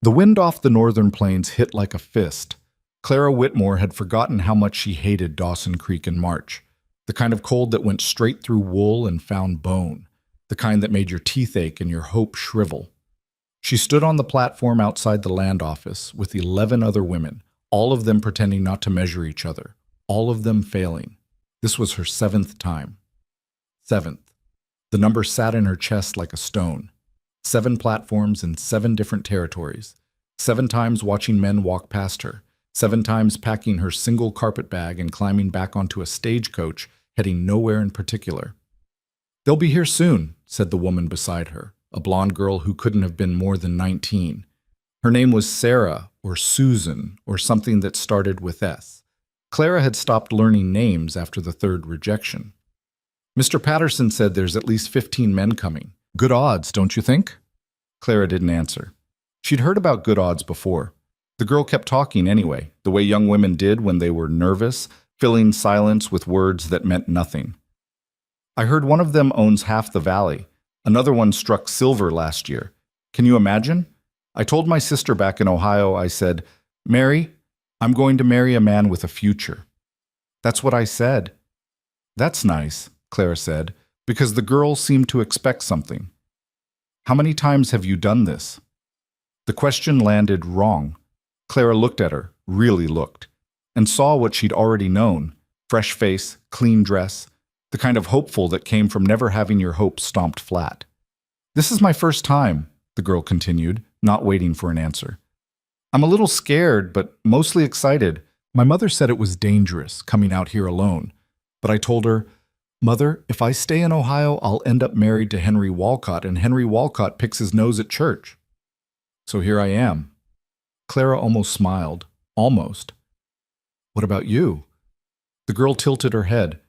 The wind off the northern plains hit like a fist. Clara Whitmore had forgotten how much she hated Dawson Creek in March. The kind of cold that went straight through wool and found bone. The kind that made your teeth ache and your hope shrivel. She stood on the platform outside the land office with 11 other women, all of them pretending not to measure each other, all of them failing. This was her 7th time. 7th. The number sat in her chest like a stone. 7 platforms in 7 different territories. 7 times watching men walk past her. 7 times packing her single carpet bag and climbing back onto a stagecoach, heading nowhere in particular. "They'll be here soon," said the woman beside her, a blonde girl who couldn't have been more than 19. Her name was Sarah or Susan or something that started with S. Clara had stopped learning names after the 3rd rejection. "Mr. Patterson said there's at least 15 men coming. Good odds, don't you think?" Clara didn't answer. She'd heard about good odds before. The girl kept talking anyway, the way young women did when they were nervous, filling silence with words that meant nothing. "I heard one of them owns half the valley. Another one struck silver last year. Can you imagine? I told my sister back in Ohio, I said, 'Mary, I'm going to marry a man with a future.' That's what I said." "That's nice," Clara said, because the girl seemed to expect something. "How many times have you done this?" The question landed wrong. Clara looked at her, really looked, and saw what she'd already known. Fresh face, clean dress, the kind of hopeful that came from never having your hopes stomped flat. "This is my first time," the girl continued, not waiting for an answer. "I'm a little scared, but mostly excited. My mother said it was dangerous, coming out here alone. But I told her, 'Mother, if I stay in Ohio, I'll end up married to Henry Walcott, and Henry Walcott picks his nose at church.' So here I am." Clara almost smiled. Almost. "What about you?" The girl tilted her head.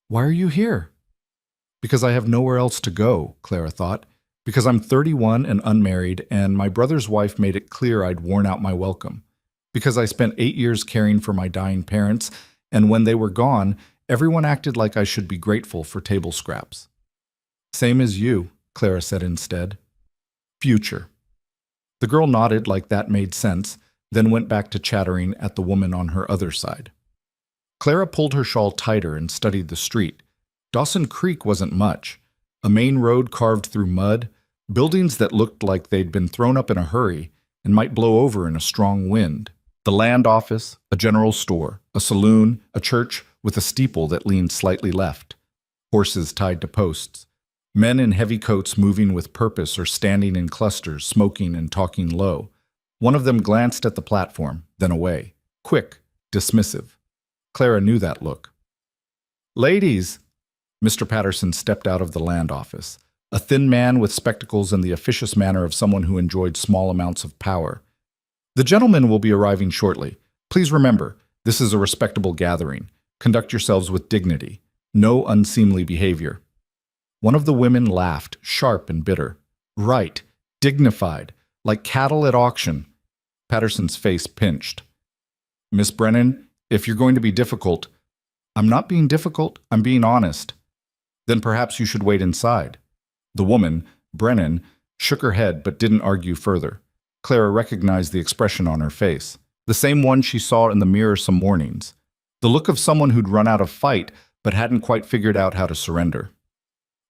"Why are you here?" "Because I have nowhere else to go," Clara thought. "Because I'm 31 and unmarried, and my brother's wife made it clear I'd worn out my welcome. Because I spent 8 years caring for my dying parents, and when they were gone, everyone acted like I should be grateful for table scraps." "Same as you," Clara said instead. "Future." The girl nodded like that made sense, then went back to chattering at the woman on her other side. Clara pulled her shawl tighter and studied the street. Dawson Creek wasn't much. A main road carved through mud, buildings that looked like they'd been thrown up in a hurry and might blow over in a strong wind. The land office, a general store, a saloon, a church with a steeple that leaned slightly left. Horses tied to posts. Men in heavy coats moving with purpose or standing in clusters, smoking and talking low. One of them glanced at the platform, then away. Quick, dismissive. Clara knew that look. "Ladies!" Mr. Patterson stepped out of the land office, a thin man with spectacles and the officious manner of someone who enjoyed small amounts of power. "The gentlemen will be arriving shortly. Please remember, this is a respectable gathering. Conduct yourselves with dignity. No unseemly behavior." One of the women laughed, sharp and bitter. "Right, dignified, like cattle at auction." Patterson's face pinched. "Miss Brennan, if you're going to be difficult—" "I'm not being difficult, I'm being honest." "Then perhaps you should wait inside." The woman, Brennan, shook her head but didn't argue further. Clara recognized the expression on her face, the same one she saw in the mirror some mornings. The look of someone who'd run out of fight but hadn't quite figured out how to surrender.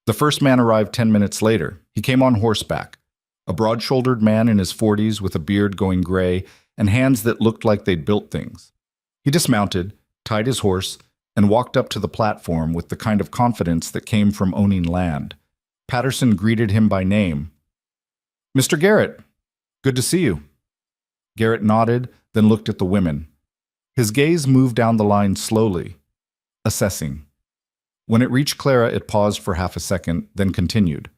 The first man arrived 10 minutes later. He came on horseback. A broad-shouldered man in his 40s with a beard going gray and hands that looked like they'd built things. He dismounted, tied his horse, and walked up to the platform with the kind of confidence that came from owning land. Patterson greeted him by name. "Mr. Garrett, good to see you." Garrett nodded, then looked at the women. His gaze moved down the line slowly, assessing. When it reached Clara, it paused for half a second, then continued.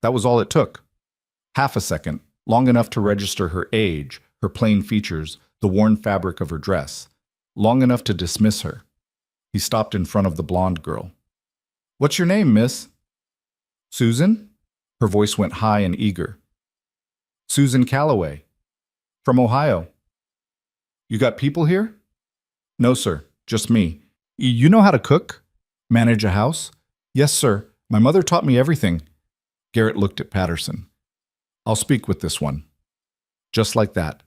That was all it took. Half a second, long enough to register her age, her plain features, the worn fabric of her dress. Long enough to dismiss her. He stopped in front of the blonde girl. "What's your name, miss?" "Susan?" Her voice went high and eager. "Susan Calloway. From Ohio." "You got people here?" "No, sir. Just me. You know how to cook? Manage a house?" "Yes, sir. My mother taught me everything." Garrett looked at Patterson. "I'll speak with this one." Just like that.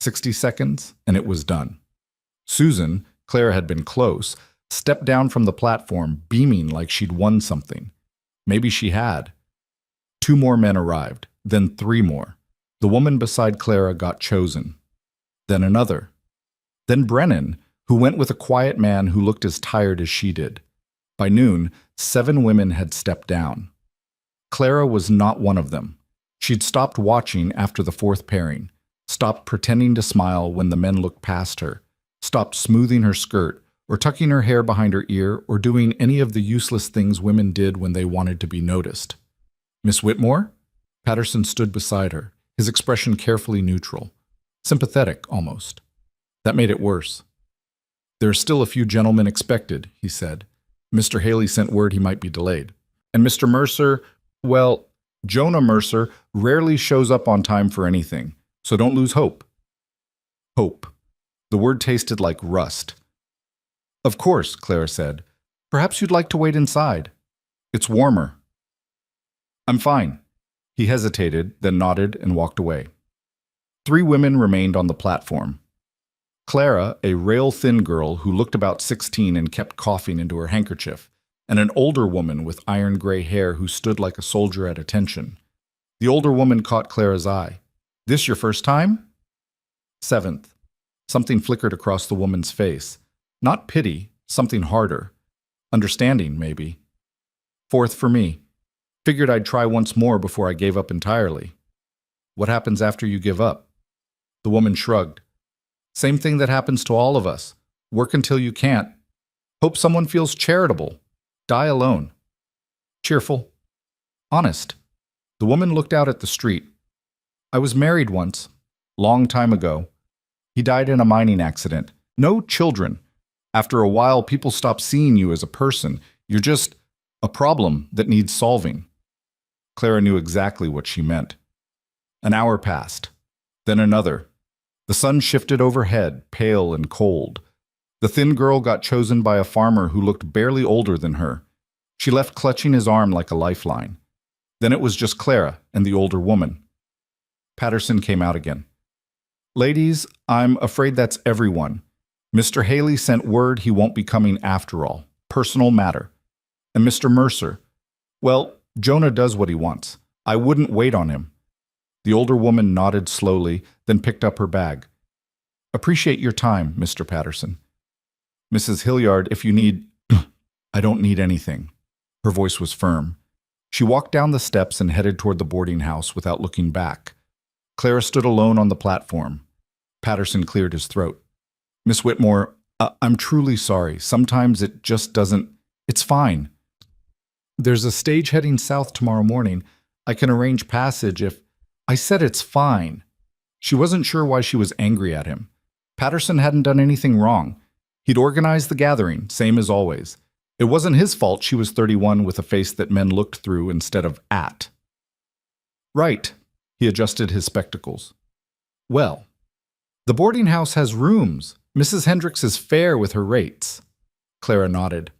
60 seconds, and it was done. Susan, Clara had been close, stepped down from the platform, beaming like she'd won something. Maybe she had. 2 more men arrived, then 3 more. The woman beside Clara got chosen. Then another. Then Brennan, who went with a quiet man who looked as tired as she did. By noon, 7 women had stepped down. Clara was not one of them. She'd stopped watching after the 4th pairing, stopped pretending to smile when the men looked past her, stopped smoothing her skirt, or tucking her hair behind her ear, or doing any of the useless things women did when they wanted to be noticed. Miss Whitmore? Patterson stood beside her, his expression carefully neutral, sympathetic almost. That made it worse. There are still a few gentlemen expected, he said. Mr. Haley sent word he might be delayed. And Mr. Mercer, well, Jonah Mercer rarely shows up on time for anything, so don't lose hope. Hope. The word tasted like rust. Of course, Clara said. Perhaps you'd like to wait inside. It's warmer. I'm fine. He hesitated, then nodded and walked away. 3 women remained on the platform. Clara, a rail-thin girl who looked about 16 and kept coughing into her handkerchief, and an older woman with iron-gray hair who stood like a soldier at attention. The older woman caught Clara's eye. This your first time? 7th. Something flickered across the woman's face. Not pity, something harder. Understanding, maybe. 4th for me. Figured I'd try once more before I gave up entirely. What happens after you give up? The woman shrugged. Same thing that happens to all of us. Work until you can't. Hope someone feels charitable. Die alone. Cheerful. Honest. The woman looked out at the street. I was married once. Long time ago. He died in a mining accident. No children. After a while, people stop seeing you as a person. You're just a problem that needs solving. Clara knew exactly what she meant. An hour passed. Then another. The sun shifted overhead, pale and cold. The thin girl got chosen by a farmer who looked barely older than her. She left clutching his arm like a lifeline. Then it was just Clara and the older woman. Patterson came out again. Ladies, I'm afraid that's everyone. Mr. Haley sent word he won't be coming after all. Personal matter. And Mr. Mercer, well, Jonah does what he wants. I wouldn't wait on him. The older woman nodded slowly, then picked up her bag. Appreciate your time, Mr. Patterson. Mrs. Hilliard, if you need... I don't need anything. Her voice was firm. She walked down the steps and headed toward the boarding house without looking back. Clara stood alone on the platform. Patterson cleared his throat. Miss Whitmore, I'm truly sorry. Sometimes it just doesn't... It's fine. There's a stage heading south tomorrow morning. I can arrange passage if... I said it's fine. She wasn't sure why she was angry at him. Patterson hadn't done anything wrong. He'd organized the gathering, same as always. It wasn't his fault she was 31 with a face that men looked through instead of at. Right. He adjusted his spectacles. Well, the boarding house has rooms. Mrs. Hendricks is fair with her rates. Clara nodded.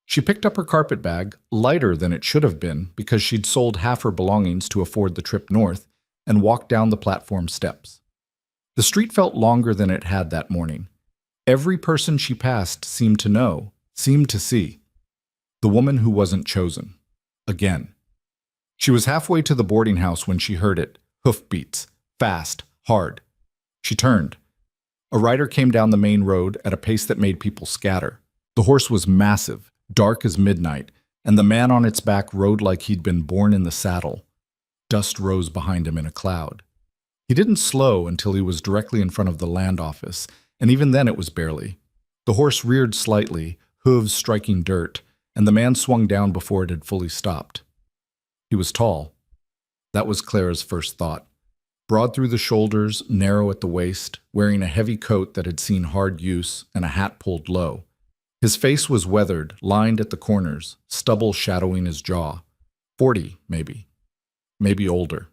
She picked up her carpet bag, lighter than it should have been because she'd sold half her belongings to afford the trip north, and walked down the platform steps. The street felt longer than it had that morning. Every person she passed seemed to know, seemed to see. The woman who wasn't chosen. Again. She was halfway to the boarding house when she heard it. Hoofbeats. Fast. Hard. She turned. A rider came down the main road at a pace that made people scatter. The horse was massive, dark as midnight, and the man on its back rode like he'd been born in the saddle. Dust rose behind him in a cloud. He didn't slow until he was directly in front of the land office, and even then it was barely. The horse reared slightly, hooves striking dirt, and the man swung down before it had fully stopped. He was tall. That was Clara's first thought. Broad through the shoulders, narrow at the waist, wearing a heavy coat that had seen hard use and a hat pulled low. His face was weathered, lined at the corners, stubble shadowing his jaw. 40, maybe. Maybe older.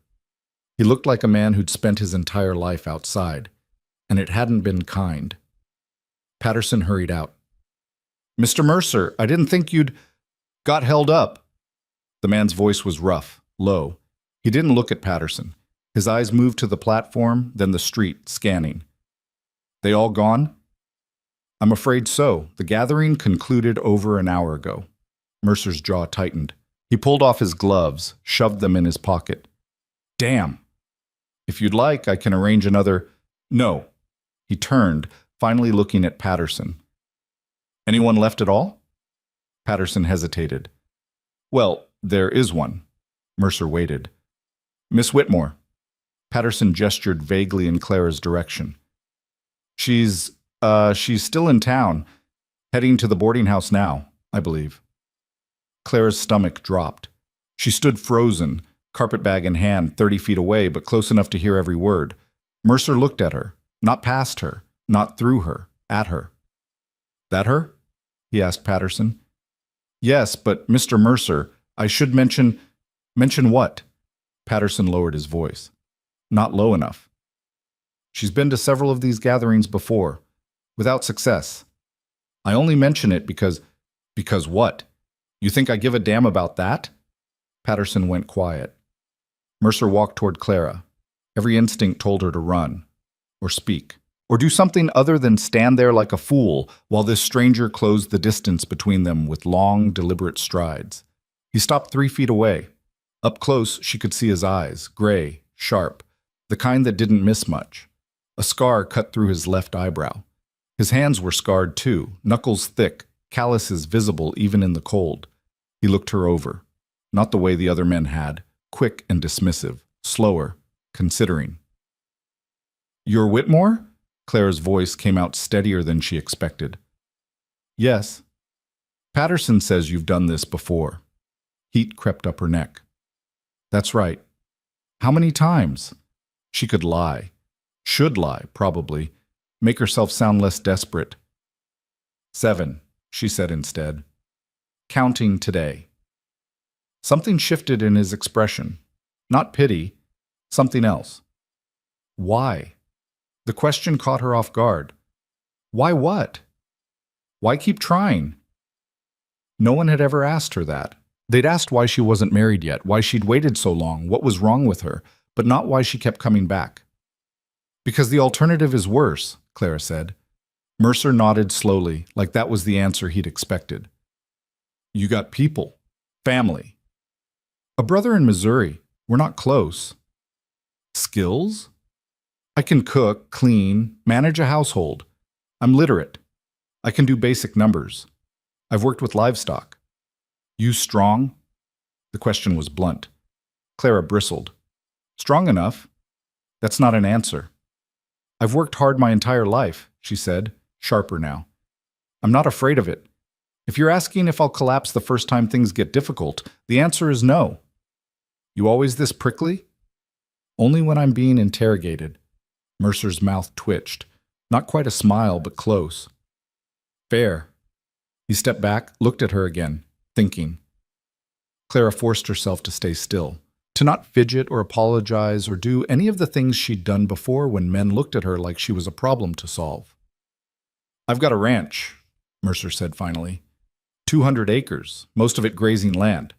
He looked like a man who'd spent his entire life outside, and it hadn't been kind. Patterson hurried out. Mr. Mercer, I didn't think you'd... Got held up. The man's voice was rough, low. He didn't look at Patterson. His eyes moved to the platform, then the street, scanning. They all gone? I'm afraid so. The gathering concluded over an hour ago. Mercer's jaw tightened. He pulled off his gloves, shoved them in his pocket. Damn. If you'd like, I can arrange another. No. He turned, finally looking at Patterson. Anyone left at all? Patterson hesitated. Well, there is one. Mercer waited. Miss Whitmore. Patterson gestured vaguely in Clara's direction. She's still in town, heading to the boarding house now, I believe. Clara's stomach dropped. She stood frozen, carpetbag in hand, 30 feet away, but close enough to hear every word. Mercer looked at her, not past her, not through her, at her. That her? He asked Patterson. Yes, but Mr. Mercer, I should mention what? Patterson lowered his voice. Not low enough. She's been to several of these gatherings before, without success. I only mention it because what? You think I give a damn about that? Patterson went quiet. Mercer walked toward Clara. Every instinct told her to run, or speak, or do something other than stand there like a fool while this stranger closed the distance between them with long, deliberate strides. He stopped 3 feet away. Up close, she could see his eyes, gray, sharp, the kind that didn't miss much. A scar cut through his left eyebrow. His hands were scarred too, knuckles thick, calluses visible even in the cold. He looked her over, not the way the other men had, quick and dismissive, slower, considering. You're Whitmore? Clara's voice came out steadier than she expected. Yes. Patterson says you've done this before. Heat crept up her neck. That's right. How many times? She could lie. Should lie, probably. Make herself sound less desperate. 7, she said instead. Counting today. Something shifted in his expression. Not pity, something else. Why? The question caught her off guard. Why what? Why keep trying? No one had ever asked her that. They'd asked why she wasn't married yet, why she'd waited so long, what was wrong with her, but not why she kept coming back. Because the alternative is worse, Clara said. Mercer nodded slowly, like that was the answer he'd expected. You got people. Family. A brother in Missouri. We're not close. Skills? I can cook, clean, manage a household. I'm literate. I can do basic numbers. I've worked with livestock. You strong? The question was blunt. Clara bristled. Strong enough? That's not an answer. I've worked hard my entire life, she said, sharper now. I'm not afraid of it. If you're asking if I'll collapse the first time things get difficult, the answer is no. You always this prickly? Only when I'm being interrogated. Mercer's mouth twitched. Not quite a smile, but close. Fair. He stepped back, looked at her again, thinking. Clara forced herself to stay still, to not fidget or apologize or do any of the things she'd done before when men looked at her like she was a problem to solve. I've got a ranch, Mercer said finally. 200 acres, most of it grazing land.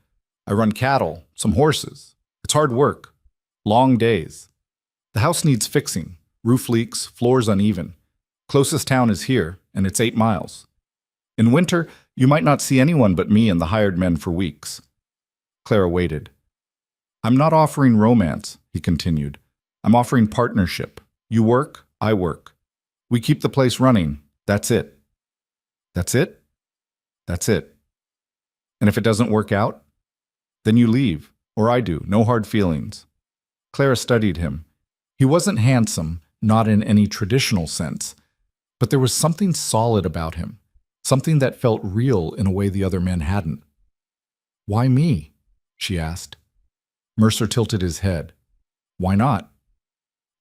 I run cattle, some horses. It's hard work. Long days. The house needs fixing. Roof leaks, floors uneven. Closest town is here, and it's 8 miles. In winter, you might not see anyone but me and the hired men for weeks. Clara waited. I'm not offering romance, he continued. I'm offering partnership. You work, I work. We keep the place running. That's it. That's it? That's it. And if it doesn't work out, then you leave, or I do, no hard feelings. Clara studied him. He wasn't handsome, not in any traditional sense, but there was something solid about him, something that felt real in a way the other men hadn't. Why me? She asked. Mercer tilted his head. Why not?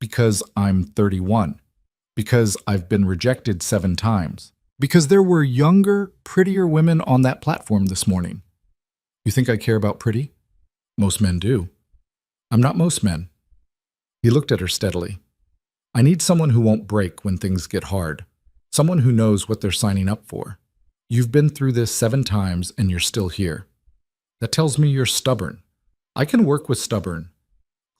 Because I'm 31. Because I've been rejected 7 times. Because there were younger, prettier women on that platform this morning. You think I care about pretty? Most men do. I'm not most men. He looked at her steadily. I need someone who won't break when things get hard. Someone who knows what they're signing up for. You've been through this 7 times and you're still here. That tells me you're stubborn. I can work with stubborn.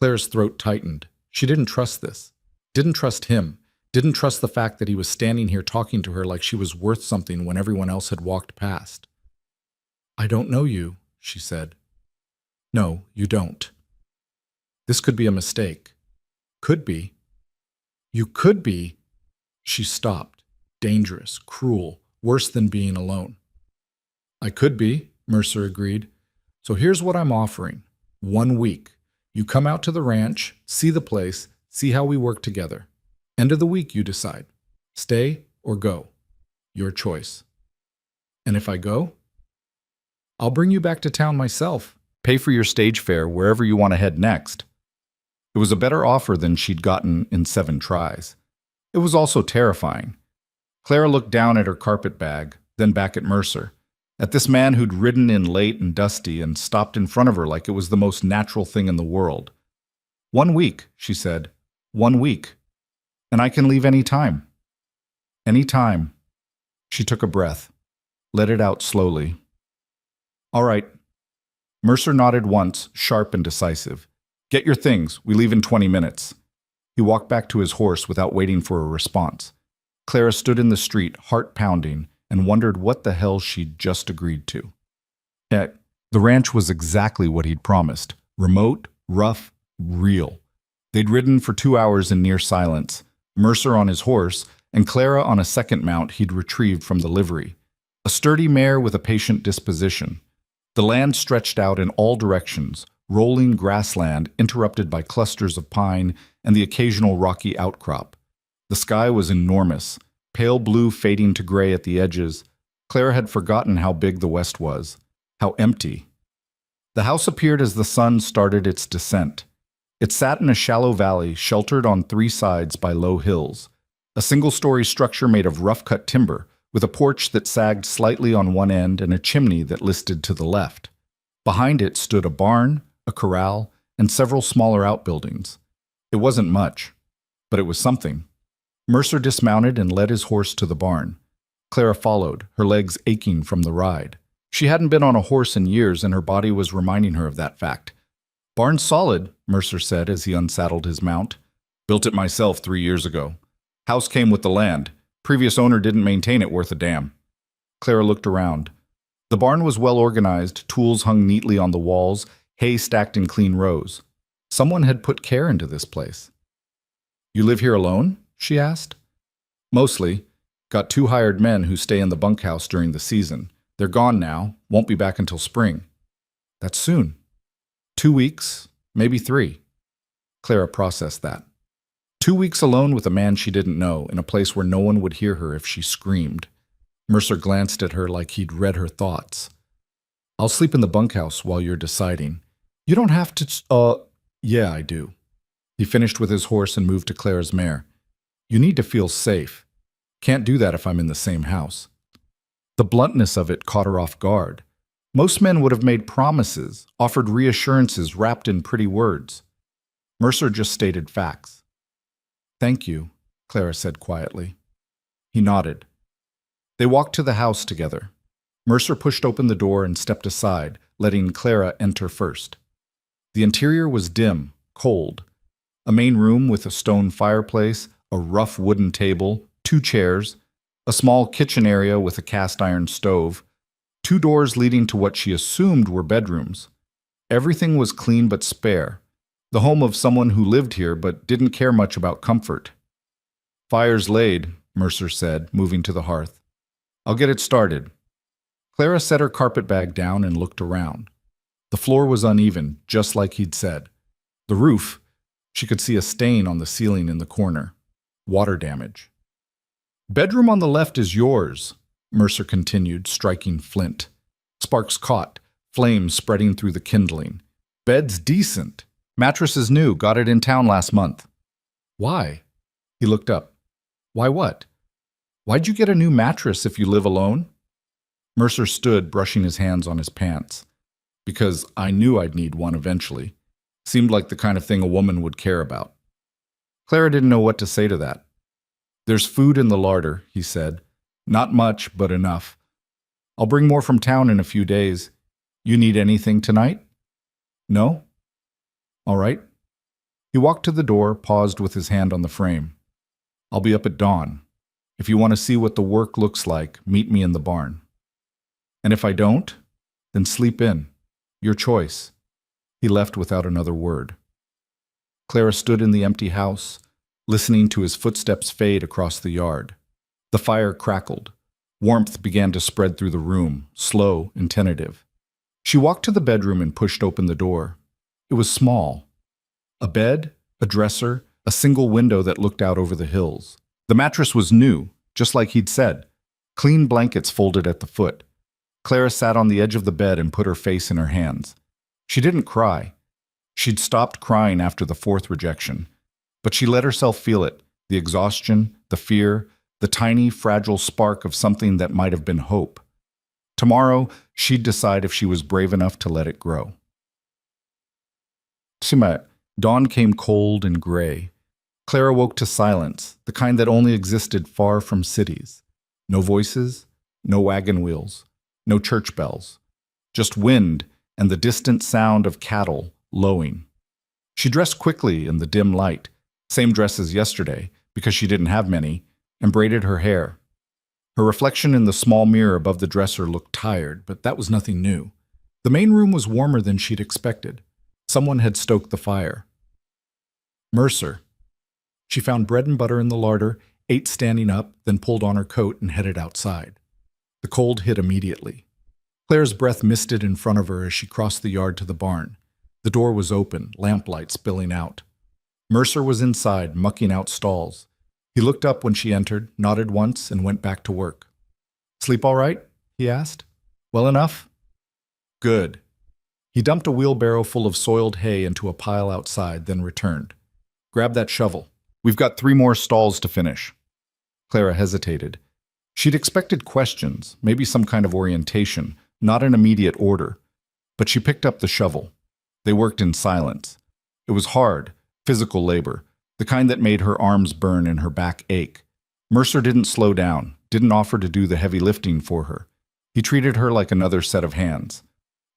Claire's throat tightened. She didn't trust this. Didn't trust him. Didn't trust the fact that he was standing here talking to her like she was worth something when everyone else had walked past. "I don't know you," she said. "No, you don't." This could be a mistake. Could be. You could be. She stopped. Dangerous, cruel, worse than being alone. "I could be," Mercer agreed. "So here's what I'm offering. 1 week. You come out to the ranch, see the place, see how we work together. End of the week, you decide. Stay or go. Your choice. And if I go, I'll bring you back to town myself. Pay for your stage fare wherever you want to head next." It was a better offer than she'd gotten in 7 tries. It was also terrifying. Clara looked down at her carpet bag, then back at Mercer, at this man who'd ridden in late and dusty and stopped in front of her like it was the most natural thing in the world. 1 week, she said. 1 week. And I can leave any time. Any time. She took a breath, let it out slowly. "All right." Mercer nodded once, sharp and decisive. "Get your things. We leave in 20 minutes. He walked back to his horse without waiting for a response. Clara stood in the street, heart pounding, and wondered what the hell she'd just agreed to. Heck, the ranch was exactly what he'd promised. Remote, rough, real. They'd ridden for 2 hours in near silence, Mercer on his horse, and Clara on a second mount he'd retrieved from the livery. A sturdy mare with a patient disposition. The land stretched out in all directions, rolling grassland interrupted by clusters of pine and the occasional rocky outcrop. The sky was enormous, pale blue fading to gray at the edges. Clara had forgotten how big the west was, how empty. The house appeared as the sun started its descent. It sat in a shallow valley sheltered on 3 sides by low hills, a single-story structure made of rough-cut timber, with a porch that sagged slightly on one end and a chimney that listed to the left. Behind it stood a barn, a corral, and several smaller outbuildings. It wasn't much, but it was something. Mercer dismounted and led his horse to the barn. Clara followed, her legs aching from the ride. She hadn't been on a horse in years, and her body was reminding her of that fact. "Barn's solid," Mercer said as he unsaddled his mount. "Built it myself 3 years ago. House came with the land. Previous owner didn't maintain it worth a damn." Clara looked around. The barn was well organized, tools hung neatly on the walls, hay stacked in clean rows. Someone had put care into this place. "You live here alone?" she asked. "Mostly. Got 2 hired men who stay in the bunkhouse during the season. They're gone now, won't be back until spring." "That's soon." 2 weeks, maybe 3. Clara processed that. 2 weeks alone with a man she didn't know, in a place where no one would hear her if she screamed. Mercer glanced at her like he'd read her thoughts. "I'll sleep in the bunkhouse while you're deciding. You don't have to, yeah, I do." He finished with his horse and moved to Clara's mare. "You need to feel safe. Can't do that if I'm in the same house." The bluntness of it caught her off guard. Most men would have made promises, offered reassurances wrapped in pretty words. Mercer just stated facts. "Thank you," Clara said quietly. He nodded. They walked to the house together. Mercer pushed open the door and stepped aside, letting Clara enter first. The interior was dim, cold. A main room with a stone fireplace, a rough wooden table, 2 chairs, a small kitchen area with a cast-iron stove, 2 doors leading to what she assumed were bedrooms. Everything was clean but spare, the home of someone who lived here but didn't care much about comfort. "Fire's laid," Mercer said, moving to the hearth. "I'll get it started." Clara set her carpetbag down and looked around. The floor was uneven, just like he'd said. The roof, she could see a stain on the ceiling in the corner. Water damage. "Bedroom on the left is yours," Mercer continued, striking flint. Sparks caught, flames spreading through the kindling. "Bed's decent. Mattress is new, got it in town last month." "Why?" He looked up. "Why what? Why'd you get a new mattress if you live alone?" Mercer stood, brushing his hands on his pants. "Because I knew I'd need one eventually. Seemed like the kind of thing a woman would care about." Clara didn't know what to say to that. "There's food in the larder," he said. "Not much, but enough. I'll bring more from town in a few days. You need anything tonight?" "No?" "All right." He walked to the door, paused with his hand on the frame. I'll be up at dawn. If you want to see what the work looks like, meet me in the barn. And if I don't, then sleep in. Your choice. He left without another word. Clara stood in the empty house, listening to his footsteps fade across the yard. The fire crackled. Warmth began to spread through the room, slow and tentative. She walked to the bedroom and pushed open the door. It was small. A bed, a dresser, a single window that looked out over the hills. The mattress was new, just like he'd said. Clean blankets folded at the foot. Clara sat on the edge of the bed and put her face in her hands. She didn't cry. She'd stopped crying after the fourth rejection. But she let herself feel it, the exhaustion, the fear, the tiny, fragile spark of something that might have been hope. Tomorrow, she'd decide if she was brave enough to let it grow. Dawn came cold and gray. Clara woke to silence, the kind that only existed far from cities. No voices, no wagon wheels, no church bells. Just wind and the distant sound of cattle lowing. She dressed quickly in the dim light, same dress as yesterday, because she didn't have many, and braided her hair. Her reflection in the small mirror above the dresser looked tired, but that was nothing new. The main room was warmer than she'd expected. Someone had stoked the fire. Mercer. She found bread and butter in the larder, ate standing up, then pulled on her coat and headed outside. The cold hit immediately. Claire's breath misted in front of her as she crossed the yard to the barn. The door was open, lamplight spilling out. Mercer was inside, mucking out stalls. He looked up when she entered, nodded once, and went back to work. Sleep all right? He asked. Well enough? Good. He dumped a wheelbarrow full of soiled hay into a pile outside, then returned. Grab that shovel. We've got 3 more stalls to finish. Clara hesitated. She'd expected questions, maybe some kind of orientation, not in immediate order. But she picked up the shovel. They worked in silence. It was hard, physical labor, the kind that made her arms burn and her back ache. Mercer didn't slow down, didn't offer to do the heavy lifting for her. He treated her like another set of hands.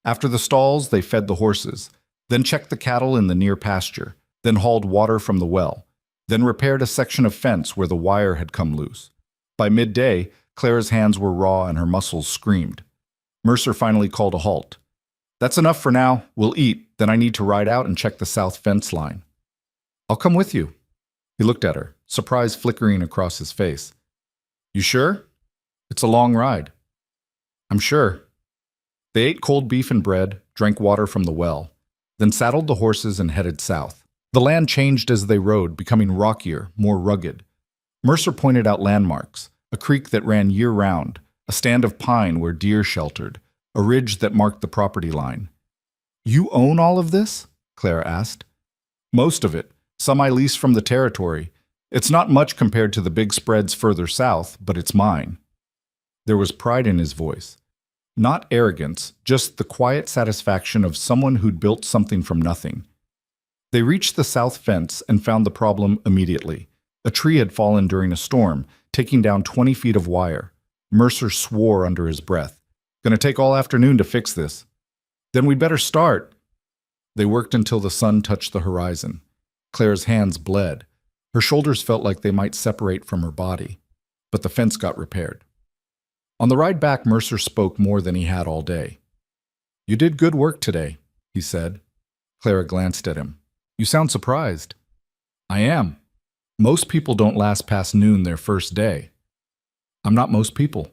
After the stalls, they fed the horses, then checked the cattle in the near pasture, then hauled water from the well, then repaired a section of fence where the wire had come loose. By midday, Clara's hands were raw and her muscles screamed. Mercer finally called a halt. That's enough for now. We'll eat, then I need to ride out and check the south fence line. I'll come with you. He looked at her, surprise flickering across his face. You sure? It's a long ride. I'm sure. They ate cold beef and bread, drank water from the well, then saddled the horses and headed south. The land changed as they rode, becoming rockier, more rugged. Mercer pointed out landmarks, a creek that ran year-round, a stand of pine where deer sheltered, a ridge that marked the property line. You own all of this? Clara asked. Most of it. Some I lease from the territory. It's not much compared to the big spreads further south, but it's mine. There was pride in his voice. Not arrogance, just the quiet satisfaction of someone who'd built something from nothing. They reached the south fence and found the problem immediately. A tree had fallen during a storm, taking down 20 feet of wire. Mercer swore under his breath. Gonna take all afternoon to fix this. Then we'd better start. They worked until the sun touched the horizon. Claire's hands bled. Her shoulders felt like they might separate from her body. But the fence got repaired. On the ride back, Mercer spoke more than he had all day. You did good work today, he said. Clara glanced at him. You sound surprised. I am. Most people don't last past noon their first day. I'm not most people.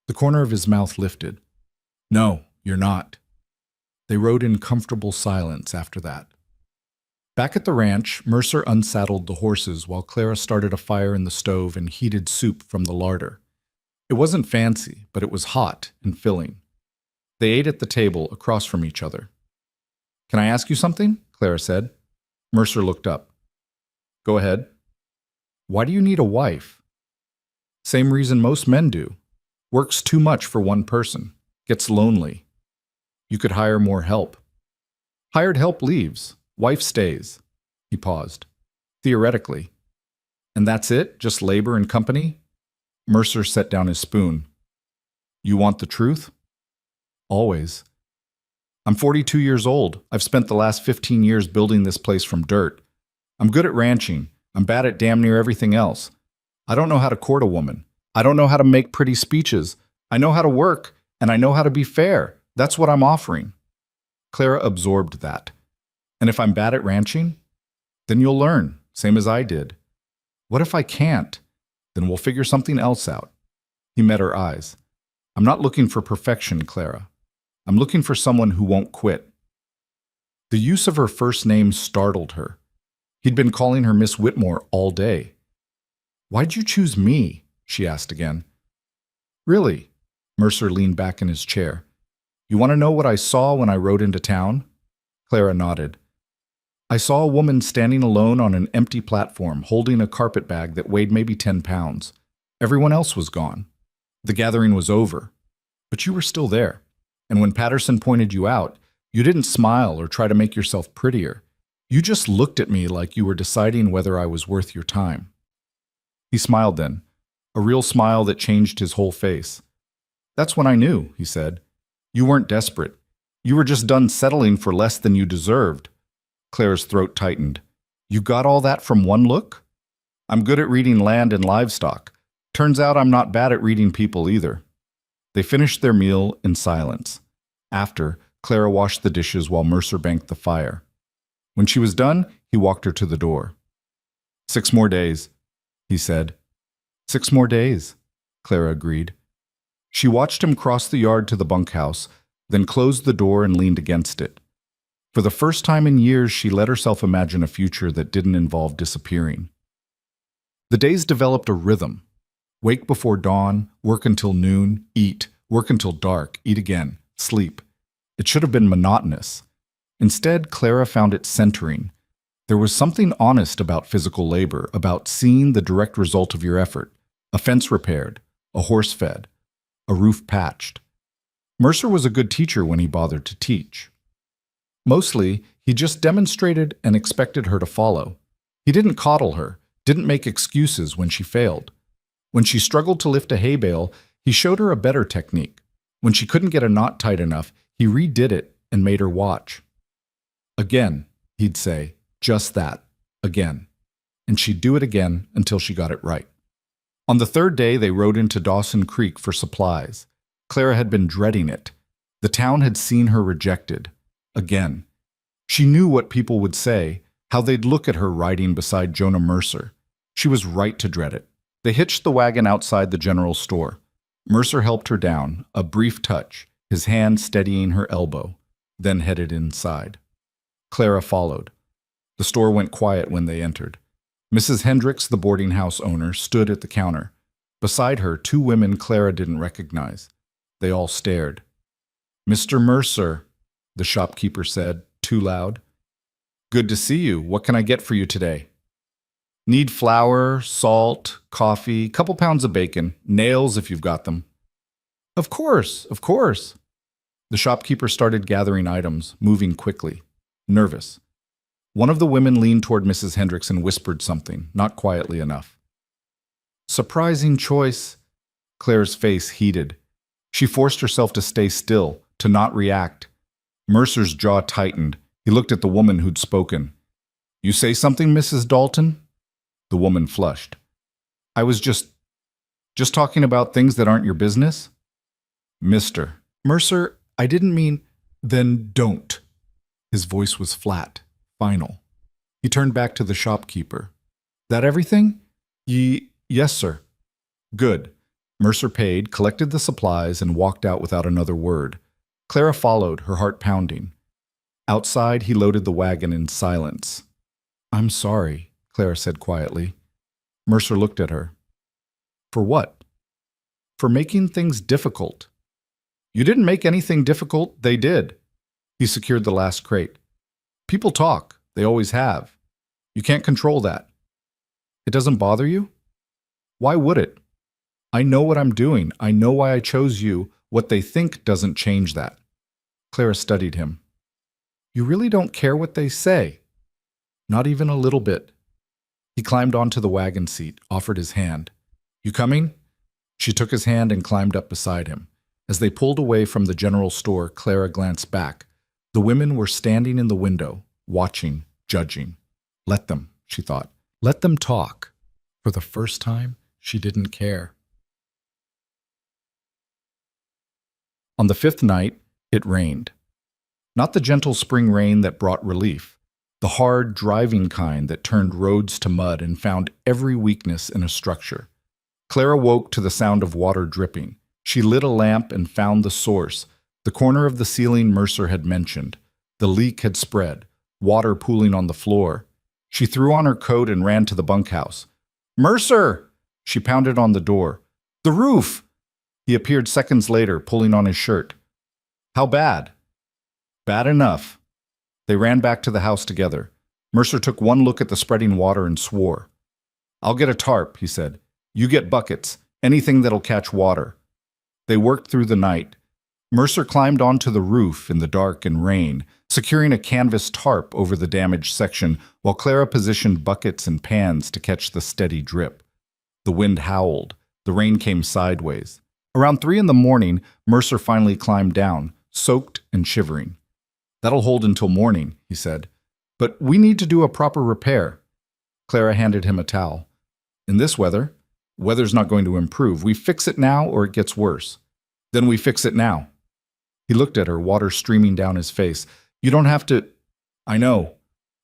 The corner of his mouth lifted. No, you're not. They rode in comfortable silence after that. Back at the ranch, Mercer unsaddled the horses while Clara started a fire in the stove and heated soup from the larder. It wasn't fancy, but it was hot and filling. They ate at the table across from each other. Can I ask you something? Clara said. Mercer looked up. Go ahead. Why do you need a wife? Same reason most men do. Works too much for one person. Gets lonely. You could hire more help. Hired help leaves. Wife stays. He paused. Theoretically. And that's it? Just labor and company? Mercer set down his spoon. You want the truth? Always. I'm 42 years old. I've spent the last 15 years building this place from dirt. I'm good at ranching. I'm bad at damn near everything else. I don't know how to court a woman. I don't know how to make pretty speeches. I know how to work, and I know how to be fair. That's what I'm offering." Clara absorbed that. "And if I'm bad at ranching? Then you'll learn, same as I did. What if I can't? Then we'll figure something else out." He met her eyes. "I'm not looking for perfection, Clara. I'm looking for someone who won't quit." The use of her first name startled her. He'd been calling her Miss Whitmore all day. "Why'd you choose me?" she asked again. "Really?" Mercer leaned back in his chair. "You want to know what I saw when I rode into town?" Clara nodded. "I saw a woman standing alone on an empty platform, holding a carpet bag that weighed maybe 10 pounds. Everyone else was gone. The gathering was over. But you were still there. And when Patterson pointed you out, you didn't smile or try to make yourself prettier. You just looked at me like you were deciding whether I was worth your time." He smiled then, a real smile that changed his whole face. "That's when I knew," he said. "You weren't desperate. You were just done settling for less than you deserved." Clara's throat tightened. "You got all that from one look?" "I'm good at reading land and livestock. Turns out I'm not bad at reading people either." They finished their meal in silence. After, Clara washed the dishes while Mercer banked the fire. When she was done, he walked her to the door. "6 more days," he said. "6 more days," Clara agreed. She watched him cross the yard to the bunkhouse, then closed the door and leaned against it. For the first time in years, she let herself imagine a future that didn't involve disappearing. The days developed a rhythm. Wake before dawn, work until noon, eat, work until dark, eat again, sleep. It should have been monotonous. Instead, Clara found it centering. There was something honest about physical labor, about seeing the direct result of your effort. A fence repaired, a horse fed, a roof patched. Mercer was a good teacher when he bothered to teach. Mostly, he just demonstrated and expected her to follow. He didn't coddle her, didn't make excuses when she failed. When she struggled to lift a hay bale, he showed her a better technique. When she couldn't get a knot tight enough, he redid it and made her watch. "Again," he'd say, "just that, again." And she'd do it again until she got it right. On the 3rd day, they rode into Dawson Creek for supplies. Clara had been dreading it. The town had seen her rejected. Again. She knew what people would say, how they'd look at her riding beside Jonah Mercer. She was right to dread it. They hitched the wagon outside the general store. Mercer helped her down, a brief touch, his hand steadying her elbow, then headed inside. Clara followed. The store went quiet when they entered. Mrs. Hendricks, the boarding house owner, stood at the counter. Beside her, 2 women Clara didn't recognize. They all stared. "Mr. Mercer," the shopkeeper said, too loud. "Good to see you. What can I get for you today?" "Need flour, salt, coffee, couple pounds of bacon, nails if you've got them." Of course, of course." The shopkeeper started gathering items, moving quickly, nervous. One of the women leaned toward Mrs. Hendricks and whispered something, not quietly enough. "Surprising choice." Claire's face heated. She forced herself to stay still, to not react. Mercer's jaw tightened. He looked at the woman who'd spoken. "You say something, Mrs. Dalton?" The woman flushed. "I was just talking about things that aren't your business." "Mr. Mercer, I didn't mean—" "Then don't." His voice was flat, final. He turned back to the shopkeeper. "That everything?" Yes, sir." "Good." Mercer paid, collected the supplies, and walked out without another word. Clara followed, her heart pounding. Outside, he loaded the wagon in silence. "I'm sorry," Clara said quietly. Mercer looked at her. "For what?" "For making things difficult." "You didn't make anything difficult, they did." He secured the last crate. "People talk. They always have. You can't control that." "It doesn't bother you?" "Why would it? I know what I'm doing. I know why I chose you. What they think doesn't change that." Clara studied him. "You really don't care what they say?" "Not even a little bit." He climbed onto the wagon seat, offered his hand. "You coming?" She took his hand and climbed up beside him. As they pulled away from the general store, Clara glanced back. The women were standing in the window, watching, judging. "Let them," she thought. Let them talk. For the first time, she didn't care. On the fifth night, it rained. Not the gentle spring rain that brought relief, the hard, driving kind that turned roads to mud and found every weakness in a structure. Clara woke to the sound of water dripping. She lit a lamp and found the source, the corner of the ceiling Mercer had mentioned. The leak had spread, water pooling on the floor. She threw on her coat and ran to the bunkhouse. "Mercer!" She pounded on the door. "The roof!" He appeared seconds later, pulling on his shirt. "How bad?" "Bad enough." They ran back to the house together. Mercer took one look at the spreading water and swore. "I'll get a tarp," he said. "You get buckets, anything that'll catch water." They worked through the night. Mercer climbed onto the roof in the dark and rain, securing a canvas tarp over the damaged section, while Clara positioned buckets and pans to catch the steady drip. The wind howled. The rain came sideways. Around 3 in the morning, Mercer finally climbed down, soaked and shivering. "That'll hold until morning," he said. "But we need to do a proper repair." Clara handed him a towel. "In this weather? Weather's not going to improve. We fix it now or it gets worse." "Then we fix it now." He looked at her, water streaming down his face. "You don't have to—" "I know."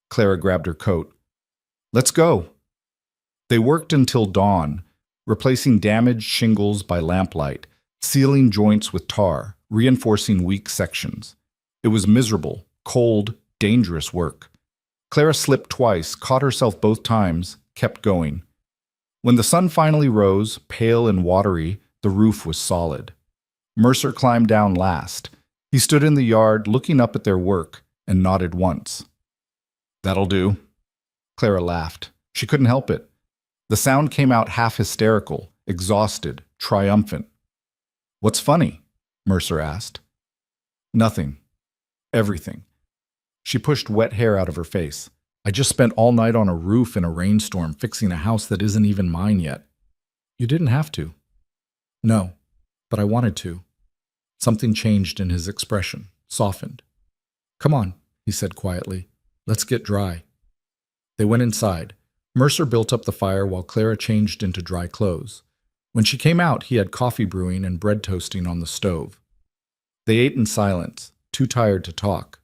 Clara grabbed her coat. "Let's go." They worked until dawn, replacing damaged shingles by lamplight, sealing joints with tar, reinforcing weak sections. It was miserable, cold, dangerous work. Clara slipped twice, caught herself both times, kept going. When the sun finally rose, pale and watery, the roof was solid. Mercer climbed down last. He stood in the yard, looking up at their work, and nodded once. "That'll do." Clara laughed. She couldn't help it. The sound came out half hysterical, exhausted, triumphant. "What's funny?" Mercer asked. "Nothing. Everything." She pushed wet hair out of her face. "I just spent all night on a roof in a rainstorm fixing a house that isn't even mine yet." "You didn't have to." "No, but I wanted to." Something changed in his expression, softened. "Come on," he said quietly. "Let's get dry." They went inside. Mercer built up the fire while Clara changed into dry clothes. When she came out, he had coffee brewing and bread toasting on the stove. They ate in silence, too tired to talk.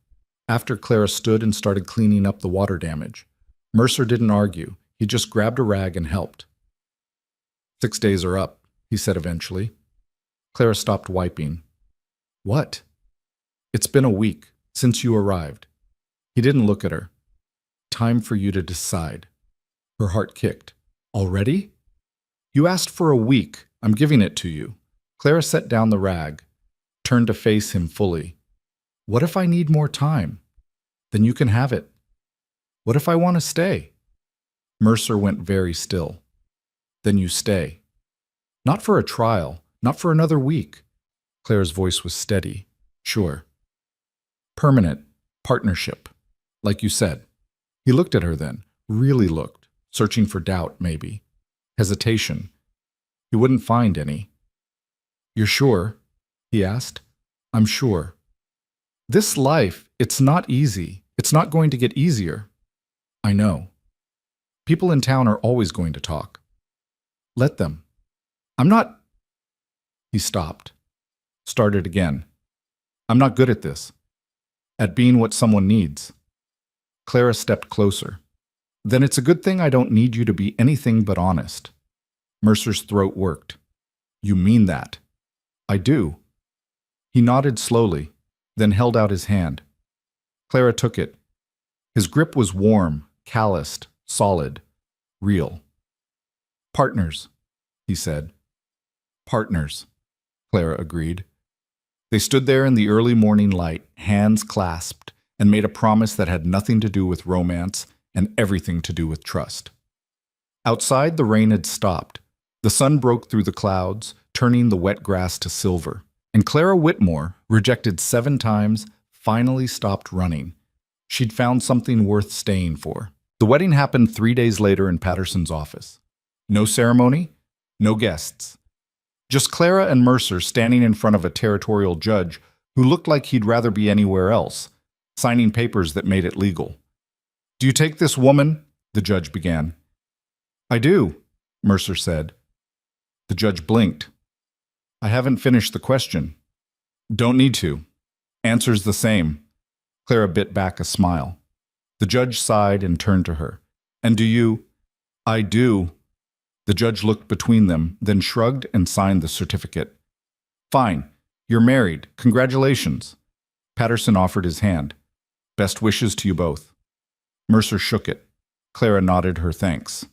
After Clara stood and started cleaning up the water damage, Mercer didn't argue. He just grabbed a rag and helped. 6 days are up," he said eventually. Clara stopped wiping. "What?" "It's been a week, since you arrived." He didn't look at her. "Time for you to decide." Her heart kicked. "Already?" "You asked for a week. I'm giving it to you." Clara set down the rag, turned to face him fully. "What if I need more time?" "Then you can have it." "What if I want to stay?" Mercer went very still. "Then you stay." "Not for a trial, not for another week." Clara's voice was steady. "Sure." "Permanent. Partnership. Like you said." He looked at her then, really looked, searching for doubt, maybe. Hesitation. He wouldn't find any. "You're sure?" he asked. "I'm sure." "This life, it's not easy. It's not going to get easier." "I know. People in town are always going to talk." "Let them." "I'm not—" He stopped. Started again. "I'm not good at this. At being what someone needs." Clara stepped closer. "Then it's a good thing I don't need you to be anything but honest." Mercer's throat worked. "You mean that?" "I do." He nodded slowly, then held out his hand. Clara took it. His grip was warm, calloused, solid, real. "Partners," he said. "Partners," Clara agreed. They stood there in the early morning light, hands clasped, and made a promise that had nothing to do with romance and everything to do with trust. Outside, the rain had stopped. The sun broke through the clouds, turning the wet grass to silver. And Clara Whitmore, rejected 7 times, finally stopped running. She'd found something worth staying for. The wedding happened 3 days later in Patterson's office. No ceremony, no guests. Just Clara and Mercer standing in front of a territorial judge who looked like he'd rather be anywhere else, signing papers that made it legal. "Do you take this woman?" the judge began. I do, Mercer said. The judge blinked. I haven't finished the question. Don't need to. Answer's the same. Clara bit back a smile. The judge sighed and turned to her. And do you? I do. The judge looked between them, then shrugged and signed the certificate. Fine. You're married. Congratulations. Patterson offered his hand. Best wishes to you both. Mercer shook it. Clara nodded her thanks.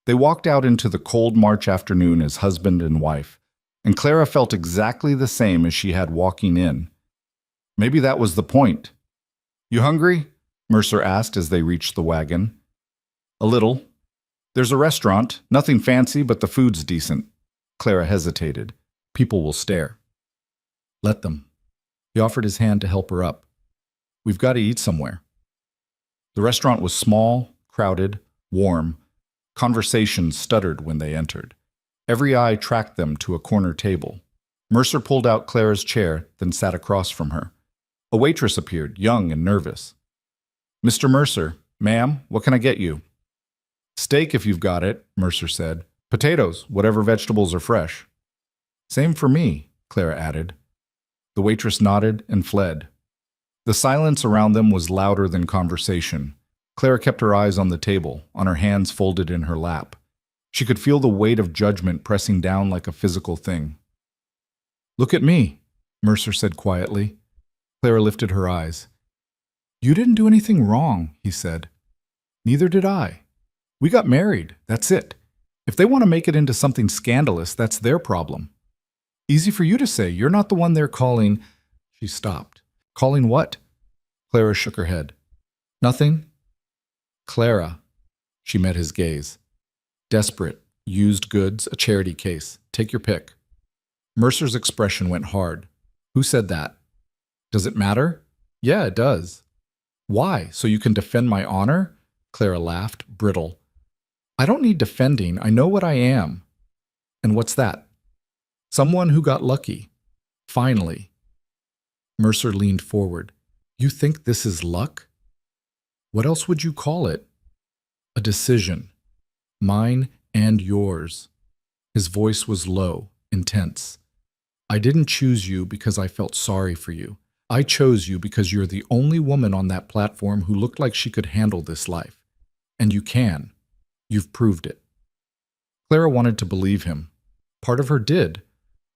They walked out into the cold March afternoon as husband and wife, and Clara felt exactly the same as she had walking in. Maybe that was the point. You hungry? Mercer asked as they reached the wagon. A little. There's a restaurant, nothing fancy, but the food's decent. Clara hesitated. People will stare. Let them. He offered his hand to help her up. We've got to eat somewhere. The restaurant was small, crowded, warm. Conversation stuttered when they entered. Every eye tracked them to a corner table. Mercer pulled out Clara's chair, then sat across from her. A waitress appeared, young and nervous. Mr. Mercer, ma'am, what can I get you? Steak if you've got it, Mercer said. Potatoes, whatever vegetables are fresh. Same for me, Clara added. The waitress nodded and fled. The silence around them was louder than conversation. Clara kept her eyes on the table, on her hands folded in her lap. She could feel the weight of judgment pressing down like a physical thing. Look at me, Mercer said quietly. Clara lifted her eyes. You didn't do anything wrong, he said. Neither did I. We got married, that's it. If they want to make it into something scandalous, that's their problem. Easy for you to say, you're not the one they're calling. She stopped. Calling what? Clara shook her head. Nothing. Clara. She met his gaze. Desperate. Used goods, a charity case. Take your pick. Mercer's expression went hard. Who said that? Does it matter? Yeah, it does. Why? So you can defend my honor? Clara laughed, brittle. I don't need defending. I know what I am. And what's that? Someone who got lucky. Finally. Mercer leaned forward. You think this is luck? What else would you call it? A decision. Mine and yours. His voice was low, intense. I didn't choose you because I felt sorry for you. I chose you because you're the only woman on that platform who looked like she could handle this life. And you can. You've proved it. Clara wanted to believe him. Part of her did,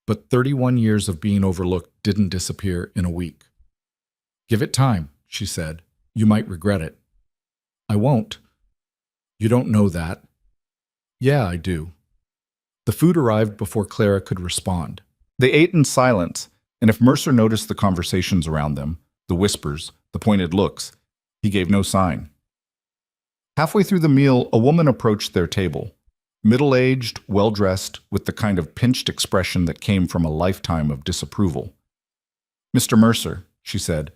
but 31 years of being overlooked didn't disappear in a week. Give it time, she said. You might regret it. I won't. You don't know that. Yeah, I do. The food arrived before Clara could respond. They ate in silence, and if Mercer noticed the conversations around them, the whispers, the pointed looks, he gave no sign. Halfway through the meal, a woman approached their table. Middle-aged, well-dressed, with the kind of pinched expression that came from a lifetime of disapproval. Mr. Mercer, she said,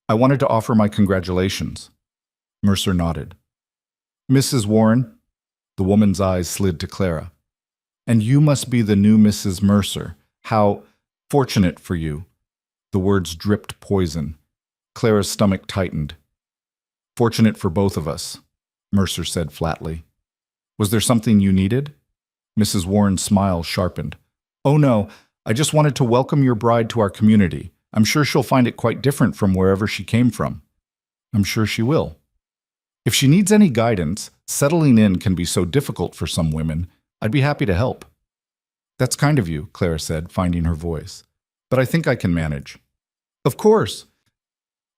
I wanted to offer my congratulations. Mercer nodded. Mrs. Warren? The woman's eyes slid to Clara. And you must be the new Mrs. Mercer. How fortunate for you. The words dripped poison. Clara's stomach tightened. Fortunate for both of us, Mercer said flatly. Was there something you needed? Mrs. Warren's smile sharpened. Oh no, I just wanted to welcome your bride to our community. I'm sure she'll find it quite different from wherever she came from. I'm sure she will. If she needs any guidance, settling in can be so difficult for some women. I'd be happy to help. That's kind of you, Clara said, finding her voice. But I think I can manage. Of course.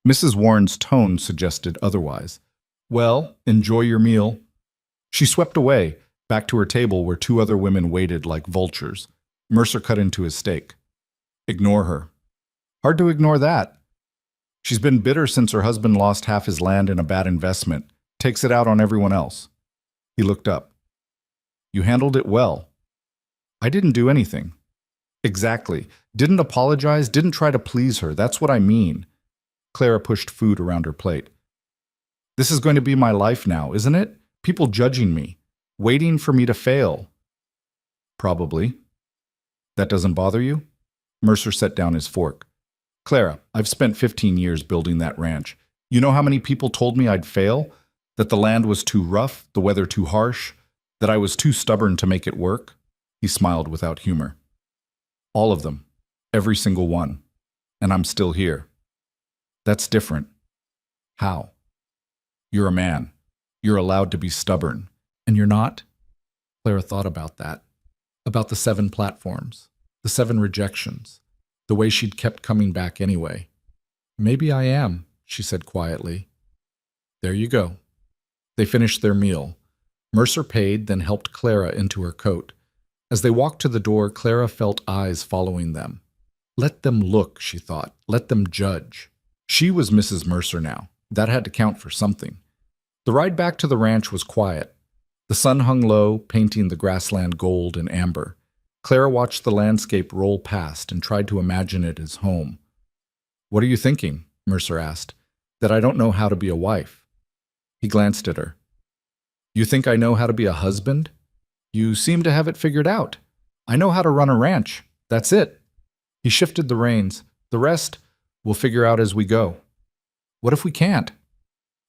Mrs. Warren's tone suggested otherwise. Well, enjoy your meal. She swept away, back to her table where two other women waited like vultures. Mercer cut into his steak. Ignore her. Hard to ignore that. She's been bitter since her husband lost half his land in a bad investment. Takes it out on everyone else. He looked up. You handled it well. I didn't do anything. Exactly. Didn't apologize, didn't try to please her. That's what I mean. Clara pushed food around her plate. This is going to be my life now, isn't it? People judging me, waiting for me to fail. Probably. That doesn't bother you? Mercer set down his fork. Clara, I've spent 15 years building that ranch. You know how many people told me I'd fail? That the land was too rough, the weather too harsh, that I was too stubborn to make it work? He smiled without humor. All of them. Every single one. And I'm still here. That's different. How? You're a man. You're allowed to be stubborn. And you're not? Clara thought about that. About the 7 platforms. The 7 rejections. The way she'd kept coming back anyway. Maybe I am, she said quietly. There you go. They finished their meal. Mercer paid, then helped Clara into her coat. As they walked to the door, Clara felt eyes following them. Let them look, she thought. Let them judge. She was Mrs. Mercer now. That had to count for something. The ride back to the ranch was quiet. The sun hung low, painting the grassland gold and amber. Clara watched the landscape roll past and tried to imagine it as home. What are you thinking? Mercer asked. That I don't know how to be a wife. He glanced at her. You think I know how to be a husband? You seem to have it figured out. I know how to run a ranch. That's it. He shifted the reins. The rest we'll figure out as we go. What if we can't?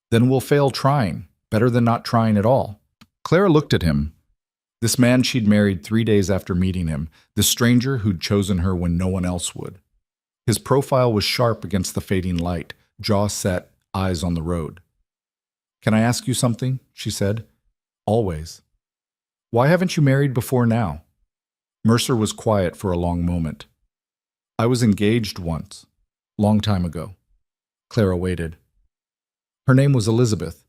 Then we'll fail trying. Better than not trying at all. Clara looked at him. This man she'd married 3 days after meeting him, this stranger who'd chosen her when no one else would. His profile was sharp against the fading light, jaw set, eyes on the road. Can I ask you something? She said. Always. Why haven't you married before now? Mercer was quiet for a long moment. I was engaged once. Long time ago. Clara waited. Her name was Elizabeth.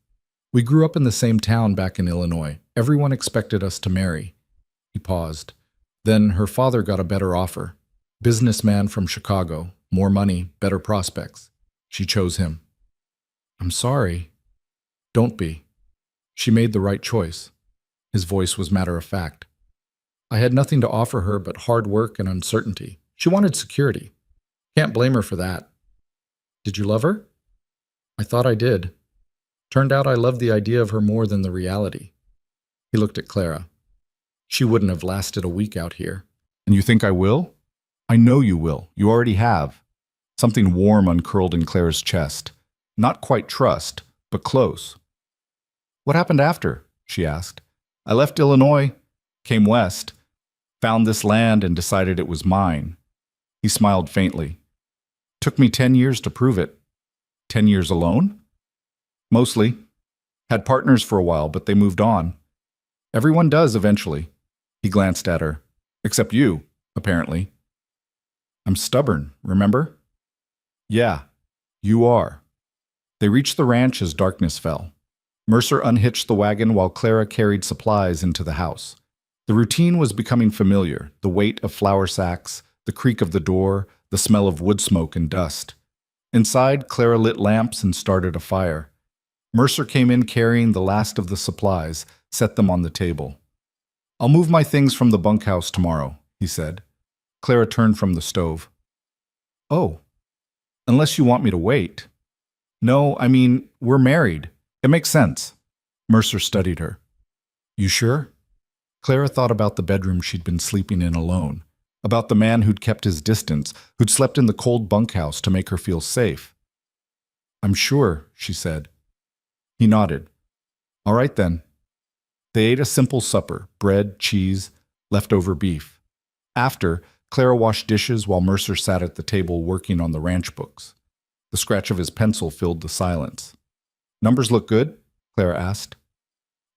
We grew up in the same town back in Illinois. Everyone expected us to marry. He paused. Then her father got a better offer. Businessman from Chicago. More money, better prospects. She chose him. I'm sorry. Don't be. She made the right choice. His voice was matter of fact. I had nothing to offer her but hard work and uncertainty. She wanted security. Can't blame her for that. Did you love her? I thought I did. Turned out I loved the idea of her more than the reality. He looked at Clara. She wouldn't have lasted a week out here. And you think I will? I know you will. You already have. Something warm uncurled in Clara's chest. Not quite trust, but close. What happened after? She asked. I left Illinois, came west, found this land and decided it was mine. He smiled faintly. Took me 10 years to prove it. 10 years alone? Mostly. Had partners for a while, but they moved on. Everyone does eventually. He glanced at her. Except you, apparently. I'm stubborn, remember? Yeah, you are. They reached the ranch as darkness fell. Mercer unhitched the wagon while Clara carried supplies into the house. The routine was becoming familiar, the weight of flour sacks, the creak of the door, the smell of wood smoke and dust. Inside, Clara lit lamps and started a fire. Mercer came in carrying the last of the supplies, set them on the table. I'll move my things from the bunkhouse tomorrow, he said. Clara turned from the stove. Oh, unless you want me to wait. No, I mean, we're married. It makes sense. Mercer studied her. You sure? Clara thought about the bedroom she'd been sleeping in alone, about the man who'd kept his distance, who'd slept in the cold bunkhouse to make her feel safe. I'm sure, she said. He nodded. All right then. They ate a simple supper, bread, cheese, leftover beef. After, Clara washed dishes while Mercer sat at the table working on the ranch books. The scratch of his pencil filled the silence. Numbers look good? Clara asked.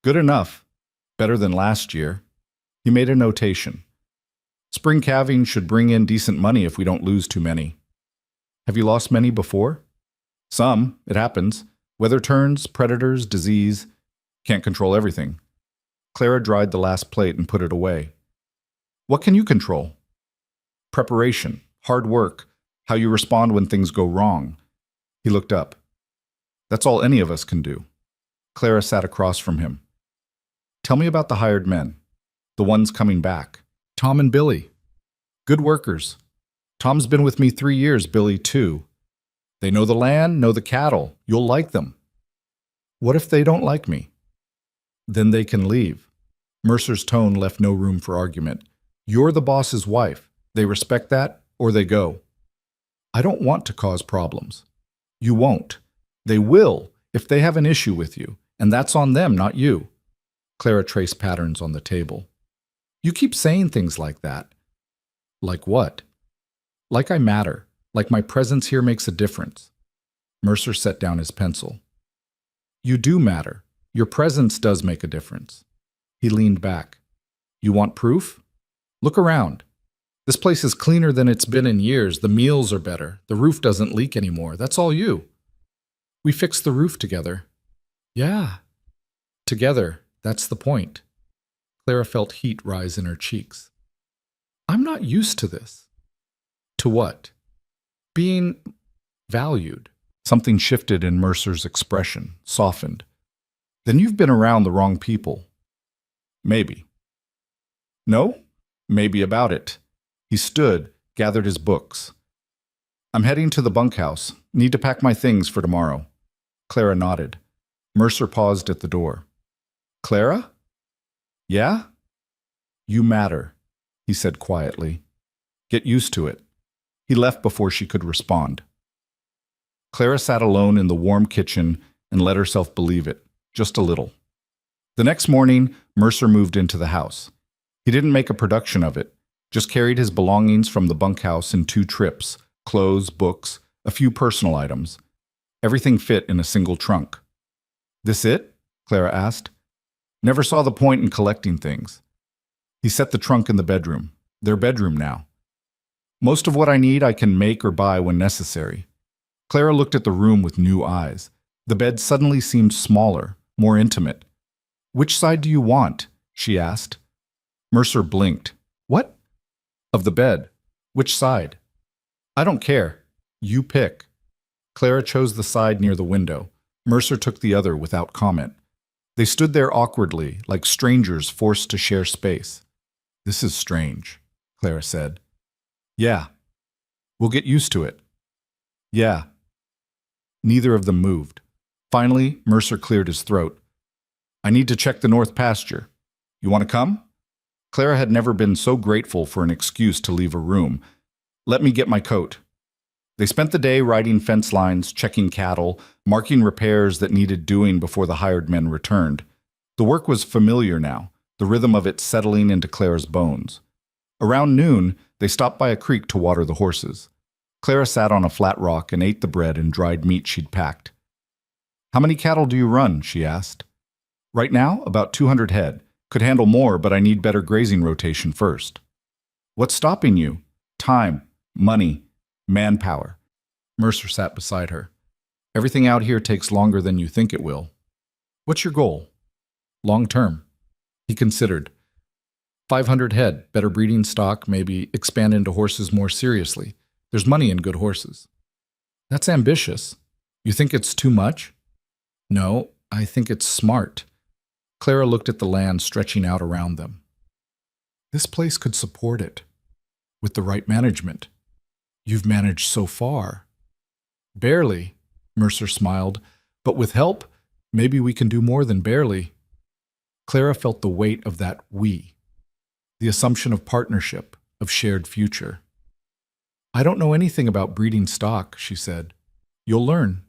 Good enough. Better than last year. He made a notation. Spring calving should bring in decent money if we don't lose too many. Have you lost many before? Some. It happens. Weather turns, predators, disease. Can't control everything. Clara dried the last plate and put it away. What can you control? Preparation, hard work, how you respond when things go wrong. He looked up. That's all any of us can do. Clara sat across from him. Tell me about the hired men, the ones coming back. Tom and Billy. Good workers. Tom's been with me 3 years, Billy too. They know the land, know the cattle. You'll like them. What if they don't like me? Then they can leave. Mercer's tone left no room for argument. You're the boss's wife. They respect that, or they go. I don't want to cause problems. You won't. They will if they have an issue with you, And that's on them, not you. Clara traced patterns on the table. You keep saying things like that. Like what? Like I matter. Like my presence here makes a difference. Mercer set down his pencil. You do matter. Your presence does make a difference. He leaned back. You want proof? Look around. This place is cleaner than it's been in years. The meals are better. The roof doesn't leak anymore. That's all you. We fixed the roof together. Yeah. Together. That's the point. Clara felt heat rise in her cheeks. I'm not used to this. To what? Being valued. Something shifted in Mercer's expression, softened. Then you've been around the wrong people. Maybe. No? Maybe about it. He stood, gathered his books. I'm heading to the bunkhouse. Need to pack my things for tomorrow. Clara nodded. Mercer paused at the door. Clara? Yeah? You matter, he said quietly. Get used to it. He left before she could respond. Clara sat alone in the warm kitchen and let herself believe it, just a little. The next morning, Mercer moved into the house. He didn't make a production of it, just carried his belongings from the bunkhouse in 2 trips, clothes, books, a few personal items. Everything fit in a single trunk. This it? Clara asked. Never saw the point in collecting things. He set the trunk in the bedroom, their bedroom now. Most of what I need I can make or buy when necessary. Clara looked at the room with new eyes. The bed suddenly seemed smaller, more intimate. Which side do you want? She asked. Mercer blinked. What? Of the bed. Which side? I don't care. You pick. Clara chose the side near the window. Mercer took the other without comment. They stood there awkwardly, like strangers forced to share space. This is strange, Clara said. Yeah. We'll get used to it. Yeah. Neither of them moved. Finally, Mercer cleared his throat. I need to check the north pasture. You want to come? Clara had never been so grateful for an excuse to leave a room. Let me get my coat. They spent the day riding fence lines, checking cattle, marking repairs that needed doing before the hired men returned. The work was familiar now, the rhythm of it settling into Clara's bones. Around noon, they stopped by a creek to water the horses. Clara sat on a flat rock and ate the bread and dried meat she'd packed. How many cattle do you run? She asked. Right now, about 200 head. Could handle more, but I need better grazing rotation first. What's stopping you? Time, money, manpower. Mercer sat beside her. Everything out here takes longer than you think it will. What's your goal? Long term. He considered. 500 head, better breeding stock, maybe expand into horses more seriously. There's money in good horses. That's ambitious. You think it's too much? No, I think it's smart. Clara looked at the land stretching out around them. This place could support it, with the right management. You've managed so far. Barely, Mercer smiled, but with help, maybe we can do more than barely. Clara felt the weight of that we, the assumption of partnership, of shared future. I don't know anything about breeding stock, she said. You'll learn.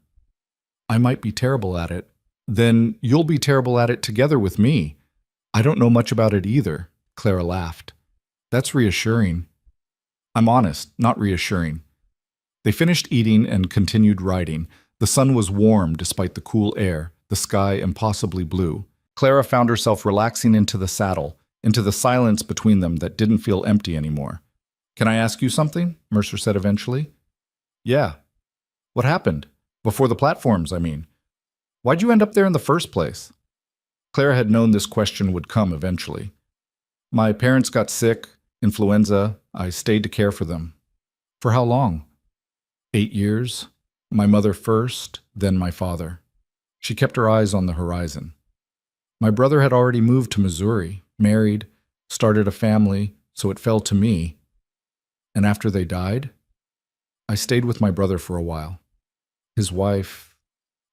I might be terrible at it. Then you'll be terrible at it together with me. I don't know much about it either, Clara laughed. That's reassuring. I'm honest, not reassuring. They finished eating and continued riding. The sun was warm despite the cool air, the sky impossibly blue. Clara found herself relaxing into the saddle, into the silence between them that didn't feel empty anymore. Can I ask you something? Mercer said eventually. Yeah. What happened? Before the platforms, I mean. Why'd you end up there in the first place? Clara had known this question would come eventually. My parents got sick, influenza. I stayed to care for them. For how long? 8 years. My mother first, then my father. She kept her eyes on the horizon. My brother had already moved to Missouri, married, started a family, so it fell to me. And after they died, I stayed with my brother for a while. His wife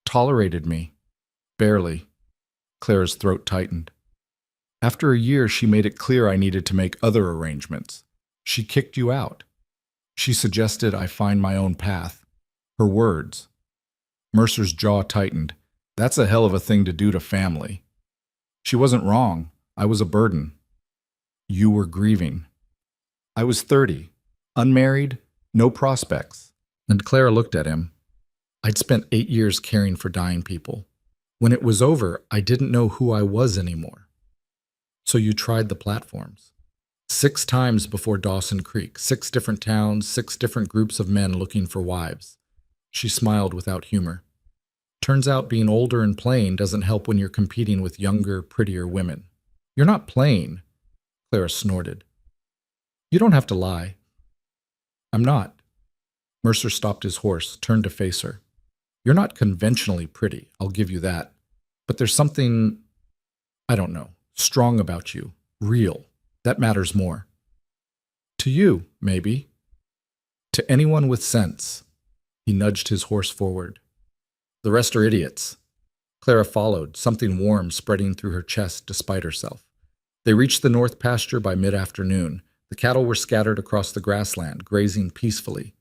tolerated me. Barely. Clara's throat tightened. After a year, she made it clear I needed to make other arrangements. She kicked you out. She suggested I find my own path. Her words. Mercer's jaw tightened. That's a hell of a thing to do to family. She wasn't wrong. I was a burden. You were grieving. I was 30, unmarried, no prospects. And Clara looked at him. I'd spent 8 years caring for dying people. When it was over, I didn't know who I was anymore. So you tried the platforms. 6 times before Dawson Creek, 6 different towns, 6 different groups of men looking for wives. She smiled without humor. Turns out being older and plain doesn't help when you're competing with younger, prettier women. You're not plain, Clara snorted. You don't have to lie. I'm not. Mercer stopped his horse, turned to face her. You're not conventionally pretty, I'll give you that. But there's something, I don't know, strong about you, real. That matters more. To you, maybe. To anyone with sense. He nudged his horse forward. The rest are idiots. Clara followed, something warm spreading through her chest despite herself. They reached the north pasture by mid-afternoon. The cattle were scattered across the grassland, grazing peacefully.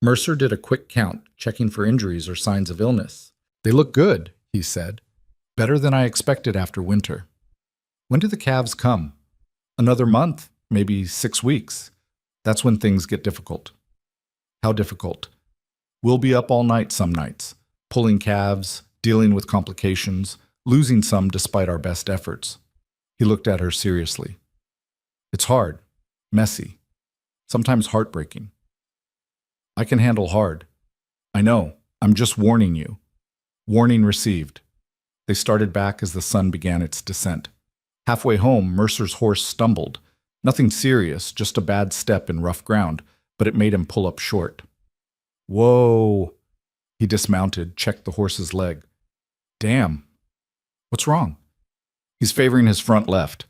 Mercer did a quick count, checking for injuries or signs of illness. They look good, he said. Better than I expected after winter. When do the calves come? Another month, maybe 6 weeks. That's when things get difficult. How difficult? We'll be up all night some nights, pulling calves, dealing with complications, losing some despite our best efforts. He looked at her seriously. It's hard, messy, sometimes heartbreaking. I can handle hard. I know, I'm just warning you. Warning received. They started back as the sun began its descent. Halfway home, Mercer's horse stumbled. Nothing serious, just a bad step in rough ground, but it made him pull up short. Whoa! He dismounted, checked the horse's leg. Damn. What's wrong? He's favoring his front left.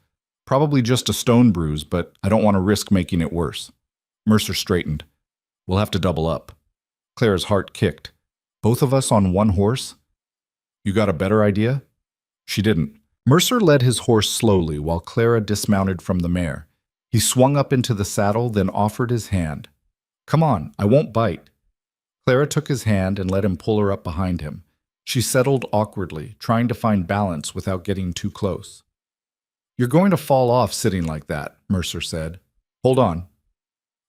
Probably just a stone bruise, but I don't want to risk making it worse. Mercer straightened. We'll have to double up. Clara's heart kicked. Both of us on one horse? You got a better idea? She didn't. Mercer led his horse slowly while Clara dismounted from the mare. He swung up into the saddle, then offered his hand. Come on, I won't bite. Clara took his hand and let him pull her up behind him. She settled awkwardly, trying to find balance without getting too close. You're going to fall off sitting like that, Mercer said. Hold on.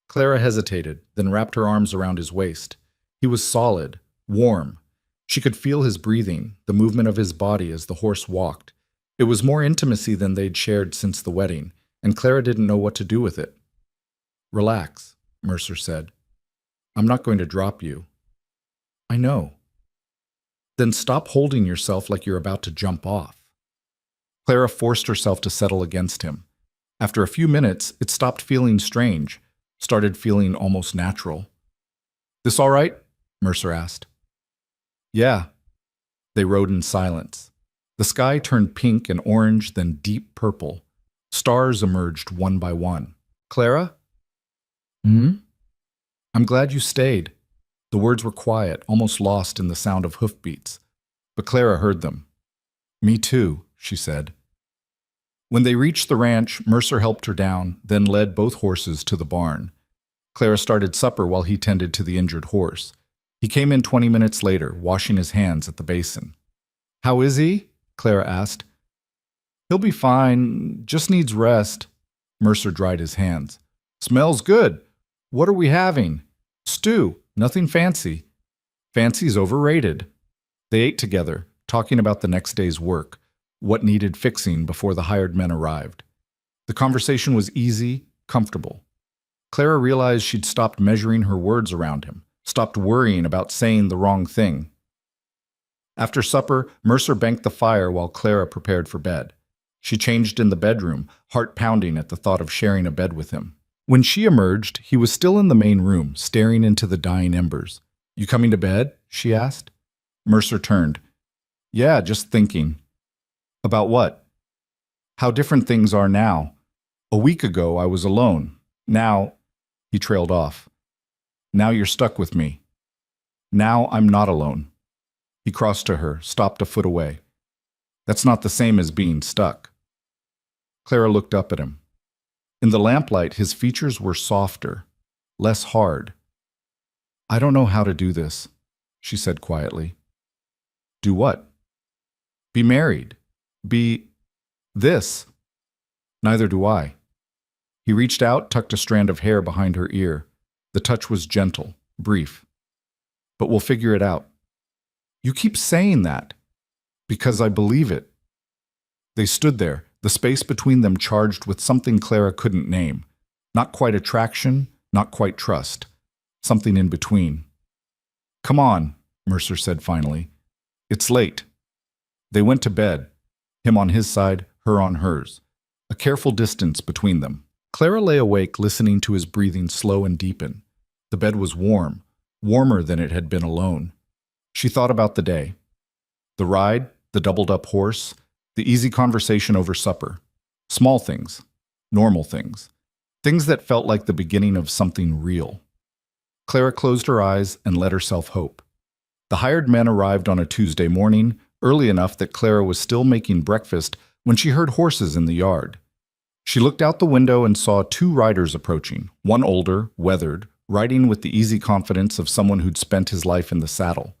Clara hesitated, then wrapped her arms around his waist. He was solid, warm. She could feel his breathing, the movement of his body as the horse walked. It was more intimacy than they'd shared since the wedding, and Clara didn't know what to do with it. Relax, Mercer said. I'm not going to drop you. I know. Then stop holding yourself like you're about to jump off. Clara forced herself to settle against him. After a few minutes, it stopped feeling strange, started feeling almost natural. This all right? Mercer asked. Yeah. They rode in silence. The sky turned pink and orange, then deep purple. Stars emerged one by one. Clara? I'm glad you stayed. The words were quiet, almost lost in the sound of hoofbeats. But Clara heard them. Me too, she said. When they reached the ranch, Mercer helped her down, then led both horses to the barn. Clara started supper while he tended to the injured horse. He came in 20 minutes later, washing his hands at the basin. How is he? Clara asked. He'll be fine, just needs rest. Mercer dried his hands. Smells good. What are we having? Stew, nothing fancy. Fancy's overrated. They ate together, talking about the next day's work, what needed fixing before the hired men arrived. The conversation was easy, comfortable. Clara realized she'd stopped measuring her words around him, stopped worrying about saying the wrong thing. After supper, Mercer banked the fire while Clara prepared for bed. She changed in the bedroom, heart pounding at the thought of sharing a bed with him. When she emerged, he was still in the main room, staring into the dying embers. You coming to bed? She asked. Mercer turned. Yeah, just thinking. About what? How different things are now. A week ago, I was alone. Now, he trailed off. Now you're stuck with me. Now I'm not alone. He crossed to her, stopped a foot away. That's not the same as being stuck. Clara looked up at him. In the lamplight, his features were softer, less hard. I don't know how to do this, she said quietly. Do what? Be married. Be this. Neither do I. He reached out, tucked a strand of hair behind her ear. The touch was gentle, brief. But we'll figure it out. You keep saying that. Because I believe it. They stood there, the space between them charged with something Clara couldn't name. Not quite attraction, not quite trust. Something in between. Come on, Mercer said finally. It's late. They went to bed, him on his side, her on hers. A careful distance between them. Clara lay awake listening to his breathing slow and deepen. The bed was warm, warmer than it had been alone. She thought about the day. The ride, the doubled-up horse, the easy conversation over supper. Small things, normal things. Things that felt like the beginning of something real. Clara closed her eyes and let herself hope. The hired men arrived on a Tuesday morning, early enough that Clara was still making breakfast when she heard horses in the yard. She looked out the window and saw two riders approaching, one older, weathered, riding with the easy confidence of someone who'd spent his life in the saddle.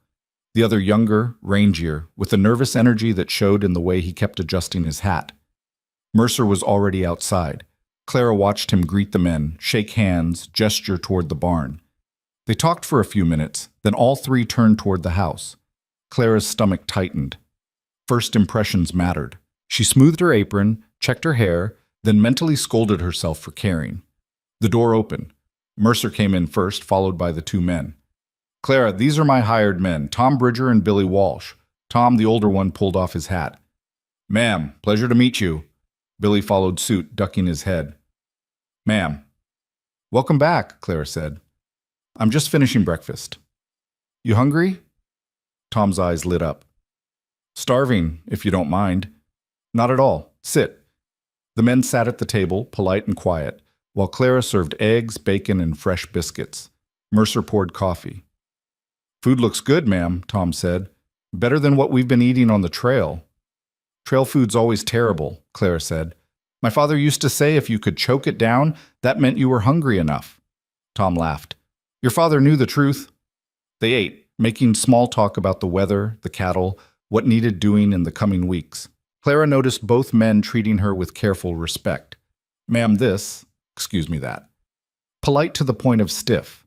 The other younger, rangier, with a nervous energy that showed in the way he kept adjusting his hat. Mercer was already outside. Clara watched him greet the men, shake hands, gesture toward the barn. They talked for a few minutes, then all three turned toward the house. Clara's stomach tightened. First impressions mattered. She smoothed her apron, checked her hair, then mentally scolded herself for caring. The door opened. Mercer came in first, followed by the two men. Clara, these are my hired men, Tom Bridger and Billy Walsh. Tom, the older one, pulled off his hat. Ma'am, pleasure to meet you. Billy followed suit, ducking his head. Ma'am. Welcome back, Clara said. I'm just finishing breakfast. You hungry? Tom's eyes lit up. Starving, if you don't mind. Not at all. Sit. The men sat at the table, polite and quiet, while Clara served eggs, bacon, and fresh biscuits. Mercer poured coffee. Food looks good, ma'am, Tom said. Better than what we've been eating on the trail. Trail food's always terrible, Clara said. My father used to say if you could choke it down, that meant you were hungry enough. Tom laughed. Your father knew the truth. They ate, making small talk about the weather, the cattle, what needed doing in the coming weeks. Clara noticed both men treating her with careful respect. Ma'am this, excuse me that. Polite to the point of stiff.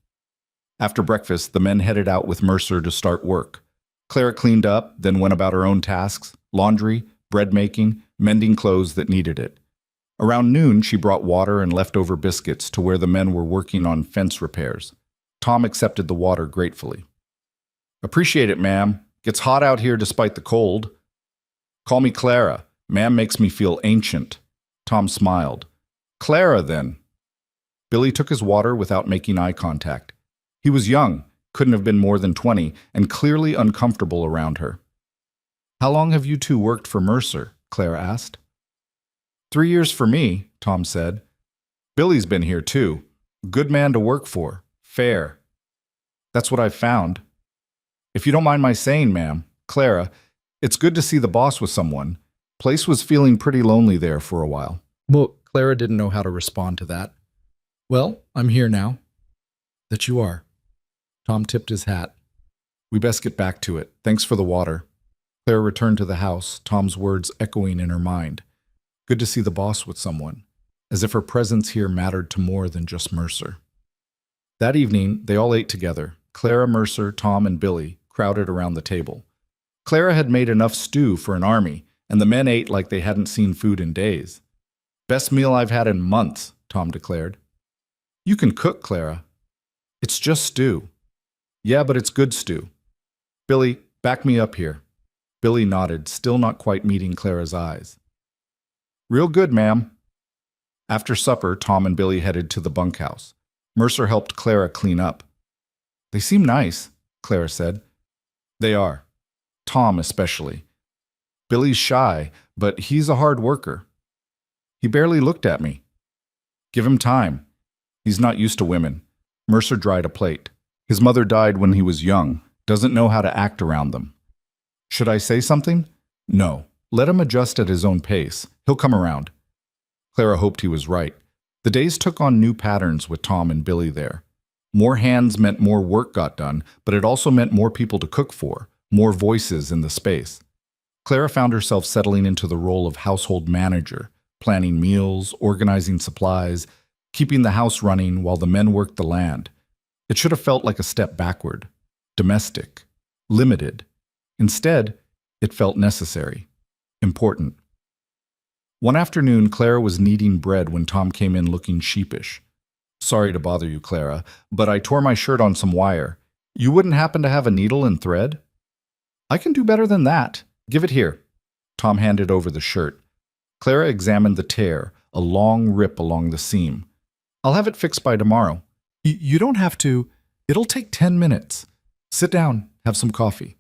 After breakfast, the men headed out with Mercer to start work. Clara cleaned up, then went about her own tasks, laundry, bread making, mending clothes that needed it. Around noon, she brought water and leftover biscuits to where the men were working on fence repairs. Tom accepted the water gratefully. Appreciate it, ma'am. Gets hot out here despite the cold. Call me Clara. Ma'am makes me feel ancient. Tom smiled. Clara, then. Billy took his water without making eye contact. He was young, couldn't have been more than 20, and clearly uncomfortable around her. How long have you two worked for Mercer? Clara asked. 3 years for me, Tom said. Billy's been here too. Good man to work for. Fair. That's what I've found. If you don't mind my saying, ma'am, Clara, it's good to see the boss with someone. Place was feeling pretty lonely there for a while. Well, Clara didn't know how to respond to that. Well, I'm here now. That you are. Tom tipped his hat. We best get back to it. Thanks for the water. Clara returned to the house, Tom's words echoing in her mind. Good to see the boss with someone, as if her presence here mattered to more than just Mercer. That evening, they all ate together. Clara, Mercer, Tom, and Billy crowded around the table. Clara had made enough stew for an army, and the men ate like they hadn't seen food in days. Best meal I've had in months, Tom declared. You can cook, Clara. It's just stew. Yeah, but it's good stew. Billy, back me up here. Billy nodded, still not quite meeting Clara's eyes. Real good, ma'am. After supper, Tom and Billy headed to the bunkhouse. Mercer helped Clara clean up. They seem nice, Clara said. They are. Tom especially. Billy's shy, but he's a hard worker. He barely looked at me. Give him time. He's not used to women. Mercer dried a plate. His mother died when he was young, doesn't know how to act around them. Should I say something? No. Let him adjust at his own pace. He'll come around. Clara hoped he was right. The days took on new patterns with Tom and Billy there. More hands meant more work got done, but it also meant more people to cook for, more voices in the space. Clara found herself settling into the role of household manager, planning meals, organizing supplies, keeping the house running while the men worked the land. It should have felt like a step backward, domestic, limited. Instead, it felt necessary, important. One afternoon, Clara was kneading bread when Tom came in looking sheepish. "Sorry to bother you, Clara, but I tore my shirt on some wire. You wouldn't happen to have a needle and thread?" "I can do better than that. Give it here." Tom handed over the shirt. Clara examined the tear, a long rip along the seam. "I'll have it fixed by tomorrow." You don't have to. It'll take 10 minutes. Sit down, have some coffee."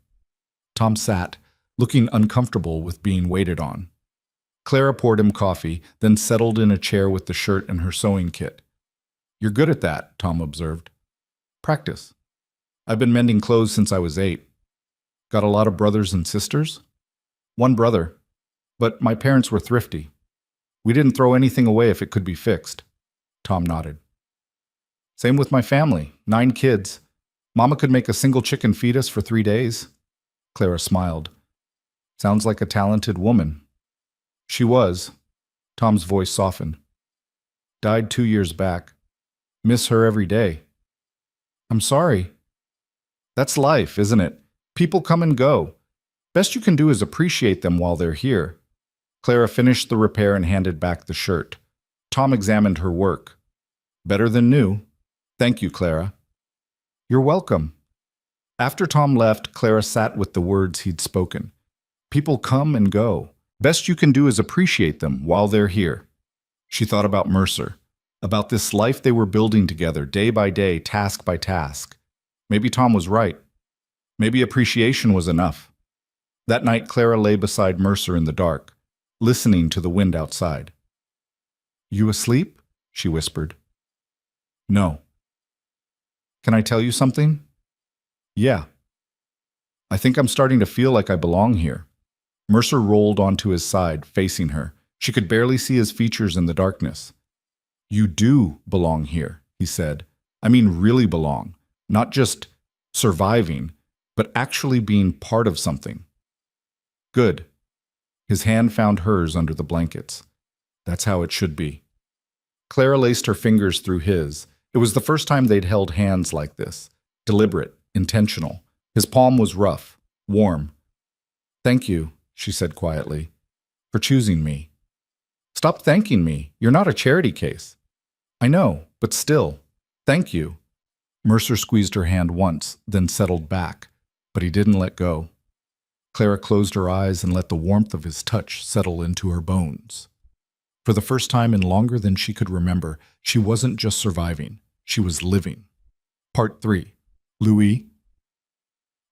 Tom sat, looking uncomfortable with being waited on. Clara poured him coffee, then settled in a chair with the shirt and her sewing kit. "You're good at that," Tom observed. "Practice. I've been mending clothes since I was 8. Got a lot of brothers and sisters?" "One brother. But my parents were thrifty. We didn't throw anything away if it could be fixed." Tom nodded. "Same with my family. 9 kids. Mama could make a single chicken feed us for 3 days." Clara smiled. "Sounds like a talented woman." "She was." Tom's voice softened. "Died 2 years back. Miss her every day." "I'm sorry." "That's life, isn't it? People come and go. Best you can do is appreciate them while they're here." Clara finished the repair and handed back the shirt. Tom examined her work. "Better than new." "Thank you, Clara." "You're welcome." After Tom left, Clara sat with the words he'd spoken. People come and go. Best you can do is appreciate them while they're here. She thought about Mercer, about this life they were building together, day by day, task by task. Maybe Tom was right. Maybe appreciation was enough. That night, Clara lay beside Mercer in the dark, listening to the wind outside. "You asleep?" she whispered. "No." "Can I tell you something?" "Yeah. I think I'm starting to feel like I belong here." Mercer rolled onto his side, facing her. She could barely see his features in the darkness. "You do belong here," he said. "I mean really belong. Not just surviving, but actually being part of something." "Good." His hand found hers under the blankets. "That's how it should be." Clara laced her fingers through his. It was the first time they'd held hands like this. Deliberate, intentional. His palm was rough, warm. "Thank you," she said quietly, "for choosing me." "Stop thanking me. You're not a charity case." "I know, but still. Thank you." Mercer squeezed her hand once, then settled back, but he didn't let go. Clara closed her eyes and let the warmth of his touch settle into her bones. For the first time in longer than she could remember, she wasn't just surviving, she was living. Part 3. Louis.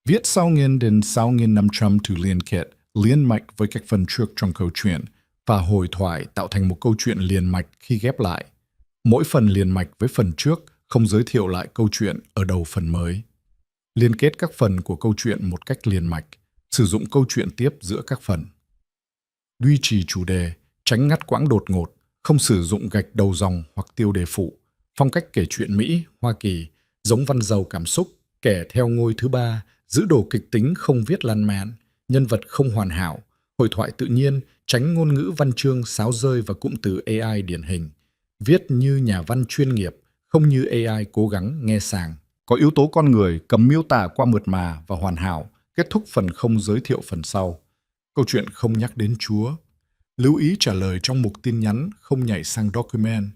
Viết sao nghìn đến sao nghìn năm trăm từ liên kết, liên mạch với các phần trước trong câu chuyện, và hồi thoại tạo thành một câu chuyện liền mạch khi ghép lại. Mỗi phần liền mạch với phần trước không giới thiệu lại câu chuyện ở đầu phần mới. Liên kết các phần của câu chuyện một cách liền mạch, sử dụng câu chuyện tiếp giữa các phần. Duy trì chủ đề, tránh ngắt quãng đột ngột, không sử dụng gạch đầu dòng hoặc tiêu đề phụ. Phong cách kể chuyện Mỹ, Hoa Kỳ, giống văn giàu cảm xúc, kẻ theo ngôi thứ ba, giữ đồ kịch tính không viết lan man, nhân vật không hoàn hảo, hội thoại tự nhiên, tránh ngôn ngữ văn chương sáo rơi và cụm từ AI điển hình. Viết như nhà văn chuyên nghiệp, không như AI cố gắng nghe sàng. Có yếu tố con người, cầm miêu tả qua mượt mà và hoàn hảo, kết thúc phần không giới thiệu phần sau. Câu chuyện không nhắc đến Chúa. Lưu ý trả lời trong mục tin nhắn, không nhảy sang document.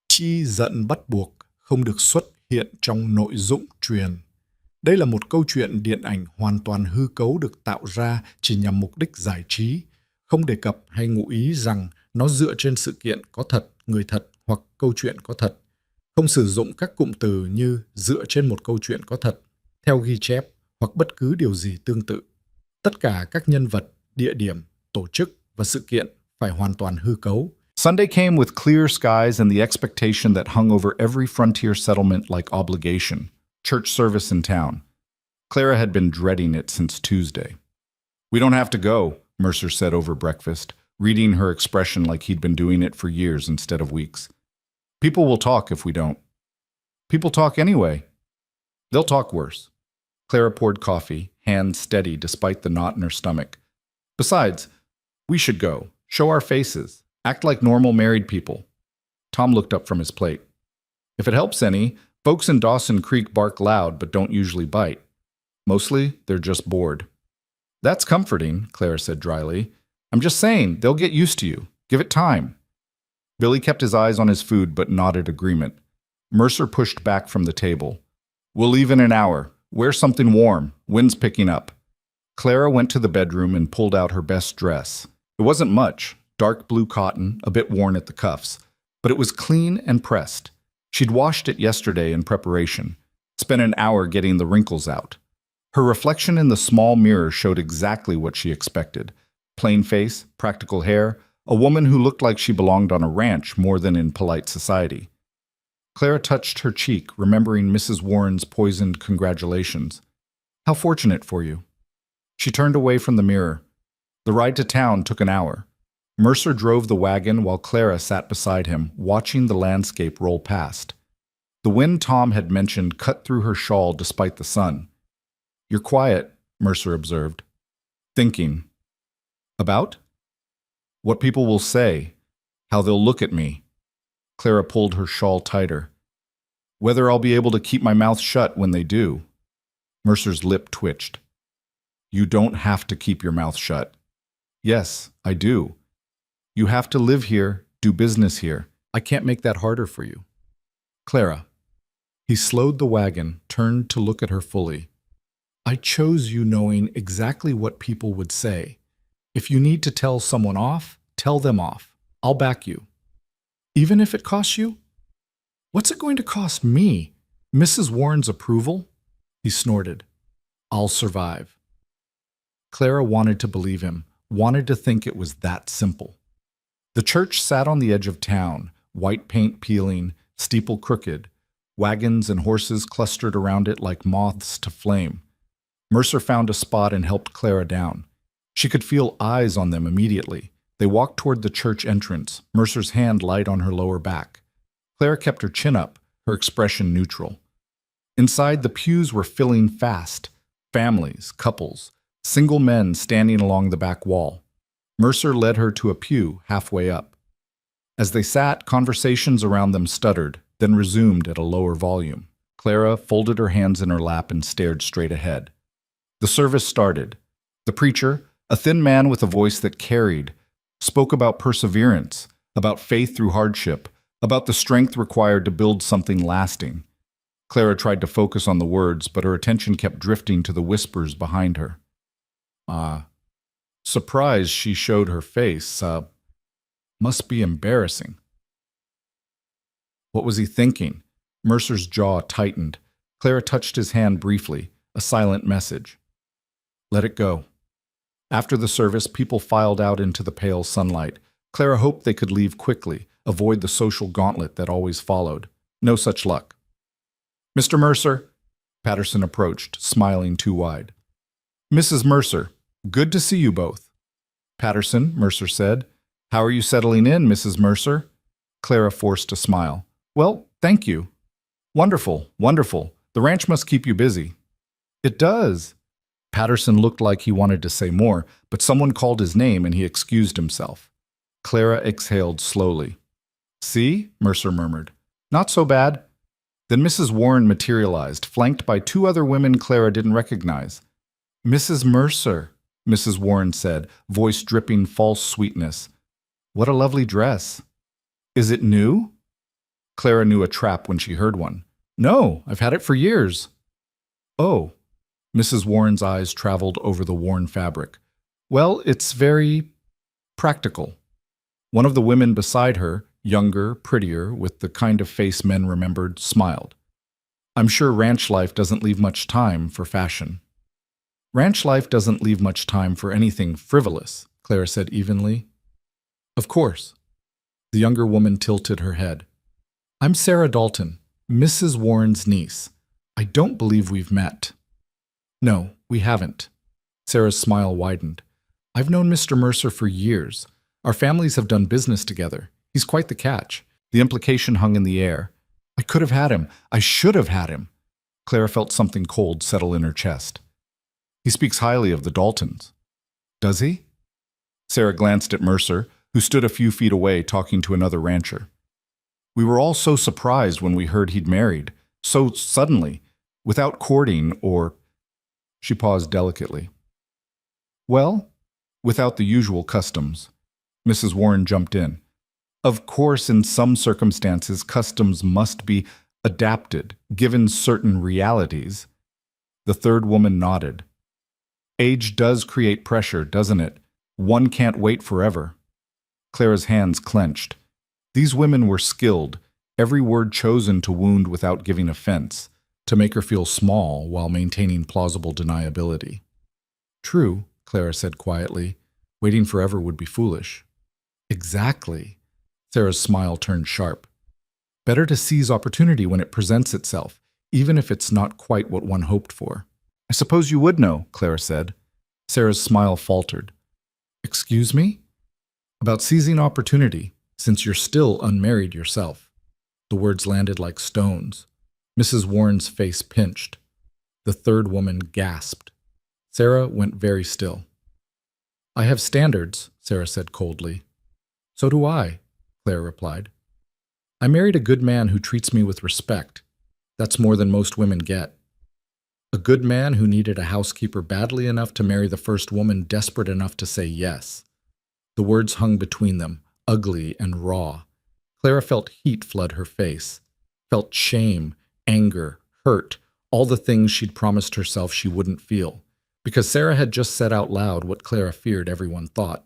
Chi giận bắt buộc, không được xuất hiện trong nội dung truyền. Đây là một câu chuyện điện ảnh hoàn toàn hư cấu được tạo ra chỉ nhằm mục đích giải trí, không đề cập hay ngụ ý rằng nó dựa trên sự kiện có thật, người thật hoặc câu chuyện có thật. Không sử dụng các cụm từ như dựa trên một câu chuyện có thật, theo ghi chép hoặc bất cứ điều gì tương tự. Tất cả các nhân vật, địa điểm, tổ chức và sự kiện phải hoàn toàn hư cấu. Sunday came with clear skies and the expectation that hung over every frontier settlement like obligation. Church service in town. Clara had been dreading it since Tuesday. "We don't have to go," Mercer said over breakfast, reading her expression like he'd been doing it for years instead of weeks. "People will talk if we don't." "People talk anyway." "They'll talk worse." Clara poured coffee, hands steady despite the knot in her stomach. Besides, we should go. Show our faces. Act like normal married people. Tom looked up from his plate. If it helps any, folks in Dawson Creek bark loud but don't usually bite. Mostly, they're just bored. That's comforting, Clara said dryly. I'm just saying, they'll get used to you. Give it time. Billy kept his eyes on his food but nodded agreement. Mercer pushed back from the table. We'll leave in an hour. Wear something warm. Wind's picking up. Clara went to the bedroom and pulled out her best dress. It wasn't much, dark blue cotton, a bit worn at the cuffs, but it was clean and pressed. She'd washed it yesterday in preparation, spent an hour getting the wrinkles out. Her reflection in the small mirror showed exactly what she expected. Plain face, practical hair, a woman who looked like she belonged on a ranch more than in polite society. Clara touched her cheek, remembering Mrs. Warren's poisoned congratulations. How fortunate for you. She turned away from the mirror. The ride to town took an hour. Mercer drove the wagon while Clara sat beside him, watching the landscape roll past. The wind Tom had mentioned cut through her shawl despite the sun. You're quiet, Mercer observed. Thinking. About? What people will say. How they'll look at me. Clara pulled her shawl tighter. Whether I'll be able to keep my mouth shut when they do. Mercer's lip twitched. You don't have to keep your mouth shut. Yes, I do. You have to live here, do business here. I can't make that harder for you. Clara. He slowed the wagon, turned to look at her fully. I chose you knowing exactly what people would say. If you need to tell someone off, tell them off. I'll back you. Even if it costs you? What's it going to cost me? Mrs. Warren's approval? He snorted. I'll survive. Clara wanted to believe him, wanted to think it was that simple. The church sat on the edge of town, white paint peeling, steeple crooked. Wagons and horses clustered around it like moths to flame. Mercer found a spot and helped Clara down. She could feel eyes on them immediately. They walked toward the church entrance, Mercer's hand light on her lower back. Clara kept her chin up, her expression neutral. Inside, the pews were filling fast. Families, couples, single men standing along the back wall. Mercer led her to a pew halfway up. As they sat, conversations around them stuttered, then resumed at a lower volume. Clara folded her hands in her lap and stared straight ahead. The service started. The preacher, a thin man with a voice that carried, spoke about perseverance, about faith through hardship, about the strength required to build something lasting. Clara tried to focus on the words, but her attention kept drifting to the whispers behind her. Surprised she showed her face. Must be embarrassing. What was he thinking? Mercer's jaw tightened. Clara touched his hand briefly, a silent message. Let it go. After the service, people filed out into the pale sunlight. Clara hoped they could leave quickly, avoid the social gauntlet that always followed. No such luck. Mr. Mercer, Patterson approached, smiling too wide. Mrs. Mercer, good to see you both. Patterson, Mercer said. How are you settling in, Mrs. Mercer? Clara forced a smile. Well, thank you. Wonderful, wonderful. The ranch must keep you busy. It does. Patterson looked like he wanted to say more, but someone called his name and he excused himself. Clara exhaled slowly. See? Mercer murmured. Not so bad. Then Mrs. Warren materialized, flanked by two other women Clara didn't recognize. Mrs. Mercer, Mrs. Warren said, voice dripping false sweetness. What a lovely dress. Is it new? Clara knew a trap when she heard one. No, I've had it for years. Oh. Mrs. Warren's eyes traveled over the worn fabric. Well, it's very practical. One of the women beside her, younger, prettier, with the kind of face men remembered, smiled. I'm sure ranch life doesn't leave much time for fashion. Ranch life doesn't leave much time for anything frivolous, Clara said evenly. Of course. The younger woman tilted her head. I'm Sarah Dalton, Mrs. Warren's niece. I don't believe we've met. No, we haven't. Sarah's smile widened. I've known Mr. Mercer for years. Our families have done business together. He's quite the catch. The implication hung in the air. I could have had him. I should have had him. Clara felt something cold settle in her chest. He speaks highly of the Daltons. Does he? Sarah glanced at Mercer, who stood a few feet away talking to another rancher. We were all so surprised when we heard he'd married, so suddenly, without courting or... She paused delicately. Well, without the usual customs. Mrs. Warren jumped in. Of course, in some circumstances, customs must be adapted, given certain realities. The third woman nodded. Age does create pressure, doesn't it? One can't wait forever. Clara's hands clenched. These women were skilled, every word chosen to wound without giving offense, to make her feel small while maintaining plausible deniability. True, Clara said quietly. Waiting forever would be foolish. Exactly. Sarah's smile turned sharp. Better to seize opportunity when it presents itself, even if it's not quite what one hoped for. I suppose you would know, Clara said. Sarah's smile faltered. Excuse me? About seizing opportunity, since you're still unmarried yourself. The words landed like stones. Mrs. Warren's face pinched. The third woman gasped. Sarah went very still. I have standards, Sarah said coldly. So do I, Claire replied. I married a good man who treats me with respect. That's more than most women get. A good man who needed a housekeeper badly enough to marry the first woman desperate enough to say yes. The words hung between them, ugly and raw. Clara felt heat flood her face, felt shame, anger, hurt, all the things she'd promised herself she wouldn't feel, because Sarah had just said out loud what Clara feared everyone thought.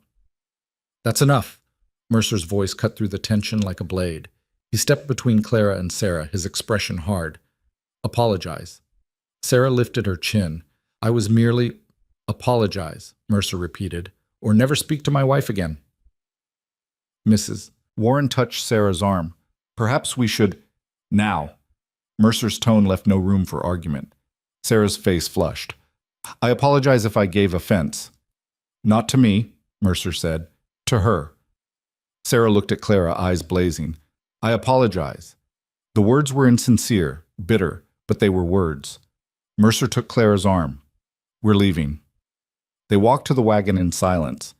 That's enough. Mercer's voice cut through the tension like a blade. He stepped between Clara and Sarah, his expression hard. Apologize. Sarah lifted her chin. I was merely... Apologize, Mercer repeated, or never speak to my wife again. Mrs. Warren touched Sarah's arm. Perhaps we should... Now. Mercer's tone left no room for argument. Sarah's face flushed. I apologize if I gave offense. Not to me, Mercer said. To her. Sarah looked at Clara, eyes blazing. I apologize. The words were insincere, bitter, but they were words. Mercer took Clara's arm. We're leaving. They walked to the wagon in silence.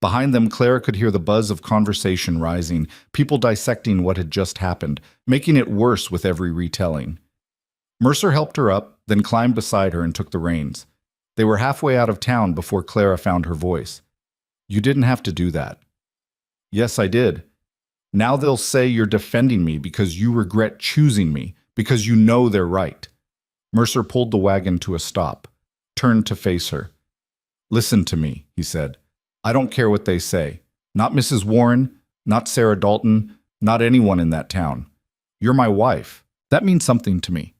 Behind them, Clara could hear the buzz of conversation rising, people dissecting what had just happened, making it worse with every retelling. Mercer helped her up, then climbed beside her and took the reins. They were halfway out of town before Clara found her voice. You didn't have to do that. Yes, I did. Now they'll say you're defending me because you regret choosing me, because you know they're right. Mercer pulled the wagon to a stop, turned to face her. Listen to me, he said. I don't care what they say. Not Mrs. Warren, not Sarah Dalton, not anyone in that town. You're my wife. That means something to me.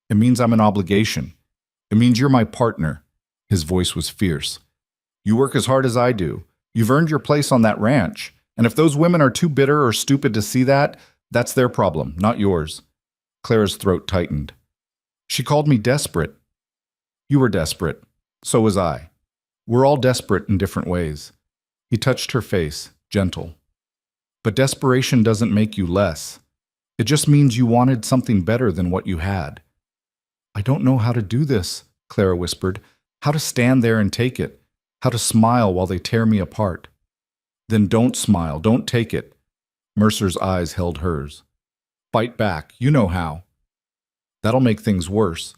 It means I'm an obligation. It means you're my partner. His voice was fierce. You work as hard as I do. You've earned your place on that ranch. And if those women are too bitter or stupid to see that, that's their problem, not yours. Clara's throat tightened. She called me desperate. You were desperate. So was I. We're all desperate in different ways. He touched her face, gentle. But desperation doesn't make you less. It just means you wanted something better than what you had. I don't know how to do this, Clara whispered. How to stand there and take it. How to smile while they tear me apart. Then don't smile, don't take it. Mercer's eyes held hers. Fight back, you know how. That'll make things worse.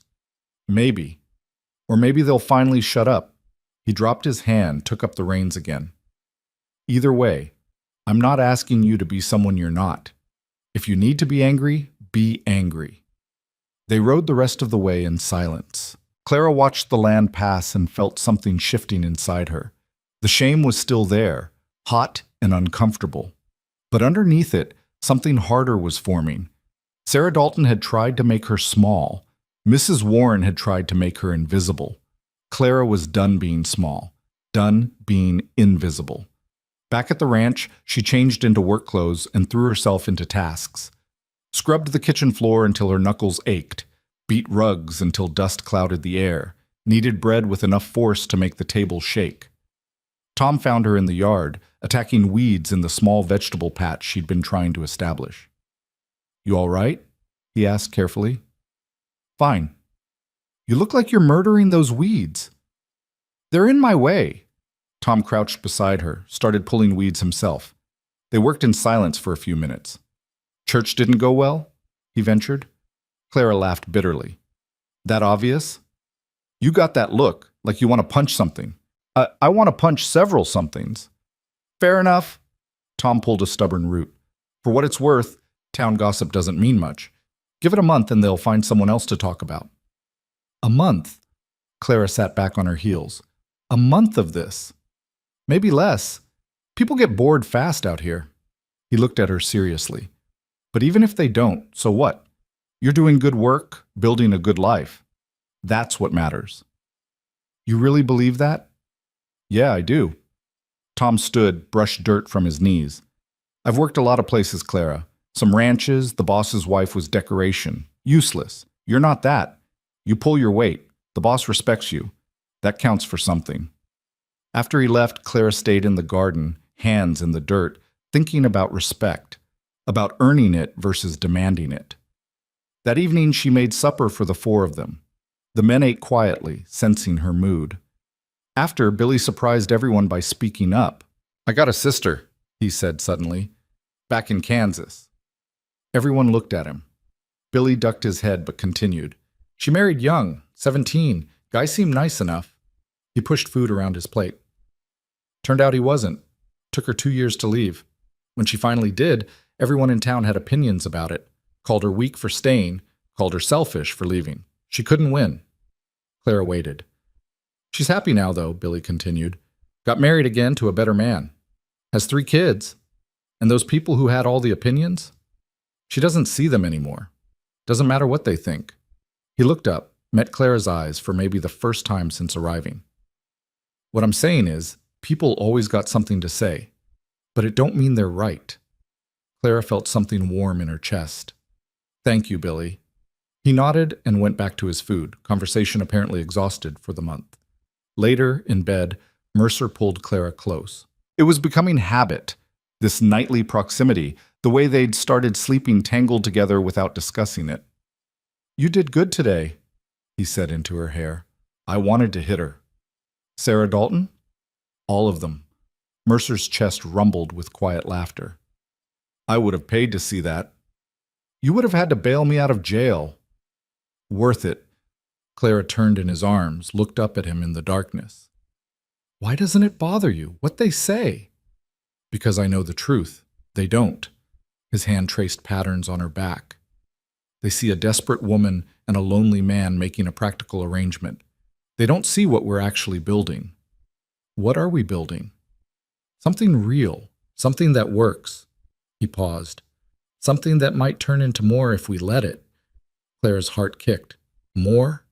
Maybe. Or maybe they'll finally shut up. He dropped his hand, took up the reins again. Either way, I'm not asking you to be someone you're not. If you need to be angry, be angry. They rode the rest of the way in silence. Clara watched the land pass and felt something shifting inside her. The shame was still there, hot and uncomfortable. But underneath it, something harder was forming. Sarah Dalton had tried to make her small. Mrs. Warren had tried to make her invisible. Clara was done being small, done being invisible. Back at the ranch, she changed into work clothes and threw herself into tasks. Scrubbed the kitchen floor until her knuckles ached, beat rugs until dust clouded the air, kneaded bread with enough force to make the table shake. Tom found her in the yard, attacking weeds in the small vegetable patch she'd been trying to establish. You all right? He asked carefully. Fine. You look like you're murdering those weeds. They're in my way. Tom crouched beside her, started pulling weeds himself. They worked in silence for a few minutes. Church didn't go well? He ventured. Clara laughed bitterly. That obvious? You got that look, like you want to punch something. I want to punch several somethings. Fair enough. Tom pulled a stubborn root. For what it's worth, town gossip doesn't mean much. Give it a month and they'll find someone else to talk about. A month? Clara sat back on her heels. A month of this? Maybe less. People get bored fast out here. He looked at her seriously. But even if they don't, so what? You're doing good work, building a good life. That's what matters. You really believe that? Yeah, I do. Tom stood, brushed dirt from his knees. I've worked a lot of places, Clara. Some ranches, the boss's wife was decoration. Useless. You're not that. You pull your weight. The boss respects you. That counts for something. After he left, Clara stayed in the garden, hands in the dirt, thinking about respect, about earning it versus demanding it. That evening, she made supper for the four of them. The men ate quietly, sensing her mood. After, Billy surprised everyone by speaking up. I got a sister, he said suddenly, back in Kansas. Everyone looked at him. Billy ducked his head but continued. She married young, 17. Guy seemed nice enough. He pushed food around his plate. Turned out he wasn't. Took her 2 years to leave. When she finally did, everyone in town had opinions about it. Called her weak for staying, called her selfish for leaving. She couldn't win. Clara waited. She's happy now, though, Billy continued. Got married again to a better man. Has 3 kids. And those people who had all the opinions? She doesn't see them anymore. Doesn't matter what they think. He looked up, met Clara's eyes for maybe the first time since arriving. What I'm saying is, people always got something to say, but it don't mean they're right. Clara felt something warm in her chest. Thank you, Billy. He nodded and went back to his food, conversation apparently exhausted for the month. Later, in bed, Mercer pulled Clara close. It was becoming habit, this nightly proximity, the way they'd started sleeping tangled together without discussing it. You did good today, he said into her hair. I wanted to hit her. Sarah Dalton? All of them. Mercer's chest rumbled with quiet laughter. I would have paid to see that. You would have had to bail me out of jail. Worth it. Clara turned in his arms, looked up at him in the darkness. Why doesn't it bother you, what they say? Because I know the truth. They don't. His hand traced patterns on her back. They see a desperate woman and a lonely man making a practical arrangement. They don't see what we're actually building. What are we building? Something real, something that works. He paused. Something that might turn into more if we let it. Clara's heart kicked. More?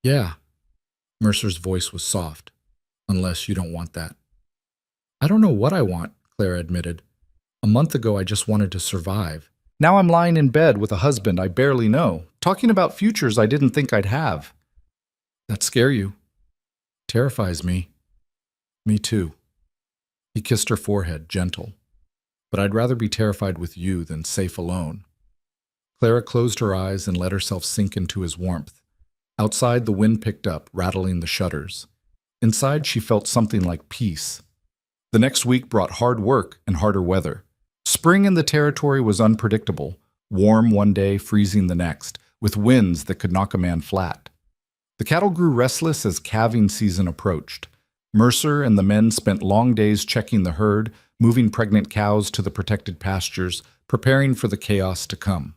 Yeah. Mercer's voice was soft. Unless you don't want that. I don't know what I want, Clara admitted. A month ago I just wanted to survive. Now I'm lying in bed with a husband I barely know, talking about futures I didn't think I'd have. That scare you? Terrifies me. Me too. He kissed her forehead, gentle. But I'd rather be terrified with you than safe alone. Clara closed her eyes and let herself sink into his warmth. Outside, the wind picked up, rattling the shutters. Inside, she felt something like peace. The next week brought hard work and harder weather. Spring in the territory was unpredictable, warm one day, freezing the next, with winds that could knock a man flat. The cattle grew restless as calving season approached. Mercer and the men spent long days checking the herd, moving pregnant cows to the protected pastures, preparing for the chaos to come.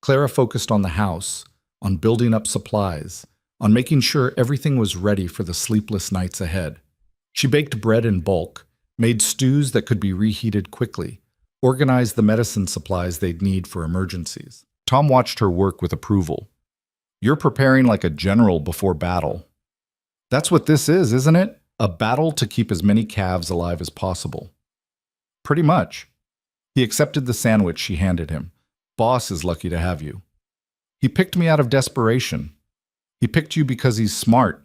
Clara focused on the house, on building up supplies, on making sure everything was ready for the sleepless nights ahead. She baked bread in bulk, made stews that could be reheated quickly, organized the medicine supplies they'd need for emergencies. Tom watched her work with approval. You're preparing like a general before battle. That's what this is, isn't it? A battle to keep as many calves alive as possible. Pretty much. He accepted the sandwich she handed him. Boss is lucky to have you. He picked me out of desperation. He picked you because he's smart.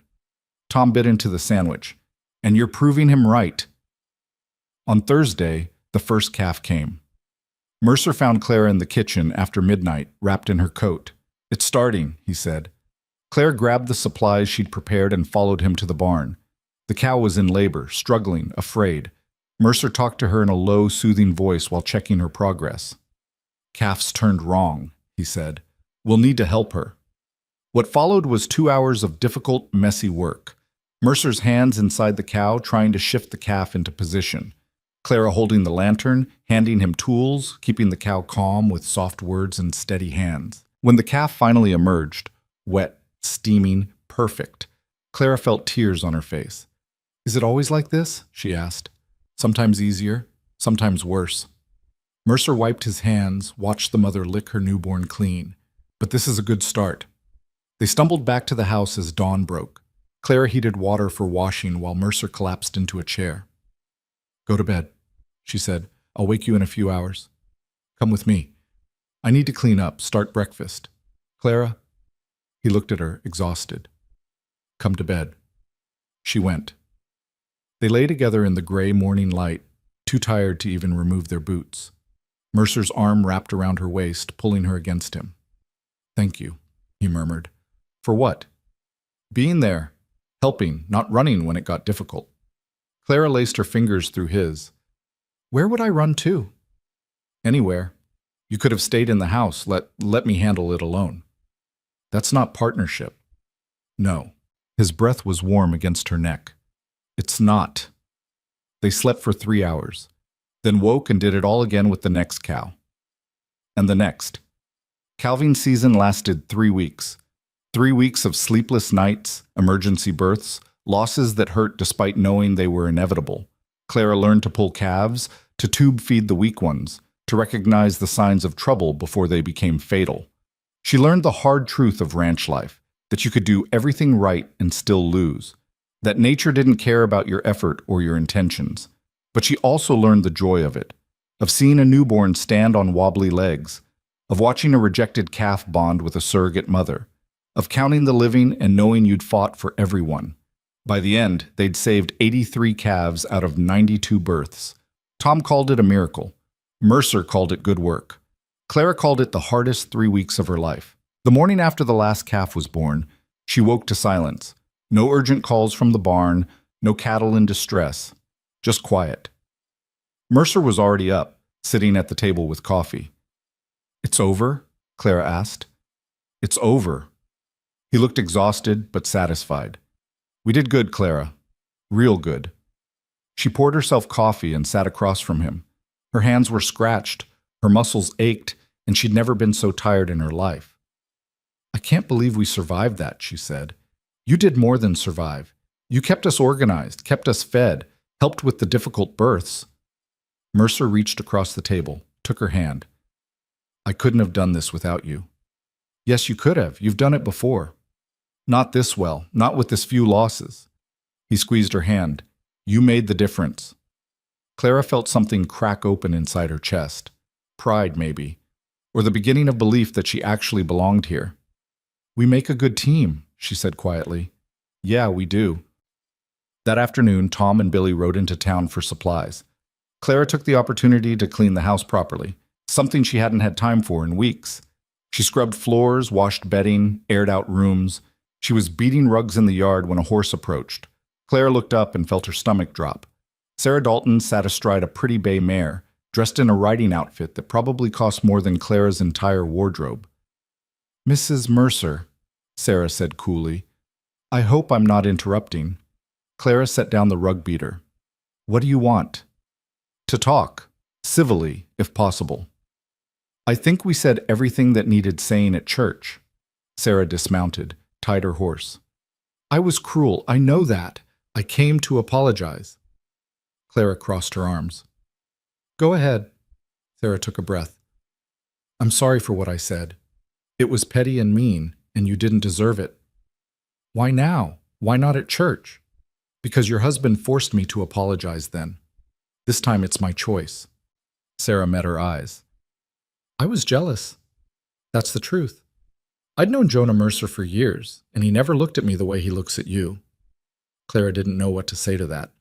Tom bit into the sandwich. And you're proving him right. On Thursday, the first calf came. Mercer found Clara in the kitchen after midnight, wrapped in her coat. It's starting, he said. Claire grabbed the supplies she'd prepared and followed him to the barn. The cow was in labor, struggling, afraid. Mercer talked to her in a low, soothing voice while checking her progress. "Calf's turned wrong," he said. "We'll need to help her." What followed was 2 hours of difficult, messy work. Mercer's hands inside the cow trying to shift the calf into position. Clara holding the lantern, handing him tools, keeping the cow calm with soft words and steady hands. When the calf finally emerged, wet, steaming, perfect, Clara felt tears on her face. "Is it always like this?" she asked. "Sometimes easier, sometimes worse." Mercer wiped his hands, watched the mother lick her newborn clean. "But this is a good start." They stumbled back to the house as dawn broke. Clara heated water for washing while Mercer collapsed into a chair. "Go to bed," she said. "I'll wake you in a few hours. Come with me. I need to clean up, start breakfast. Clara?" He looked at her, exhausted. "Come to bed." She went. They lay together in the gray morning light, too tired to even remove their boots. Mercer's arm wrapped around her waist, pulling her against him. "Thank you," he murmured. "For what?" "Being there. Helping, not running when it got difficult." Clara laced her fingers through his. "Where would I run to?" "Anywhere. You could have stayed in the house. Let me handle it alone." "That's not partnership." "No." His breath was warm against her neck. "It's not." They slept for 3 hours, then woke and did it all again with the next cow. And the next. Calving season lasted 3 weeks. 3 weeks of sleepless nights, emergency births, losses that hurt despite knowing they were inevitable. Clara learned to pull calves, to tube feed the weak ones, to recognize the signs of trouble before they became fatal. She learned the hard truth of ranch life, that you could do everything right and still lose, that nature didn't care about your effort or your intentions. But she also learned the joy of it, of seeing a newborn stand on wobbly legs, of watching a rejected calf bond with a surrogate mother, of counting the living and knowing you'd fought for everyone. By the end, they'd saved 83 calves out of 92 births. Tom called it a miracle. Mercer called it good work. Clara called it the hardest 3 weeks of her life. The morning after the last calf was born, she woke to silence. No urgent calls from the barn, no cattle in distress, just quiet. Mercer was already up, sitting at the table with coffee. "It's over?" Clara asked. "It's over." He looked exhausted but satisfied. "We did good, Clara. Real good." She poured herself coffee and sat across from him. Her hands were scratched, her muscles ached, and she'd never been so tired in her life. "I can't believe we survived that," she said. "You did more than survive. You kept us organized, kept us fed, helped with the difficult births." Mercer reached across the table, took her hand. "I couldn't have done this without you." "Yes, you could have. You've done it before." "Not this well, not with this few losses." He squeezed her hand. "You made the difference." Clara felt something crack open inside her chest. Pride, maybe, or the beginning of belief that she actually belonged here. "We make a good team," she said quietly. "Yeah, we do." That afternoon, Tom and Billy rode into town for supplies. Clara took the opportunity to clean the house properly, something she hadn't had time for in weeks. She scrubbed floors, washed bedding, aired out rooms. She was beating rugs in the yard when a horse approached. Clara looked up and felt her stomach drop. Sarah Dalton sat astride a pretty bay mare, dressed in a riding outfit that probably cost more than Clara's entire wardrobe. "Mrs. Mercer," Sarah said coolly. "I hope I'm not interrupting." Clara set down the rug beater. "What do you want?" "To talk. Civilly, if possible." "I think we said everything that needed saying at church." Sarah dismounted, tied her horse. "I was cruel, I know that. I came to apologize." Clara crossed her arms. "Go ahead." Sarah took a breath. "I'm sorry for what I said. It was petty and mean, and you didn't deserve it." "Why now? Why not at church?" "Because your husband forced me to apologize then. This time it's my choice." Sarah met her eyes. "I was jealous. That's the truth. I'd known Jonah Mercer for years, and he never looked at me the way he looks at you." Clara didn't know what to say to that.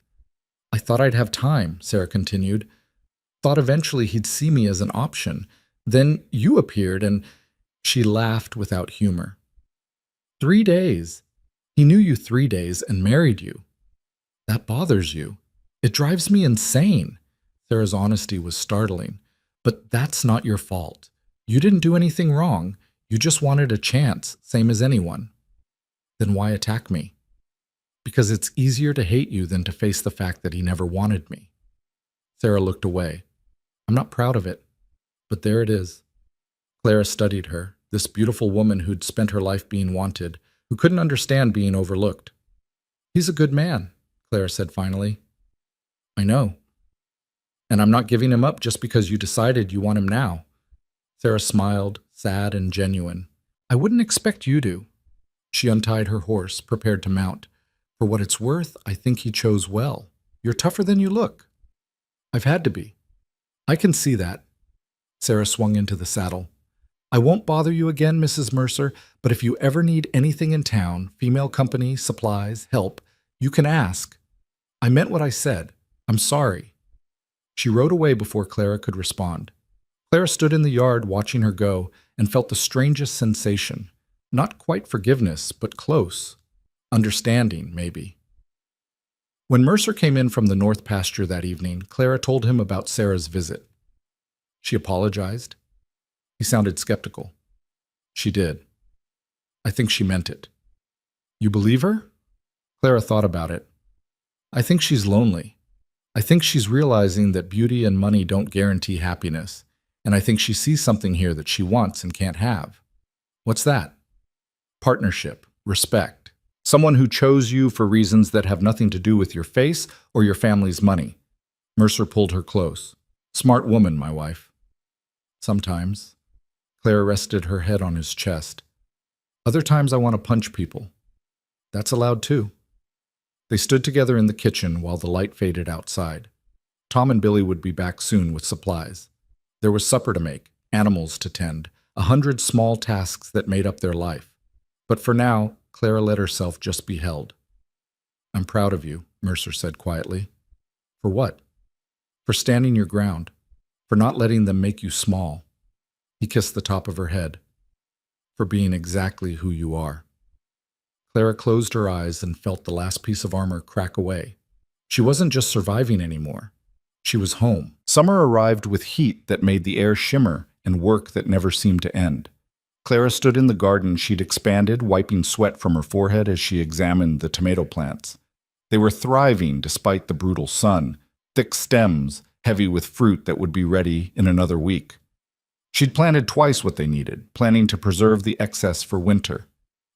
"I thought I'd have time," Sarah continued. "Thought eventually he'd see me as an option. Then you appeared, and—" She laughed without humor. 3 days. He knew you 3 days and married you." That bothers you. It drives me insane. Sarah's honesty was startling. But that's not your fault. You didn't do anything wrong. You just wanted a chance, same as anyone. Then why attack me? Because it's easier to hate you than to face the fact that he never wanted me. Sarah looked away. I'm not proud of it, but there it is. Clara studied her, this beautiful woman who'd spent her life being wanted, who couldn't understand being overlooked. He's a good man, Clara said finally. I know. And I'm not giving him up just because you decided you want him now. Sarah smiled, sad and genuine. I wouldn't expect you to. She untied her horse, prepared to mount. For what it's worth, I think he chose well. You're tougher than you look. I've had to be. I can see that. Sarah swung into the saddle. I won't bother you again, Mrs. Mercer, but if you ever need anything in town, female company, supplies, help, you can ask. I meant what I said. I'm sorry. She rode away before Clara could respond. Clara stood in the yard watching her go and felt the strangest sensation. Not quite forgiveness, but close. Understanding, maybe. When Mercer came in from the north pasture that evening, Clara told him about Sarah's visit. She apologized. He sounded skeptical. She did. I think she meant it. You believe her? Clara thought about it. I think she's lonely. I think she's realizing that beauty and money don't guarantee happiness, and I think she sees something here that she wants and can't have. What's that? Partnership, respect. Someone who chose you for reasons that have nothing to do with your face or your family's money. Mercer pulled her close. Smart woman, my wife. Sometimes. Clara rested her head on his chest. Other times I want to punch people. That's allowed too. They stood together in the kitchen while the light faded outside. Tom and Billy would be back soon with supplies. There was supper to make, animals to tend, 100 small tasks that made up their life. But for now, Clara let herself just be held. I'm proud of you, Mercer said quietly. For what? For standing your ground. For not letting them make you small. He kissed the top of her head. For being exactly who you are. Clara closed her eyes and felt the last piece of armor crack away. She wasn't just surviving anymore. She was home. Summer arrived with heat that made the air shimmer and work that never seemed to end. Clara stood in the garden she'd expanded, wiping sweat from her forehead as she examined the tomato plants. They were thriving despite the brutal sun, thick stems, heavy with fruit that would be ready in another week. She'd planted twice what they needed, planning to preserve the excess for winter.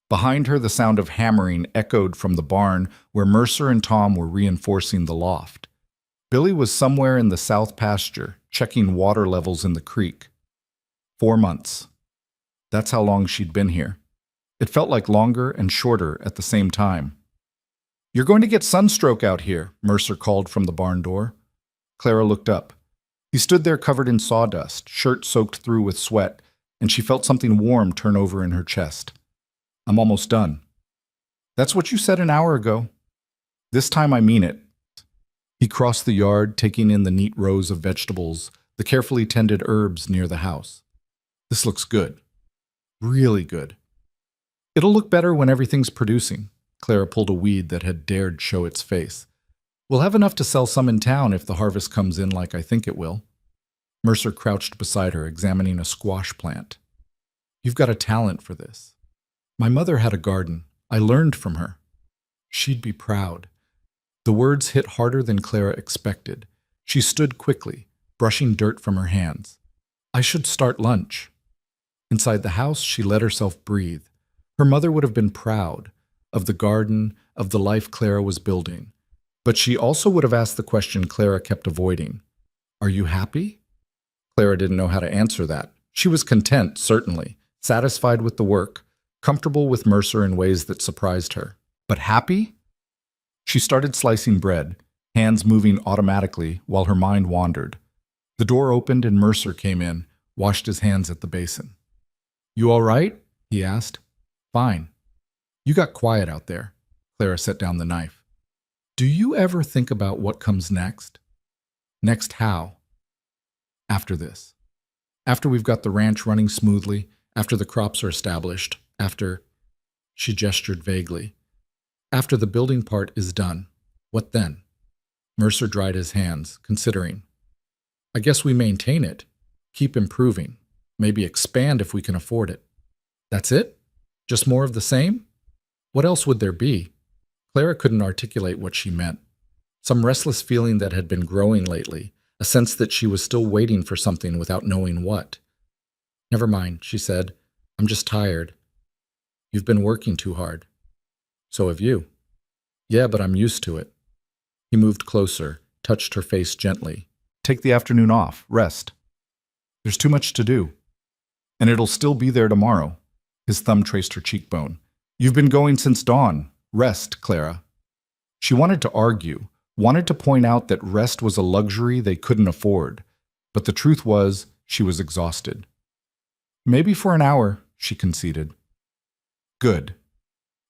Behind her, the sound of hammering echoed from the barn where Mercer and Tom were reinforcing the loft. Billy was somewhere in the south pasture, checking water levels in the creek. 4 months. That's how long she'd been here. It felt like longer and shorter at the same time. You're going to get sunstroke out here, Mercer called from the barn door. Clara looked up. He stood there covered in sawdust, shirt soaked through with sweat, and she felt something warm turn over in her chest. I'm almost done. That's what you said an hour ago. This time I mean it. He crossed the yard, taking in the neat rows of vegetables, the carefully tended herbs near the house. This looks good. Really good. It'll look better when everything's producing. Clara pulled a weed that had dared show its face. We'll have enough to sell some in town if the harvest comes in like I think it will. Mercer crouched beside her, examining a squash plant. You've got a talent for this. My mother had a garden. I learned from her. She'd be proud. The words hit harder than Clara expected. She stood quickly, brushing dirt from her hands. I should start lunch. Inside the house, she let herself breathe. Her mother would have been proud of the garden, of the life Clara was building. But she also would have asked the question Clara kept avoiding. Are you happy? Clara didn't know how to answer that. She was content, certainly, satisfied with the work, comfortable with Mercer in ways that surprised her. But happy? She started slicing bread, hands moving automatically while her mind wandered. The door opened and Mercer came in, washed his hands at the basin. You all right? He asked. Fine. You got quiet out there. Clara set down the knife. Do you ever think about what comes next? Next how? After this. After we've got the ranch running smoothly, after the crops are established, after... She gestured vaguely. After the building part is done. What then? Mercer dried his hands, considering. I guess we maintain it, keep improving, maybe expand if we can afford it. That's it? Just more of the same? What else would there be? Clara couldn't articulate what she meant. Some restless feeling that had been growing lately, a sense that she was still waiting for something without knowing what. Never mind, she said. I'm just tired. You've been working too hard. So have you. Yeah, but I'm used to it. He moved closer, touched her face gently. Take the afternoon off, rest. There's too much to do. And it'll still be there tomorrow. His thumb traced her cheekbone. You've been going since dawn. Rest, Clara. She wanted to argue, wanted to point out that rest was a luxury they couldn't afford, but the truth was she was exhausted. Maybe for an hour, she conceded. Good.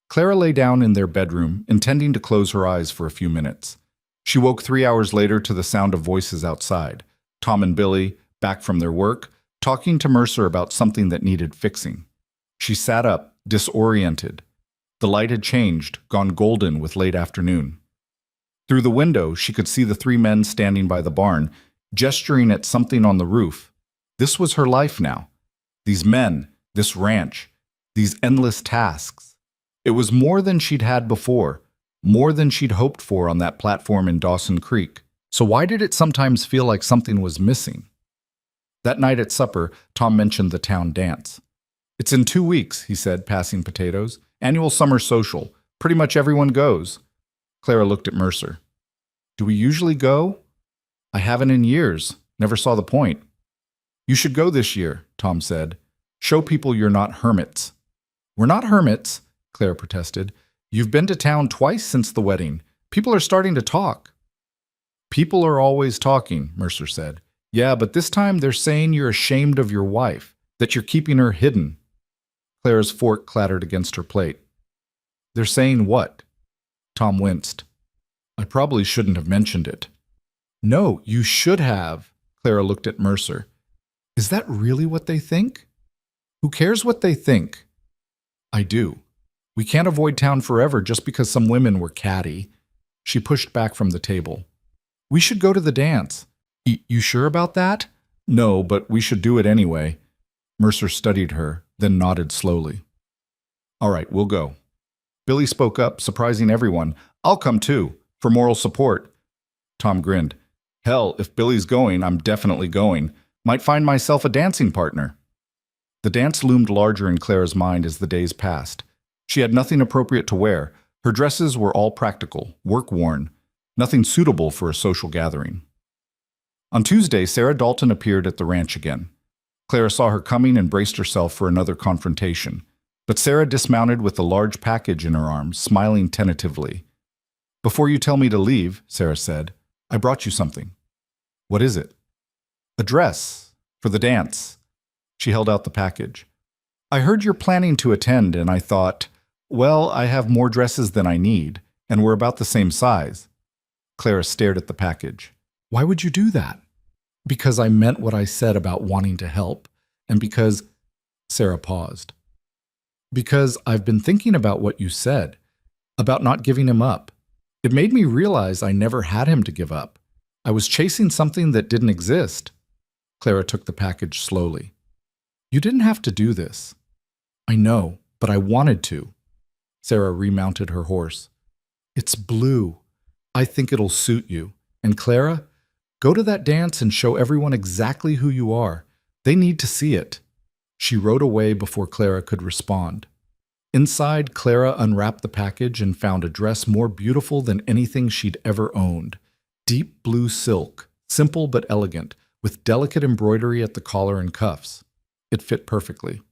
Clara lay down in their bedroom, intending to close her eyes for a few minutes. She woke 3 hours later to the sound of voices outside. Tom and Billy, back from their work, talking to Mercer about something that needed fixing. She sat up, disoriented. The light had changed, gone golden with late afternoon. Through the window, she could see the 3 men standing by the barn, gesturing at something on the roof. This was her life now. These men, this ranch, these endless tasks. It was more than she'd had before, more than she'd hoped for on that platform in Dawson Creek. So why did it sometimes feel like something was missing? That night at supper, Tom mentioned the town dance. It's in 2 weeks, he said, passing potatoes. Annual summer social. Pretty much everyone goes. Clara looked at Mercer. Do we usually go? I haven't in years. Never saw the point. You should go this year, Tom said. Show people you're not hermits. We're not hermits, Clara protested. You've been to town twice since the wedding. People are starting to talk. People are always talking, Mercer said. Yeah, but this time they're saying you're ashamed of your wife, that you're keeping her hidden. Clara's fork clattered against her plate. They're saying what? Tom winced. I probably shouldn't have mentioned it. No, you should have. Clara looked at Mercer. Is that really what they think? Who cares what they think? I do. We can't avoid town forever just because some women were catty. She pushed back from the table. We should go to the dance. You sure about that? No, but we should do it anyway. Mercer studied her, then nodded slowly. All right, we'll go. Billy spoke up, surprising everyone. I'll come too, for moral support. Tom grinned. Hell, if Billy's going, I'm definitely going. Might find myself a dancing partner. The dance loomed larger in Clara's mind as the days passed. She had nothing appropriate to wear. Her dresses were all practical, work-worn, nothing suitable for a social gathering. On Tuesday, Sarah Dalton appeared at the ranch again. Clara saw her coming and braced herself for another confrontation. But Sarah dismounted with a large package in her arms, smiling tentatively. Before you tell me to leave, Sarah said, I brought you something. What is it? A dress. For the dance. She held out the package. I heard you're planning to attend, and I thought, well, I have more dresses than I need, and we're about the same size. Clara stared at the package. Why would you do that? Because I meant what I said about wanting to help, and because... Sarah paused. Because I've been thinking about what you said, about not giving him up. It made me realize I never had him to give up. I was chasing something that didn't exist. Clara took the package slowly. You didn't have to do this. I know, but I wanted to. Sarah remounted her horse. It's blue. I think it'll suit you. And Clara, go to that dance and show everyone exactly who you are. They need to see it. She rode away before Clara could respond. Inside, Clara unwrapped the package and found a dress more beautiful than anything she'd ever owned. Deep blue silk, simple but elegant, with delicate embroidery at the collar and cuffs. It fit perfectly.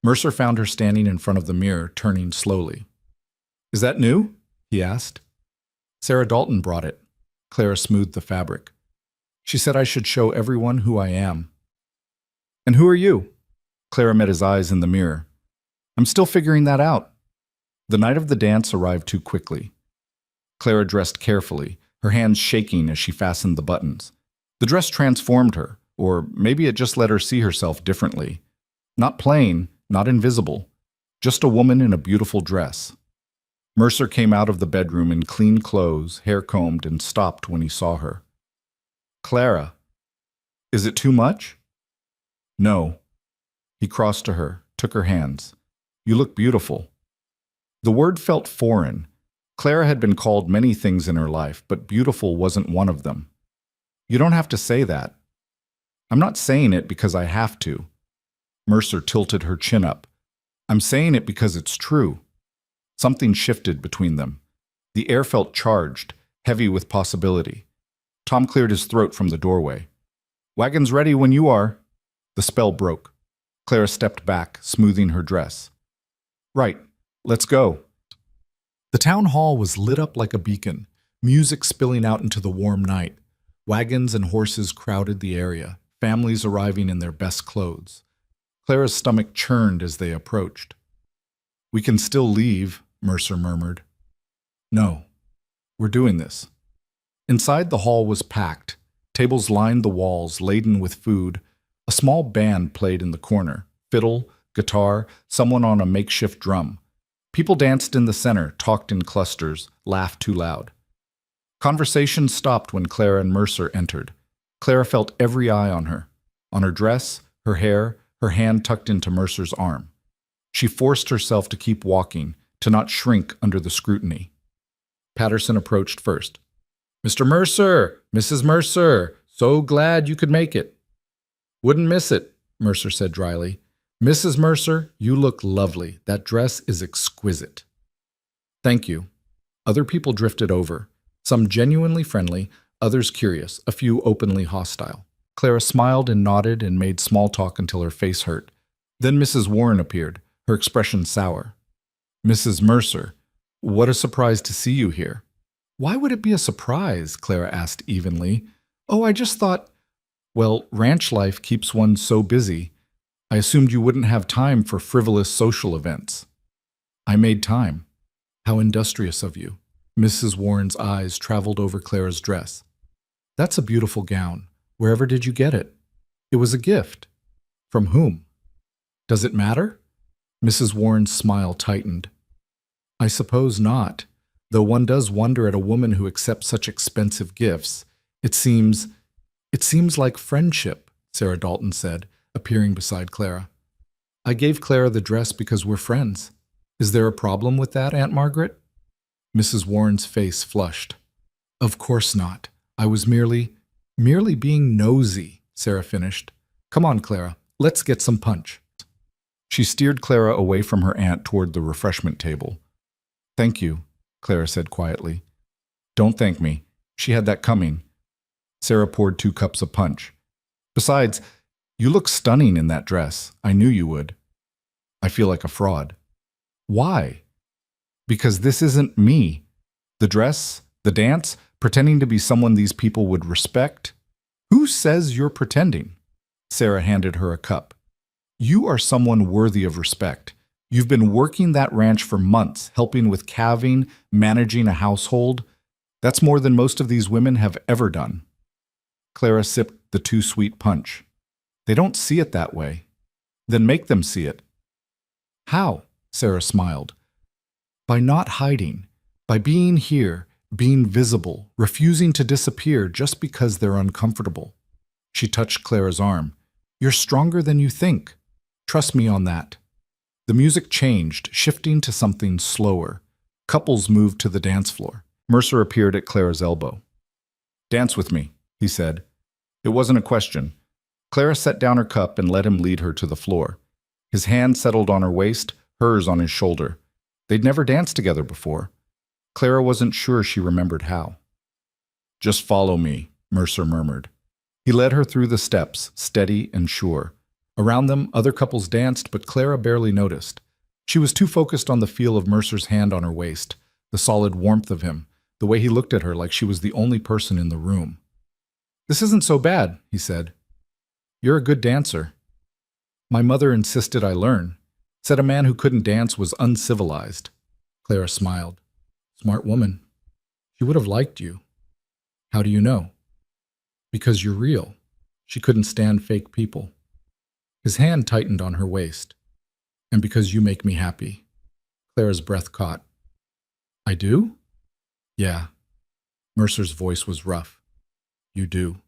Mercer found her standing in front of the mirror, turning slowly. Is that new? He asked. Sarah Dalton brought it. Clara smoothed the fabric. She said I should show everyone who I am. And who are you? Clara met his eyes in the mirror. I'm still figuring that out. The night of the dance arrived too quickly. Clara dressed carefully, her hands shaking as she fastened the buttons. The dress transformed her, or maybe it just let her see herself differently. Not plain, not invisible, just a woman in a beautiful dress. Mercer came out of the bedroom in clean clothes, hair combed, and stopped when he saw her. "Clara, is it too much?" "No." He crossed to her, took her hands. "You look beautiful." The word felt foreign. Clara had been called many things in her life, but beautiful wasn't one of them. "You don't have to say that." "I'm not saying it because I have to." Mercer tilted her chin up. "I'm saying it because it's true." Something shifted between them. The air felt charged, heavy with possibility. Tom cleared his throat from the doorway. "Wagon's ready when you are." The spell broke. Clara stepped back, smoothing her dress. "Right, let's go." The town hall was lit up like a beacon, music spilling out into the warm night. Wagons and horses crowded the area, families arriving in their best clothes. Clara's stomach churned as they approached. "We can still leave," Mercer murmured. "No, we're doing this." Inside, the hall was packed. Tables lined the walls, laden with food. A small band played in the corner, fiddle, guitar, someone on a makeshift drum. People danced in the center, talked in clusters, laughed too loud. Conversation stopped when Clara and Mercer entered. Clara felt every eye on her dress, her hair, her hand tucked into Mercer's arm. She forced herself to keep walking, to not shrink under the scrutiny. Patterson approached first. "Mr. Mercer! Mrs. Mercer! So glad you could make it." "Wouldn't miss it," Mercer said dryly. "Mrs. Mercer, you look lovely. That dress is exquisite." "Thank you." Other people drifted over, some genuinely friendly, others curious, a few openly hostile. Clara smiled and nodded and made small talk until her face hurt. Then Mrs. Warren appeared, her expression sour. "Mrs. Mercer, what a surprise to see you here." "Why would it be a surprise?" Clara asked evenly. "Oh, I just thought—" "Well, ranch life keeps one so busy. I assumed you wouldn't have time for frivolous social events." "I made time." "How industrious of you." Mrs. Warren's eyes traveled over Clara's dress. "That's a beautiful gown. Wherever did you get it?" "It was a gift." "From whom?" "Does it matter?" Mrs. Warren's smile tightened. "I suppose not, though one does wonder at a woman who accepts such expensive gifts. It seems like friendship," Sarah Dalton said, appearing beside Clara. "I gave Clara the dress because we're friends. Is there a problem with that, Aunt Margaret?" Mrs. Warren's face flushed. "Of course not. I was merely being nosy," Sarah finished. "Come on, Clara, let's get some punch." She steered Clara away from her aunt toward the refreshment table. "Thank you," Clara said quietly. "Don't thank me. She had that coming." Sarah poured 2 cups of punch. "Besides, you look stunning in that dress. I knew you would." "I feel like a fraud." "Why?" "Because this isn't me. The dress, the dance, pretending to be someone these people would respect. Who says you're pretending?" Sarah handed her a cup. "You are someone worthy of respect. You've been working that ranch for months, helping with calving, managing a household. That's more than most of these women have ever done." Clara sipped the too sweet punch. "They don't see it that way." "Then make them see it." "How?" Sarah smiled. "By not hiding, by being here, being visible, refusing to disappear just because they're uncomfortable." She touched Clara's arm. "You're stronger than you think. Trust me on that." The music changed, shifting to something slower. Couples moved to the dance floor. Mercer appeared at Clara's elbow. "Dance with me," he said. It wasn't a question. Clara set down her cup and let him lead her to the floor. His hand settled on her waist, hers on his shoulder. They'd never danced together before. Clara wasn't sure she remembered how. "Just follow me," Mercer murmured. He led her through the steps, steady and sure. Around them, other couples danced, but Clara barely noticed. She was too focused on the feel of Mercer's hand on her waist, the solid warmth of him, the way he looked at her like she was the only person in the room. "This isn't so bad," he said. "You're a good dancer." "My mother insisted I learn. Said a man who couldn't dance was uncivilized." Clara smiled. "Smart woman. She would have liked you." "How do you know?" "Because you're real. She couldn't stand fake people." His hand tightened on her waist. "And because you make me happy." Clara's breath caught. I do? Yeah. Mercer's voice was rough. You do.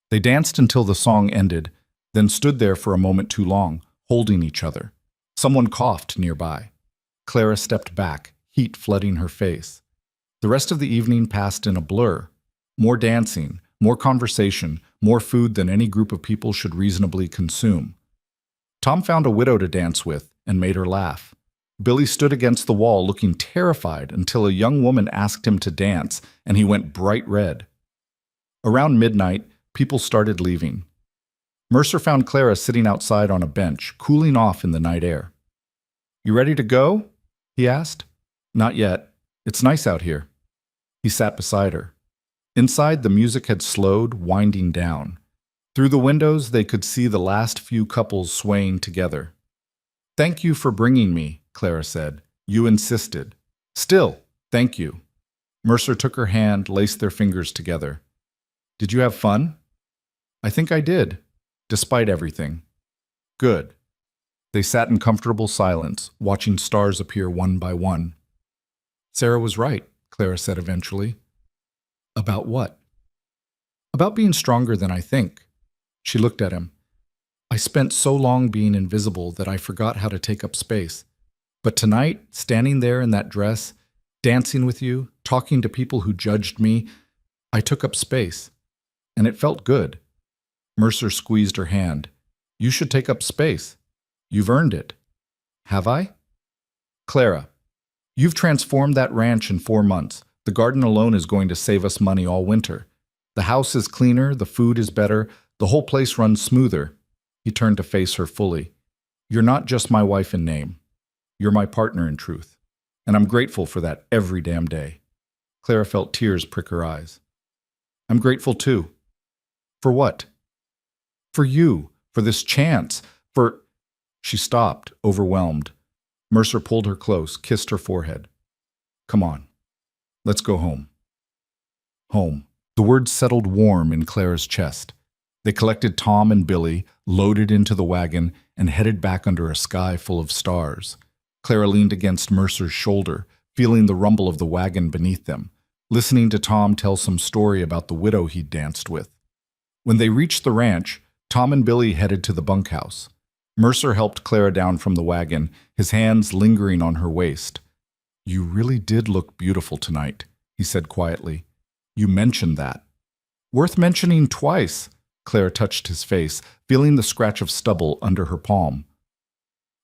They danced until the song ended, then stood there for a moment too long, holding each other. Someone coughed nearby. Clara stepped back, heat flooding her face. The rest of the evening passed in a blur. More dancing, more conversation, more food than any group of people should reasonably consume. Tom found a widow to dance with and made her laugh. Billy stood against the wall looking terrified until a young woman asked him to dance, and he went bright red. Around midnight, people started leaving. Mercer found Clara sitting outside on a bench, cooling off in the night air. You ready to go? He asked. Not yet. It's nice out here. He sat beside her. Inside, the music had slowed, winding down. Through the windows, they could see the last few couples swaying together. Thank you for bringing me, Clara said. You insisted. Still, thank you. Mercer took her hand, laced their fingers together. Did you have fun? I think I did, despite everything. Good. They sat in comfortable silence, watching stars appear one by one. Sarah was right, Clara said eventually. About what? About being stronger than I think. She looked at him. I spent so long being invisible that I forgot how to take up space. But tonight, standing there in that dress, dancing with you, talking to people who judged me, I took up space. And it felt good. Mercer squeezed her hand. You should take up space. You've earned it. Have I? Clara, you've transformed that ranch in 4 months. The garden alone is going to save us money all winter. The house is cleaner, the food is better, the whole place runs smoother. He turned to face her fully. You're not just my wife in name. You're my partner in truth. And I'm grateful for that every damn day. Clara felt tears prick her eyes. I'm grateful too. For what? For you, for this chance, for... She stopped, overwhelmed. Mercer pulled her close, kissed her forehead. Come on. Let's go home. Home. The words settled warm in Clara's chest. They collected Tom and Billy, loaded into the wagon, and headed back under a sky full of stars. Clara leaned against Mercer's shoulder, feeling the rumble of the wagon beneath them, listening to Tom tell some story about the widow he'd danced with. When they reached the ranch, Tom and Billy headed to the bunkhouse. Mercer helped Clara down from the wagon, his hands lingering on her waist. You really did look beautiful tonight, he said quietly. You mentioned that. Worth mentioning twice. Clara touched his face, feeling the scratch of stubble under her palm.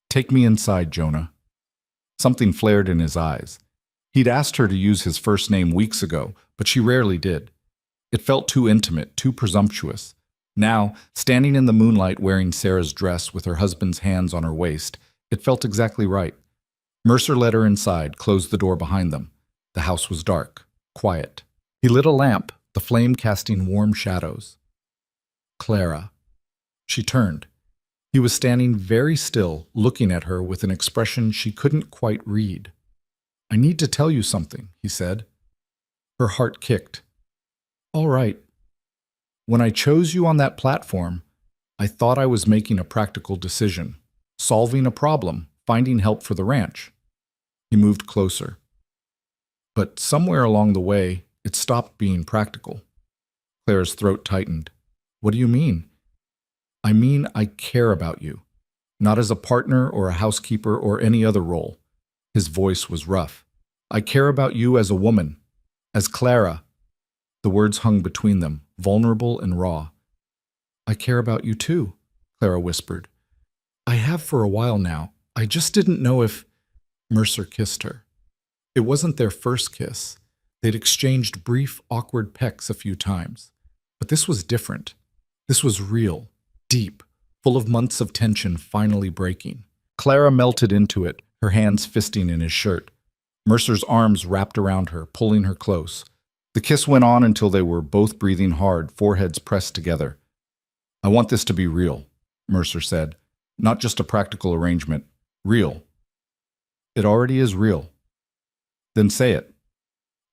Take me inside, Jonah. Something flared in his eyes. He'd asked her to use his first name weeks ago, but she rarely did. It felt too intimate, too presumptuous. Now, standing in the moonlight wearing Sarah's dress with her husband's hands on her waist, it felt exactly right. Mercer led her inside, closed the door behind them. The house was dark, quiet. He lit a lamp, the flame casting warm shadows. Clara. She turned. He was standing very still, looking at her with an expression she couldn't quite read. I need to tell you something, he said. Her heart kicked. All right. When I chose you on that platform, I thought I was making a practical decision, solving a problem, finding help for the ranch. He moved closer. But somewhere along the way, it stopped being practical. Clara's throat tightened. What do you mean? I mean I care about you, not as a partner or a housekeeper or any other role. His voice was rough. I care about you as a woman, as Clara. The words hung between them, vulnerable and raw. I care about you too, Clara whispered. I have for a while now. I just didn't know if... Mercer kissed her. It wasn't their first kiss. They'd exchanged brief, awkward pecks a few times. But this was different. This was real, deep, full of months of tension finally breaking. Clara melted into it, her hands fisting in his shirt. Mercer's arms wrapped around her, pulling her close. The kiss went on until they were both breathing hard, foreheads pressed together. I want this to be real, Mercer said. Not just a practical arrangement. Real. It already is real. Then say it.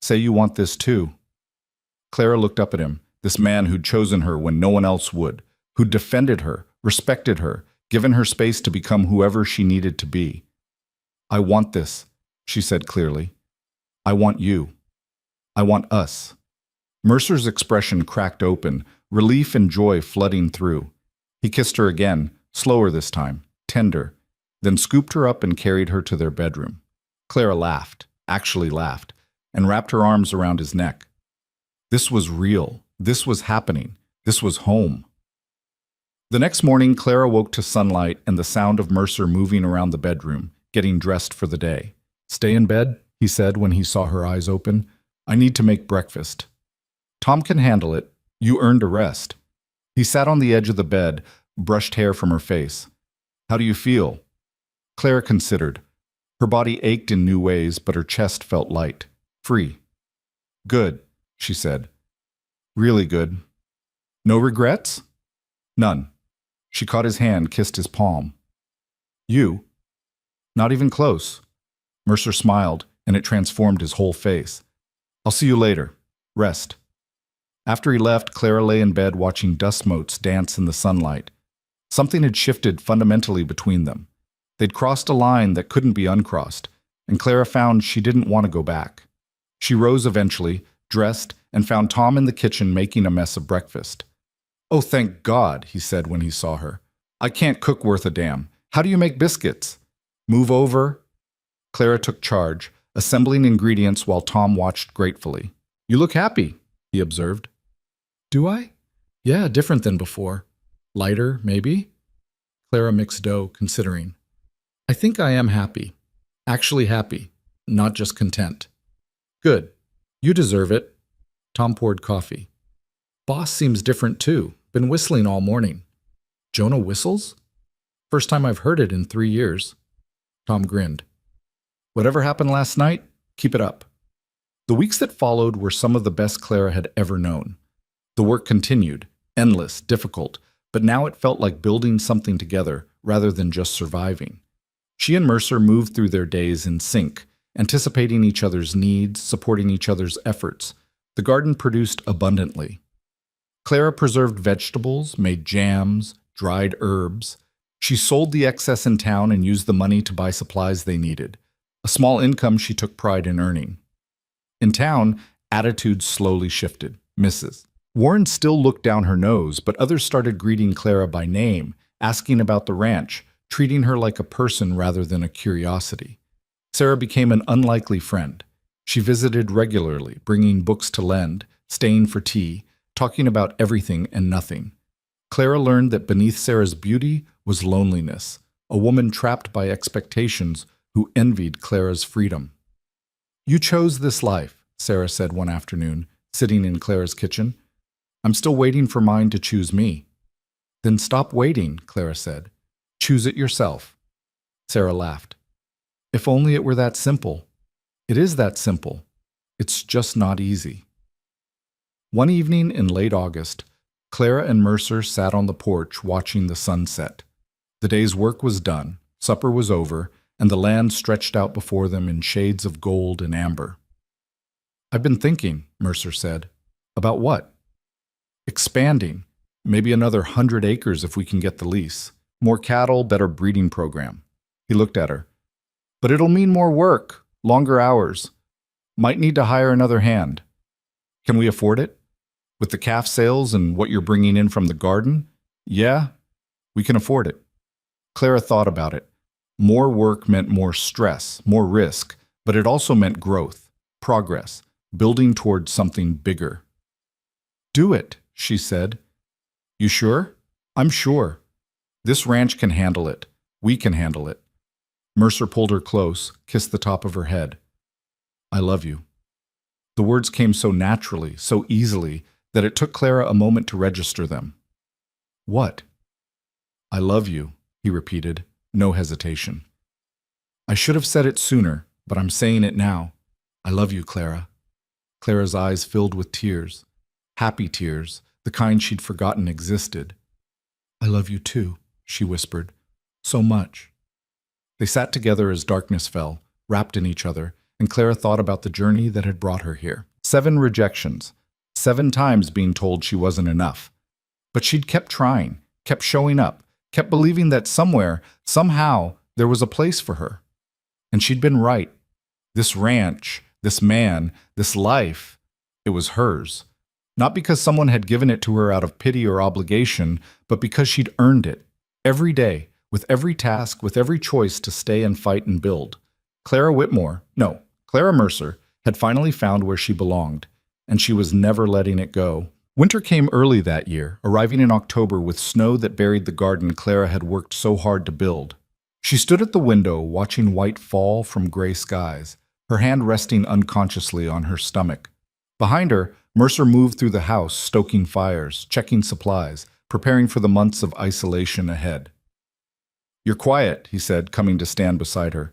Say you want this too. Clara looked up at him, this man who'd chosen her when no one else would, who'd defended her, respected her, given her space to become whoever she needed to be. I want this, she said clearly. I want you. I want us. Mercer's expression cracked open, relief and joy flooding through. He kissed her again, slower this time, tender, then scooped her up and carried her to their bedroom. Clara laughed, actually laughed, and wrapped her arms around his neck. This was real. This was happening. This was home. The next morning, Clara woke to sunlight and the sound of Mercer moving around the bedroom, getting dressed for the day. "Stay in bed," he said when he saw her eyes open. "I need to make breakfast." "Tom can handle it. You earned a rest." He sat on the edge of the bed, brushed hair from her face. "How do you feel?" Clara considered. Her body ached in new ways, but her chest felt light, free. "Good," she said. "Really good." "No regrets?" "None." She caught his hand, kissed his palm. "You?" "Not even close." Mercer smiled, and it transformed his whole face. "I'll see you later. Rest." After he left, Clara lay in bed watching dust motes dance in the sunlight. Something had shifted fundamentally between them. They'd crossed a line that couldn't be uncrossed, and Clara found she didn't want to go back. She rose eventually, dressed, and found Tom in the kitchen making a mess of breakfast. "Oh, thank God," he said when he saw her. "I can't cook worth a damn. How do you make biscuits?" "Move over." Clara took charge, assembling ingredients while Tom watched gratefully. "You look happy," he observed. "Do I?" "Yeah, different than before. Lighter, maybe?" Clara mixed dough, considering. "I think I am happy. Actually happy, not just content." "Good. You deserve it." Tom poured coffee. "Boss seems different too. Been whistling all morning." "Jonah whistles?" "First time I've heard it in 3 years." Tom grinned. "Whatever happened last night, keep it up." The weeks that followed were some of the best Clara had ever known. The work continued, endless, difficult, but now it felt like building something together rather than just surviving. She and Mercer moved through their days in sync, anticipating each other's needs, supporting each other's efforts. The garden produced abundantly. Clara preserved vegetables, made jams, dried herbs. She sold the excess in town and used the money to buy supplies they needed. A small income she took pride in earning. In town, attitudes slowly shifted. Mrs. Warren still looked down her nose, but others started greeting Clara by name, asking about the ranch, treating her like a person rather than a curiosity. Sarah became an unlikely friend. She visited regularly, bringing books to lend, staying for tea, talking about everything and nothing. Clara learned that beneath Sarah's beauty was loneliness, a woman trapped by expectations who envied Clara's freedom. "You chose this life," Sarah said one afternoon, sitting in Clara's kitchen. "I'm still waiting for mine to choose me." "Then stop waiting," Clara said. "Choose it yourself." Sarah laughed. "If only it were that simple." "It is that simple. It's just not easy." One evening in late August, Clara and Mercer sat on the porch watching the sunset. The day's work was done, supper was over, and the land stretched out before them in shades of gold and amber. "I've been thinking," Mercer said. "About what?" "Expanding. Maybe another 100 acres if we can get the lease. More cattle, better breeding program." He looked at her. "But it'll mean more work, longer hours. Might need to hire another hand." "Can we afford it? With the calf sales and what you're bringing in from the garden? Yeah, we can afford it." Clara thought about it. More work meant more stress, more risk, but it also meant growth, progress, building towards something bigger. "Do it," she said. "You sure?" "I'm sure. This ranch can handle it. We can handle it." Mercer pulled her close, kissed the top of her head. "I love you." The words came so naturally, so easily, that it took Clara a moment to register them. "What?" "I love you," he repeated, no hesitation. "I should have said it sooner, but I'm saying it now. I love you, Clara." Clara's eyes filled with tears, happy tears, the kind she'd forgotten existed. "I love you too," she whispered. "So much." They sat together as darkness fell, wrapped in each other, and Clara thought about the journey that had brought her here. 7 rejections, 7 times being told she wasn't enough. But she'd kept trying, kept showing up, kept believing that somewhere, somehow, there was a place for her. And she'd been right. This ranch, this man, this life. It was hers. Not because someone had given it to her out of pity or obligation, but because she'd earned it. Every day, with every task, with every choice to stay and fight and build. Clara Mercer had finally found where she belonged, and she was never letting it go. Winter came early that year, arriving in October with snow that buried the garden Clara had worked so hard to build. She stood at the window, watching white fall from gray skies, her hand resting unconsciously on her stomach. Behind her, Mercer moved through the house, stoking fires, checking supplies, preparing for the months of isolation ahead. "You're quiet," he said, coming to stand beside her.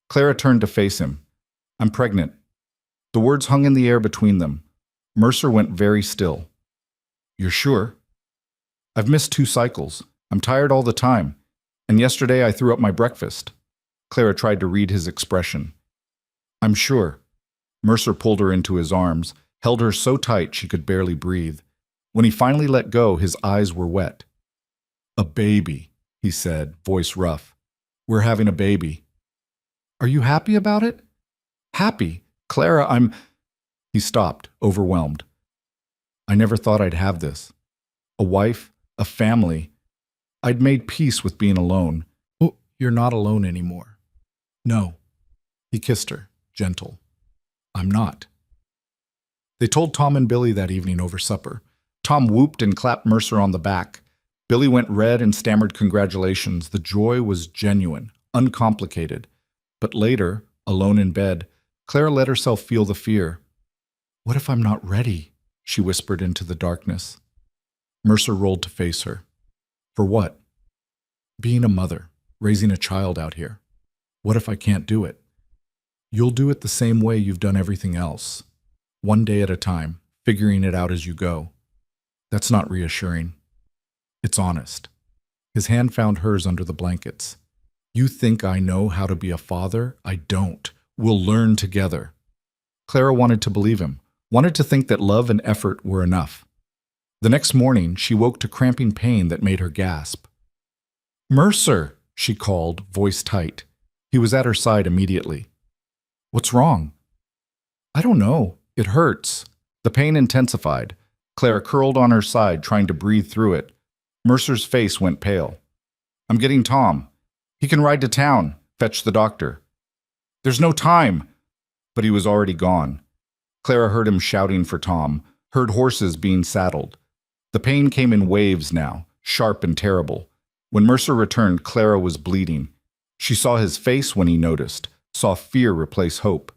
Clara turned to face him. "I'm pregnant." The words hung in the air between them. Mercer went very still. "You're sure?" "I've missed 2 cycles. I'm tired all the time. And yesterday I threw up my breakfast." Clara tried to read his expression. "I'm sure." Mercer pulled her into his arms, held her so tight she could barely breathe. When he finally let go, his eyes were wet. "A baby," he said, voice rough. "We're having a baby." "Are you happy about it?" "Happy? Clara, He stopped, overwhelmed. "I never thought I'd have this. A wife, a family. I'd made peace with being alone." "Oh, you're not alone anymore." "No." He kissed her, gentle. "I'm not." They told Tom and Billy that evening over supper. Tom whooped and clapped Mercer on the back. Billy went red and stammered congratulations. The joy was genuine, uncomplicated. But later, alone in bed, Clara let herself feel the fear. "What if I'm not ready?" she whispered into the darkness. Mercer rolled to face her. "For what?" "Being a mother, raising a child out here. What if I can't do it?" "You'll do it the same way you've done everything else. One day at a time, figuring it out as you go." "That's not reassuring. It's honest." His hand found hers under the blankets. "You think I know how to be a father? I don't. We'll learn together." Clara wanted to believe him, wanted to think that love and effort were enough. The next morning, she woke to cramping pain that made her gasp. "Mercer," she called, voice tight. He was at her side immediately. "What's wrong?" "I don't know. It hurts." The pain intensified. Clara curled on her side, trying to breathe through it. Mercer's face went pale. "I'm getting Tom. He can ride to town. Fetch the doctor." "There's no time." But he was already gone. Clara heard him shouting for Tom, heard horses being saddled. The pain came in waves now, sharp and terrible. When Mercer returned, Clara was bleeding. She saw his face when he noticed, saw fear replace hope.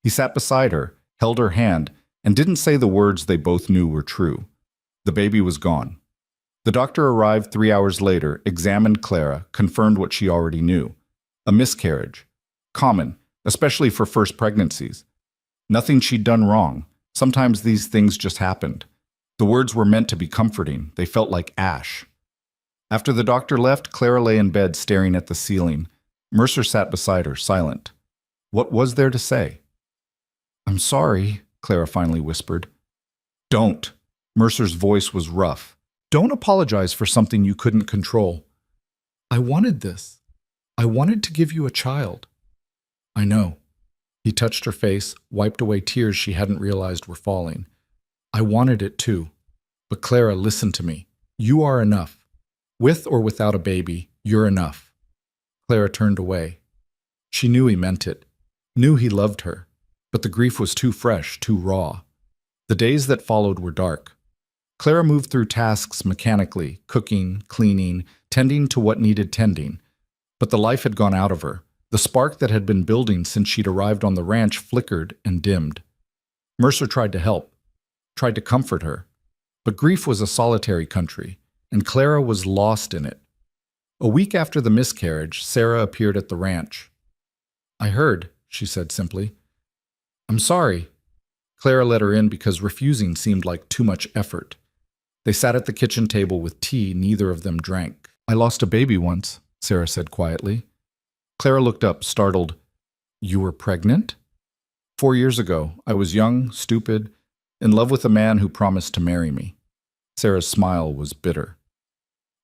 He sat beside her, held her hand, and didn't say the words they both knew were true. The baby was gone. The doctor arrived 3 hours later, examined Clara, confirmed what she already knew. A miscarriage. Common, especially for first pregnancies. Nothing she'd done wrong. Sometimes these things just happened. The words were meant to be comforting. They felt like ash. After the doctor left, Clara lay in bed staring at the ceiling. Mercer sat beside her, silent. What was there to say? "I'm sorry," Clara finally whispered. "Don't." Mercer's voice was rough. "Don't apologize for something you couldn't control." "I wanted this. I wanted to give you a child." "I know." He touched her face, wiped away tears she hadn't realized were falling. "I wanted it too. But Clara, listen to me. You are enough. With or without a baby, you're enough." Clara turned away. She knew he meant it, knew he loved her, but the grief was too fresh, too raw. The days that followed were dark. Clara moved through tasks mechanically, cooking, cleaning, tending to what needed tending. But the life had gone out of her. The spark that had been building since she'd arrived on the ranch flickered and dimmed. Mercer tried to help, tried to comfort her. But grief was a solitary country, and Clara was lost in it. A week after the miscarriage, Sarah appeared at the ranch. "I heard," she said simply. "I'm sorry." Clara let her in because refusing seemed like too much effort. They sat at the kitchen table with tea neither of them drank. "I lost a baby once," Sarah said quietly. Clara looked up, startled. "You were pregnant?" 4 years ago, I was young, stupid, in love with a man who promised to marry me." Sarah's smile was bitter.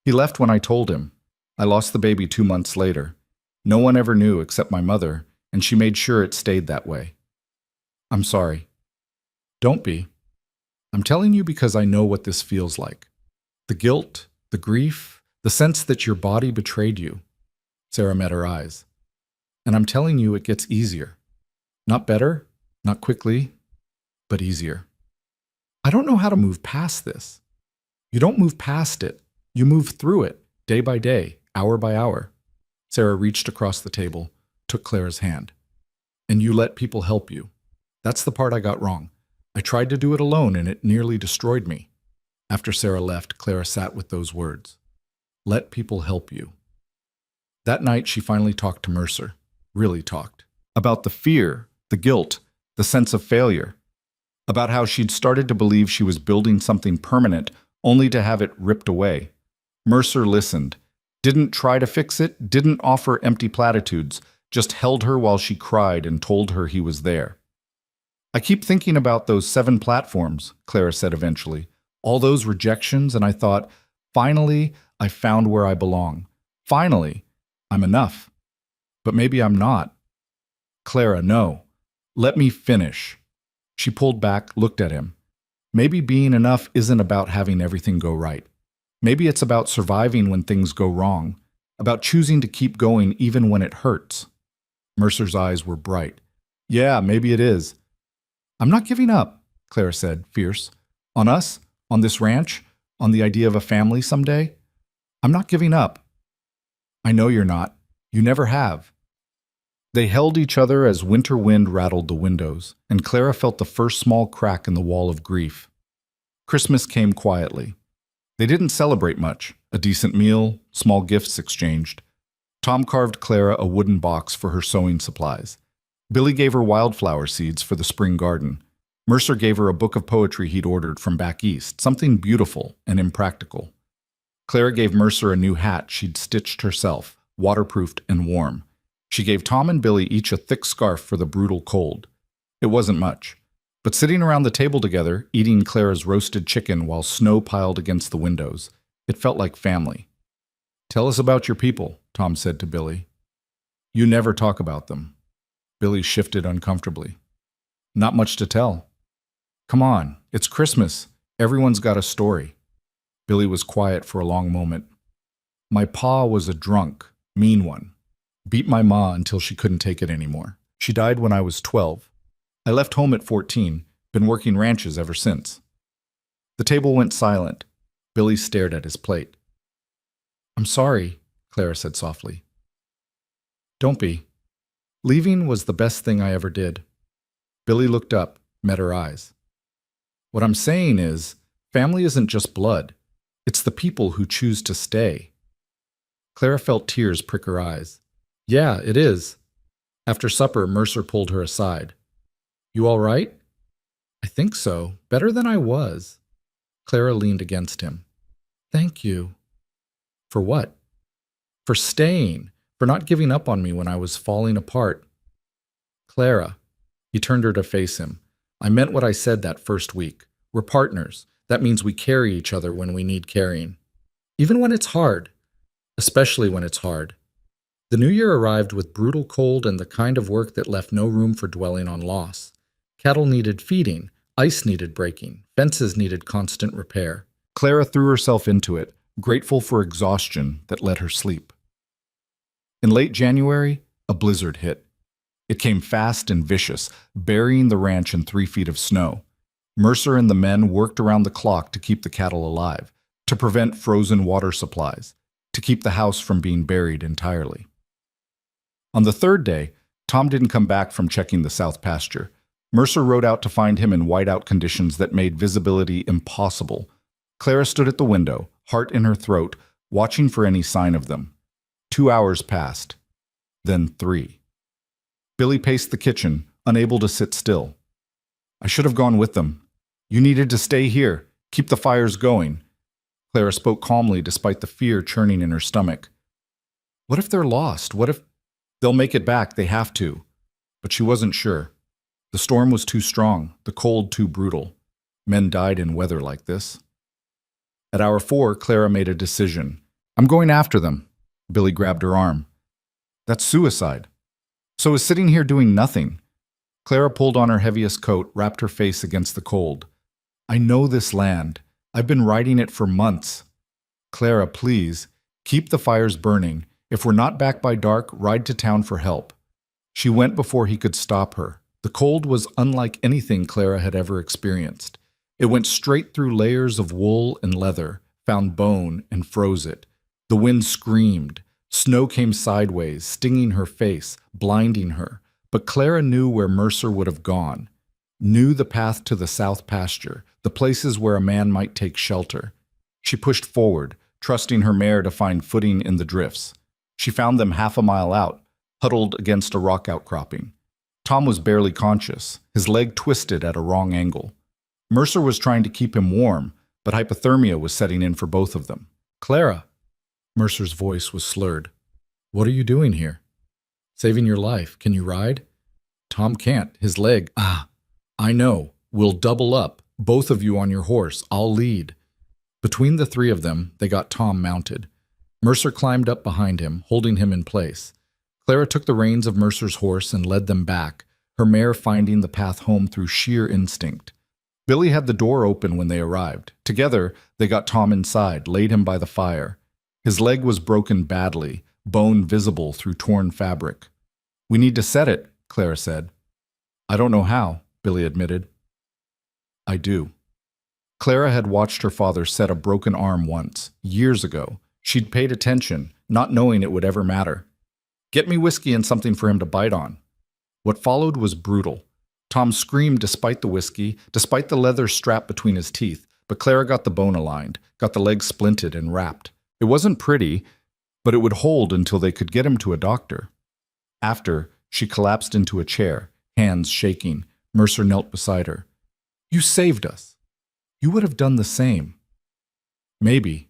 "He left when I told him. I lost the baby 2 months later. No one ever knew except my mother, and she made sure it stayed that way." I'm sorry. Don't be. I'm telling you because I know what this feels like. The guilt, the grief, the sense that your body betrayed you. Sarah met her eyes. And I'm telling you it gets easier. Not better, not quickly, but easier. I don't know how to move past this. You don't move past it. You move through it, day by day, hour by hour. Sarah reached across the table, took Clara's hand. And you let people help you. That's the part I got wrong. I tried to do it alone and it nearly destroyed me. After Sarah left, Clara sat with those words. Let people help you. That night, she finally talked to Mercer. Really talked. About the fear, the guilt, the sense of failure. About how she'd started to believe she was building something permanent only to have it ripped away. Mercer listened. Didn't try to fix it, didn't offer empty platitudes, just held her while she cried and told her he was there. I keep thinking about those 7 platforms, Clara said eventually. All those rejections, and I thought, finally, I found where I belong. Finally, I'm enough. But maybe I'm not. Clara, no. Let me finish. She pulled back, looked at him. Maybe being enough isn't about having everything go right. Maybe it's about surviving when things go wrong, about choosing to keep going even when it hurts. Mercer's eyes were bright. Yeah, maybe it is. I'm not giving up, Clara said, fierce. On us, on this ranch, on the idea of a family someday. I'm not giving up. I know you're not. You never have. They held each other as winter wind rattled the windows, and Clara felt the first small crack in the wall of grief. Christmas came quietly. They didn't celebrate much. A decent meal, small gifts exchanged. Tom carved Clara a wooden box for her sewing supplies. Billy gave her wildflower seeds for the spring garden. Mercer gave her a book of poetry he'd ordered from back east, something beautiful and impractical. Clara gave Mercer a new hat she'd stitched herself, waterproofed and warm. She gave Tom and Billy each a thick scarf for the brutal cold. It wasn't much, but sitting around the table together, eating Clara's roasted chicken while snow piled against the windows, it felt like family. Tell us about your people, Tom said to Billy. You never talk about them. Billy shifted uncomfortably. Not much to tell. Come on, it's Christmas. Everyone's got a story. Billy was quiet for a long moment. My pa was a drunk, mean one. Beat my ma until she couldn't take it anymore. She died when I was 12. I left home at 14, been working ranches ever since. The table went silent. Billy stared at his plate. I'm sorry, Clara said softly. Don't be. Leaving was the best thing I ever did. Billy looked up, met her eyes. What I'm saying is, family isn't just blood. It's the people who choose to stay. Clara felt tears prick her eyes. Yeah, it is. After supper, Mercer pulled her aside. You all right? I think so. Better than I was. Clara leaned against him. Thank you. For what? For staying. For not giving up on me when I was falling apart. Clara. He turned her to face him. I meant what I said that first week. We're partners. That means we carry each other when we need carrying. Even when it's hard. Especially when it's hard. The new year arrived with brutal cold and the kind of work that left no room for dwelling on loss. Cattle needed feeding, ice needed breaking, fences needed constant repair. Clara threw herself into it, grateful for exhaustion that let her sleep. In late January, a blizzard hit. It came fast and vicious, burying the ranch in 3 feet of snow. Mercer and the men worked around the clock to keep the cattle alive, to prevent frozen water supplies, to keep the house from being buried entirely. On the 3rd day, Tom didn't come back from checking the south pasture. Mercer rode out to find him in whiteout conditions that made visibility impossible. Clara stood at the window, heart in her throat, watching for any sign of them. 2 hours passed. Then 3. Billy paced the kitchen, unable to sit still. I should have gone with them. You needed to stay here, keep the fires going. Clara spoke calmly despite the fear churning in her stomach. What if they're lost? What if... They'll make it back, they have to. But she wasn't sure. The storm was too strong, the cold too brutal. Men died in weather like this. At hour 4, Clara made a decision. I'm going after them. Billy grabbed her arm. That's suicide. So is sitting here doing nothing. Clara pulled on her heaviest coat, wrapped her face against the cold. I know this land. I've been riding it for months. Clara, please, keep the fires burning. If we're not back by dark, ride to town for help. She went before he could stop her. The cold was unlike anything Clara had ever experienced. It went straight through layers of wool and leather, found bone, and froze it. The wind screamed. Snow came sideways, stinging her face, blinding her. But Clara knew where Mercer would have gone, knew the path to the south pasture, the places where a man might take shelter. She pushed forward, trusting her mare to find footing in the drifts. She found them half a mile out, huddled against a rock outcropping. Tom was barely conscious, his leg twisted at a wrong angle. Mercer was trying to keep him warm, but hypothermia was setting in for both of them. Clara! Mercer's voice was slurred. What are you doing here? Saving your life. Can you ride? Tom can't. His leg. I know. We'll double up. Both of you on your horse. I'll lead. Between the three of them, they got Tom mounted. Mercer climbed up behind him, holding him in place. Clara took the reins of Mercer's horse and led them back, her mare finding the path home through sheer instinct. Billy had the door open when they arrived. Together, they got Tom inside, laid him by the fire. His leg was broken badly, bone visible through torn fabric. We need to set it, Clara said. I don't know how, Billy admitted. I do. Clara had watched her father set a broken arm once, years ago. She'd paid attention, not knowing it would ever matter. Get me whiskey and something for him to bite on. What followed was brutal. Tom screamed despite the whiskey, despite the leather strap between his teeth, but Clara got the bone aligned, got the leg splinted and wrapped. It wasn't pretty, but it would hold until they could get him to a doctor. After, she collapsed into a chair, hands shaking. Mercer knelt beside her. You saved us. You would have done the same. Maybe.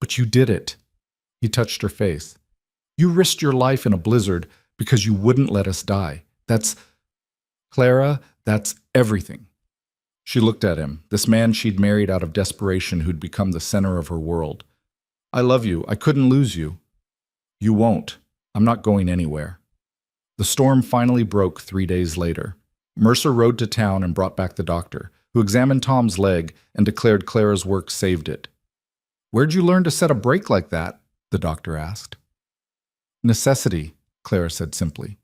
But you did it. He touched her face. You risked your life in a blizzard because you wouldn't let us die. Clara, that's everything. She looked at him, this man she'd married out of desperation who'd become the center of her world. I love you. I couldn't lose you. You won't. I'm not going anywhere. The storm finally broke 3 days later. Mercer rode to town and brought back the doctor, who examined Tom's leg and declared Clara's work saved it. Where'd you learn to set a brake like that? The doctor asked. Necessity, Clara said simply.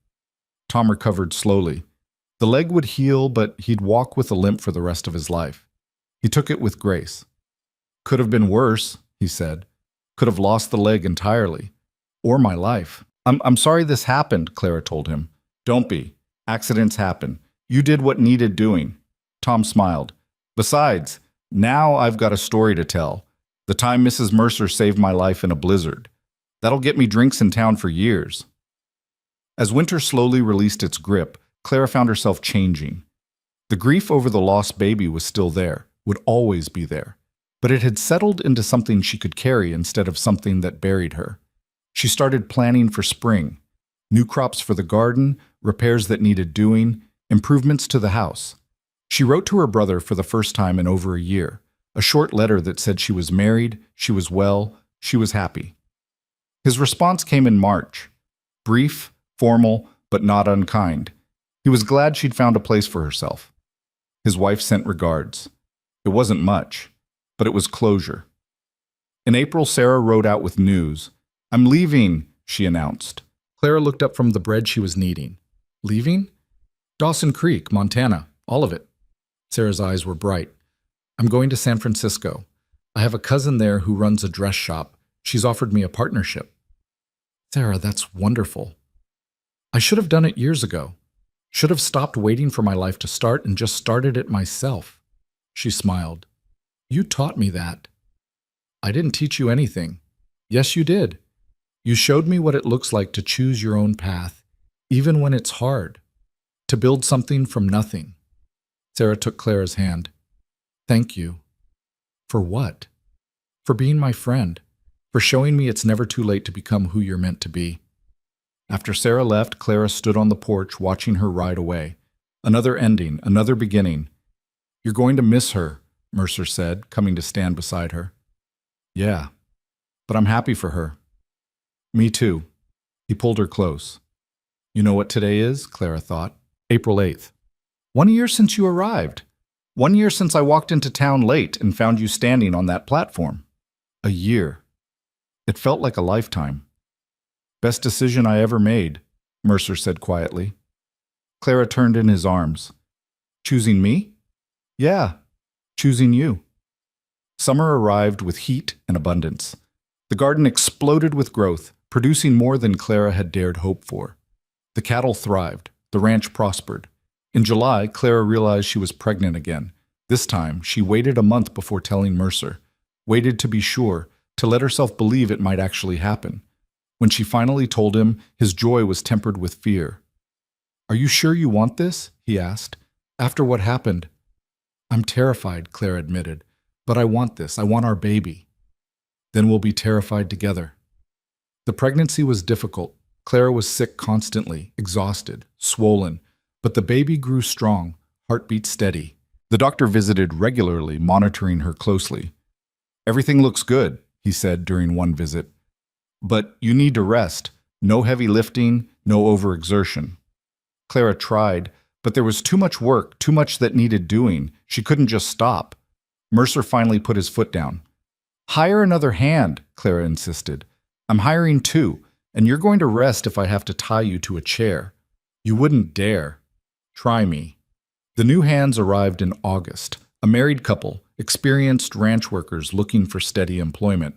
Tom recovered slowly. The leg would heal, but he'd walk with a limp for the rest of his life. He took it with grace. Could have been worse, he said. Could have lost the leg entirely. Or my life. I'm sorry this happened, Clara told him. Don't be. Accidents happen. You did what needed doing. Tom smiled. Besides, now I've got a story to tell. The time Mrs. Mercer saved my life in a blizzard. That'll get me drinks in town for years. As winter slowly released its grip, Clara found herself changing. The grief over the lost baby was still there, would always be there. But it had settled into something she could carry instead of something that buried her. She started planning for spring. New crops for the garden, repairs that needed doing, improvements to the house. She wrote to her brother for the first time in over a year, a short letter that said she was married, she was well, she was happy. His response came in March. Brief, formal, but not unkind. He was glad she'd found a place for herself. His wife sent regards. It wasn't much, but it was closure. In April, Sarah rode out with news. I'm leaving, she announced. Clara looked up from the bread she was kneading. Leaving? Dawson Creek, Montana, all of it. Sarah's eyes were bright. I'm going to San Francisco. I have a cousin there who runs a dress shop. She's offered me a partnership. Sarah, that's wonderful. I should have done it years ago. Should have stopped waiting for my life to start and just started it myself. She smiled. You taught me that. I didn't teach you anything. Yes, you did. You showed me what it looks like to choose your own path, even when it's hard, to build something from nothing. Sarah took Clara's hand. Thank you. For what? For being my friend, for showing me it's never too late to become who you're meant to be. After Sarah left, Clara stood on the porch watching her ride away. Another ending, another beginning. You're going to miss her, Mercer said, coming to stand beside her. Yeah, but I'm happy for her. Me too. He pulled her close. You know what today is? Clara thought. April 8th. 1 year since you arrived. 1 year since I walked into town late and found you standing on that platform. A year. It felt like a lifetime. Best decision I ever made, Mercer said quietly. Clara turned in his arms. Choosing me? Yeah, choosing you. Summer arrived with heat and abundance. The garden exploded with growth, producing more than Clara had dared hope for. The cattle thrived. The ranch prospered. In July, Clara realized she was pregnant again. This time, she waited a month before telling Mercer. Waited to be sure, to let herself believe it might actually happen. When she finally told him, his joy was tempered with fear. Are you sure you want this? He asked. After what happened? I'm terrified, Clara admitted. But I want this. I want our baby. Then we'll be terrified together. The pregnancy was difficult. Clara was sick constantly, exhausted, swollen. But the baby grew strong, heartbeat steady. The doctor visited regularly, monitoring her closely. Everything looks good, he said during one visit. But you need to rest. No heavy lifting, no overexertion. Clara tried, but there was too much work, too much that needed doing. She couldn't just stop. Mercer finally put his foot down. Hire another hand, Clara insisted. I'm hiring 2, and you're going to rest if I have to tie you to a chair. You wouldn't dare. Try me. The new hands arrived in August, a married couple, experienced ranch workers looking for steady employment.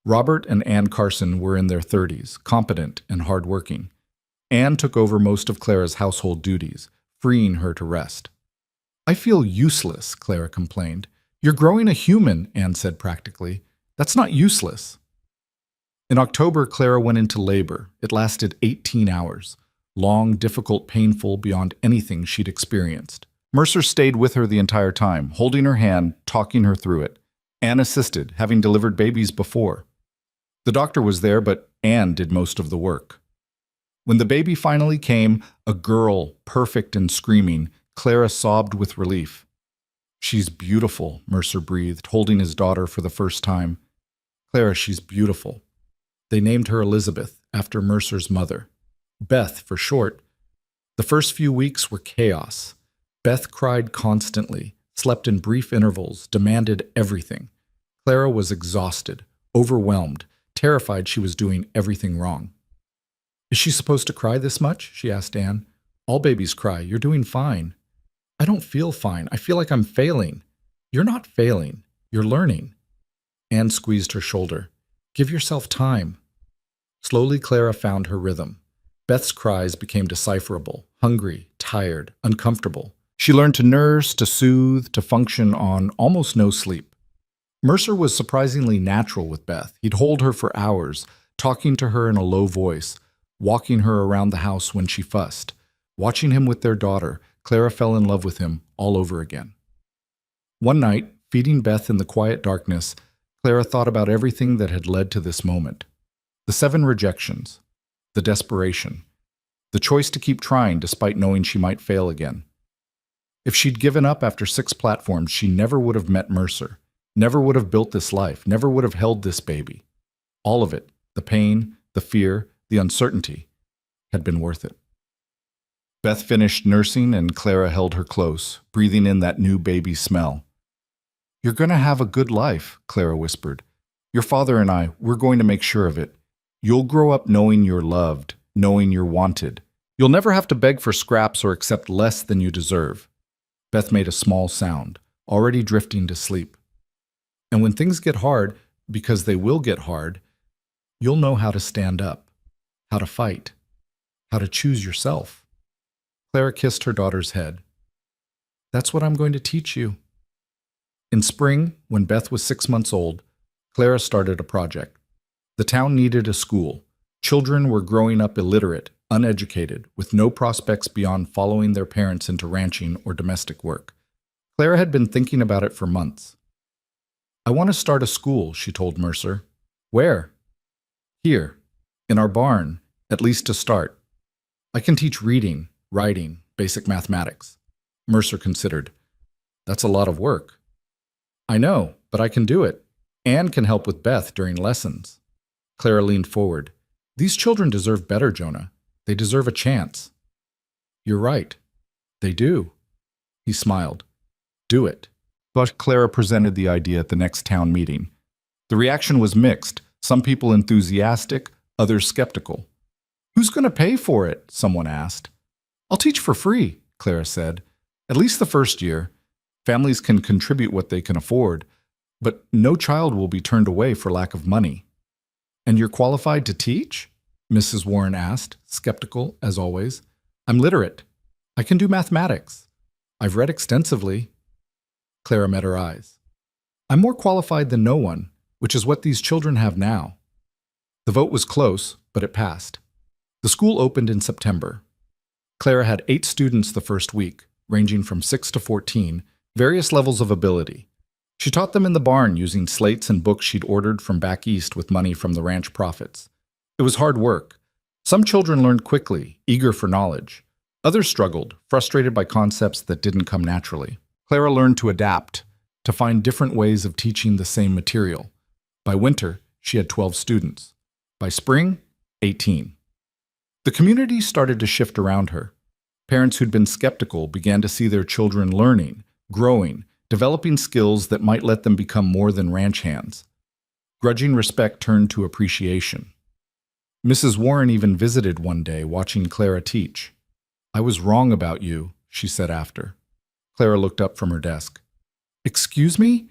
Robert and Ann Carson were in their 30s, competent and hardworking. Ann took over most of Clara's household duties, freeing her to rest. I feel useless, Clara complained. You're growing a human, Ann said practically. That's not useless. In October, Clara went into labor. It lasted 18 hours. Long, difficult, painful beyond anything she'd experienced. Mercer stayed with her the entire time, holding her hand, talking her through it. Ann assisted, having delivered babies before. The doctor was there, but Ann did most of the work. When the baby finally came, a girl, perfect and screaming, Clara sobbed with relief. She's beautiful, Mercer breathed, holding his daughter for the first time. Clara, she's beautiful. They named her Elizabeth, after Mercer's mother. Beth, for short. The first few weeks were chaos. Beth cried constantly, slept in brief intervals, demanded everything. Clara was exhausted, overwhelmed, terrified she was doing everything wrong. Is she supposed to cry this much? She asked Ann. All babies cry. You're doing fine. I don't feel fine. I feel like I'm failing. You're not failing. You're learning. Ann squeezed her shoulder. Give yourself time. Slowly, Clara found her rhythm. Beth's cries became decipherable, hungry, tired, uncomfortable. She learned to nurse, to soothe, to function on almost no sleep. Mercer was surprisingly natural with Beth. He'd hold her for hours, talking to her in a low voice, walking her around the house when she fussed. Watching him with their daughter, Clara fell in love with him all over again. One night, feeding Beth in the quiet darkness, Clara thought about everything that had led to this moment. The 7 rejections, the desperation, the choice to keep trying despite knowing she might fail again. If she'd given up after 6 platforms, she never would have met Mercer, never would have built this life, never would have held this baby. All of it, the pain, the fear, the uncertainty, had been worth it. Beth finished nursing and Clara held her close, breathing in that new baby smell. You're going to have a good life, Clara whispered. Your father and I, we're going to make sure of it. You'll grow up knowing you're loved, knowing you're wanted. You'll never have to beg for scraps or accept less than you deserve. Beth made a small sound, already drifting to sleep. And when things get hard, because they will get hard, you'll know how to stand up, how to fight, how to choose yourself. Clara kissed her daughter's head. That's what I'm going to teach you. In spring, when Beth was 6 months old, Clara started a project. The town needed a school. Children were growing up illiterate, uneducated, with no prospects beyond following their parents into ranching or domestic work. Clara had been thinking about it for months. I want to start a school, she told Mercer. Where? Here, in our barn, at least to start. I can teach reading, writing, basic mathematics. Mercer considered. That's a lot of work. I know, but I can do it. Anne can help with Beth during lessons. Clara leaned forward. These children deserve better, Jonah. They deserve a chance. You're right. They do. He smiled. Do it. But Clara presented the idea at the next town meeting. The reaction was mixed, some people enthusiastic, others skeptical. Who's going to pay for it? Someone asked. I'll teach for free, Clara said. At least the first year. Families can contribute what they can afford, but no child will be turned away for lack of money. And you're qualified to teach? Mrs. Warren asked, skeptical as always. I'm literate. I can do mathematics. I've read extensively. Clara met her eyes. I'm more qualified than no one, which is what these children have now. The vote was close, but it passed. The school opened in September. Clara had 8 students the first week, ranging from 6 to 14, various levels of ability. She taught them in the barn using slates and books she'd ordered from back east with money from the ranch profits. It was hard work. Some children learned quickly, eager for knowledge. Others struggled, frustrated by concepts that didn't come naturally. Clara learned to adapt, to find different ways of teaching the same material. By winter, she had 12 students. By spring, 18. The community started to shift around her. Parents who'd been skeptical began to see their children learning, growing, developing skills that might let them become more than ranch hands. Grudging respect turned to appreciation. Mrs. Warren even visited one day, watching Clara teach. I was wrong about you, she said after. Clara looked up from her desk. Excuse me?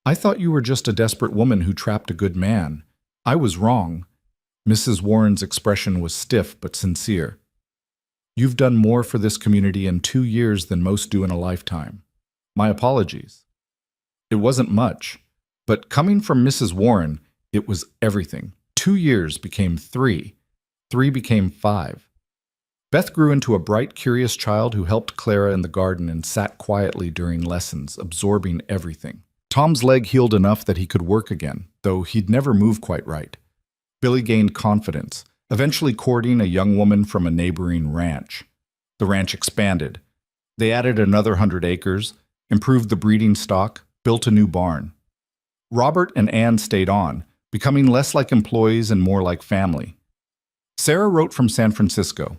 I thought you were just a desperate woman who trapped a good man. I was wrong. Mrs. Warren's expression was stiff but sincere. You've done more for this community in 2 years than most do in a lifetime. My apologies. It wasn't much, but coming from Mrs. Warren, it was everything. 2 years became 3. 3 became 5. Beth grew into a bright, curious child who helped Clara in the garden and sat quietly during lessons, absorbing everything. Tom's leg healed enough that he could work again, though he'd never move quite right. Billy gained confidence, eventually courting a young woman from a neighboring ranch. The ranch expanded. They added another 100 acres, improved the breeding stock, built a new barn. Robert and Ann stayed on, becoming less like employees and more like family. Sarah wrote from San Francisco.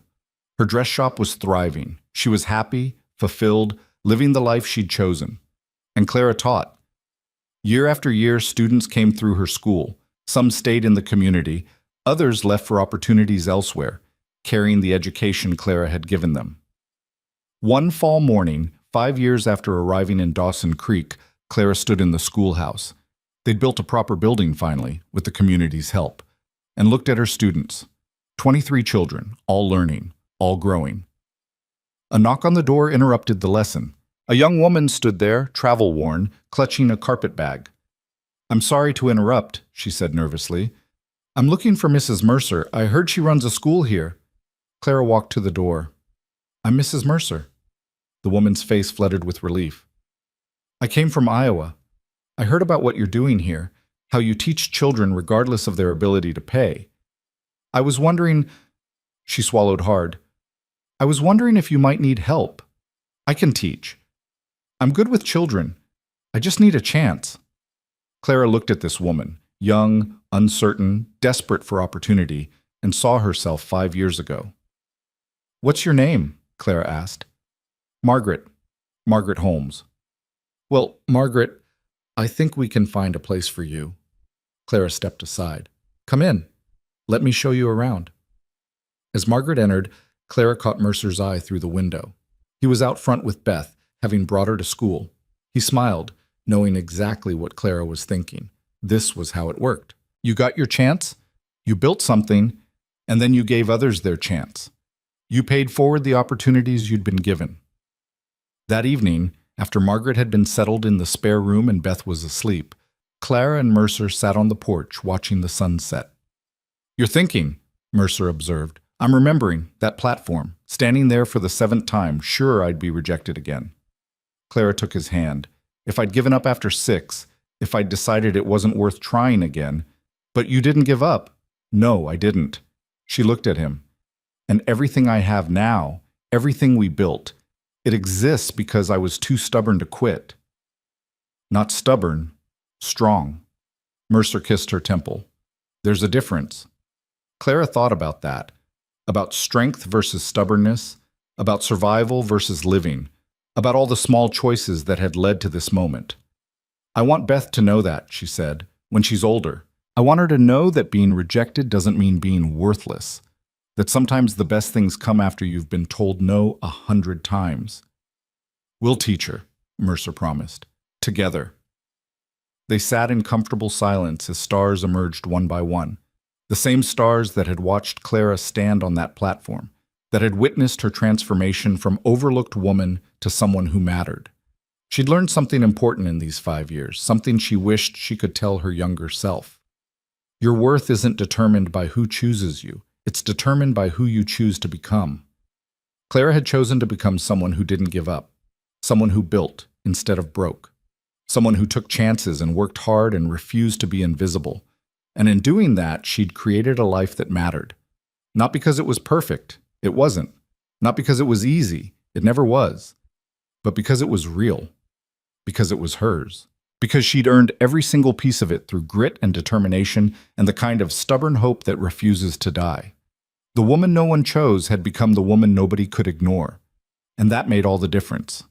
Her dress shop was thriving. She was happy, fulfilled, living the life she'd chosen. And Clara taught. Year after year, students came through her school. Some stayed in the community. Others left for opportunities elsewhere, carrying the education Clara had given them. One fall morning, 5 years after arriving in Dawson Creek, Clara stood in the schoolhouse. They'd built a proper building finally, with the community's help, and looked at her students. 23 children, all learning, all growing. A knock on the door interrupted the lesson. A young woman stood there, travel-worn, clutching a carpet bag. I'm sorry to interrupt, she said nervously. I'm looking for Mrs. Mercer. I heard she runs a school here. Clara walked to the door. I'm Mrs. Mercer. The woman's face fluttered with relief. I came from Iowa. I heard about what you're doing here, how you teach children regardless of their ability to pay. I was wondering, she swallowed hard, I was wondering if you might need help. I can teach. I'm good with children. I just need a chance. Clara looked at this woman, young, uncertain, desperate for opportunity, and saw herself 5 years ago. What's your name? Clara asked. Margaret. Margaret Holmes. Well, Margaret, I think we can find a place for you. Clara stepped aside. Come in. Let me show you around. As Margaret entered, Clara caught Mercer's eye through the window. He was out front with Beth, having brought her to school. He smiled, knowing exactly what Clara was thinking. This was how it worked. You got your chance, you built something, and then you gave others their chance. You paid forward the opportunities you'd been given. That evening, after Margaret had been settled in the spare room and Beth was asleep, Clara and Mercer sat on the porch watching the sun set. You're thinking, Mercer observed. I'm remembering that platform, standing there for the 7th time, sure I'd be rejected again. Clara took his hand. If I'd given up after 6, if I'd decided it wasn't worth trying again. But you didn't give up. No, I didn't. She looked at him. And everything I have now, everything we built, it exists because I was too stubborn to quit. Not stubborn, strong. Mercer kissed her temple. There's a difference. Clara thought about that, about strength versus stubbornness, about survival versus living, about all the small choices that had led to this moment. I want Beth to know that, she said, when she's older. I want her to know that being rejected doesn't mean being worthless, that sometimes the best things come after you've been told no 100 times. We'll teach her, Mercer promised. Together. They sat in comfortable silence as stars emerged one by one, the same stars that had watched Clara stand on that platform, that had witnessed her transformation from overlooked woman to someone who mattered. She'd learned something important in these 5 years, something she wished she could tell her younger self. Your worth isn't determined by who chooses you. It's determined by who you choose to become. Clara had chosen to become someone who didn't give up, someone who built instead of broke, someone who took chances and worked hard and refused to be invisible. And in doing that, she'd created a life that mattered. Not because it was perfect, it wasn't. Not because it was easy, it never was. But because it was real. Because it was hers. Because she'd earned every single piece of it through grit and determination and the kind of stubborn hope that refuses to die. The woman no one chose had become the woman nobody could ignore. And that made all the difference.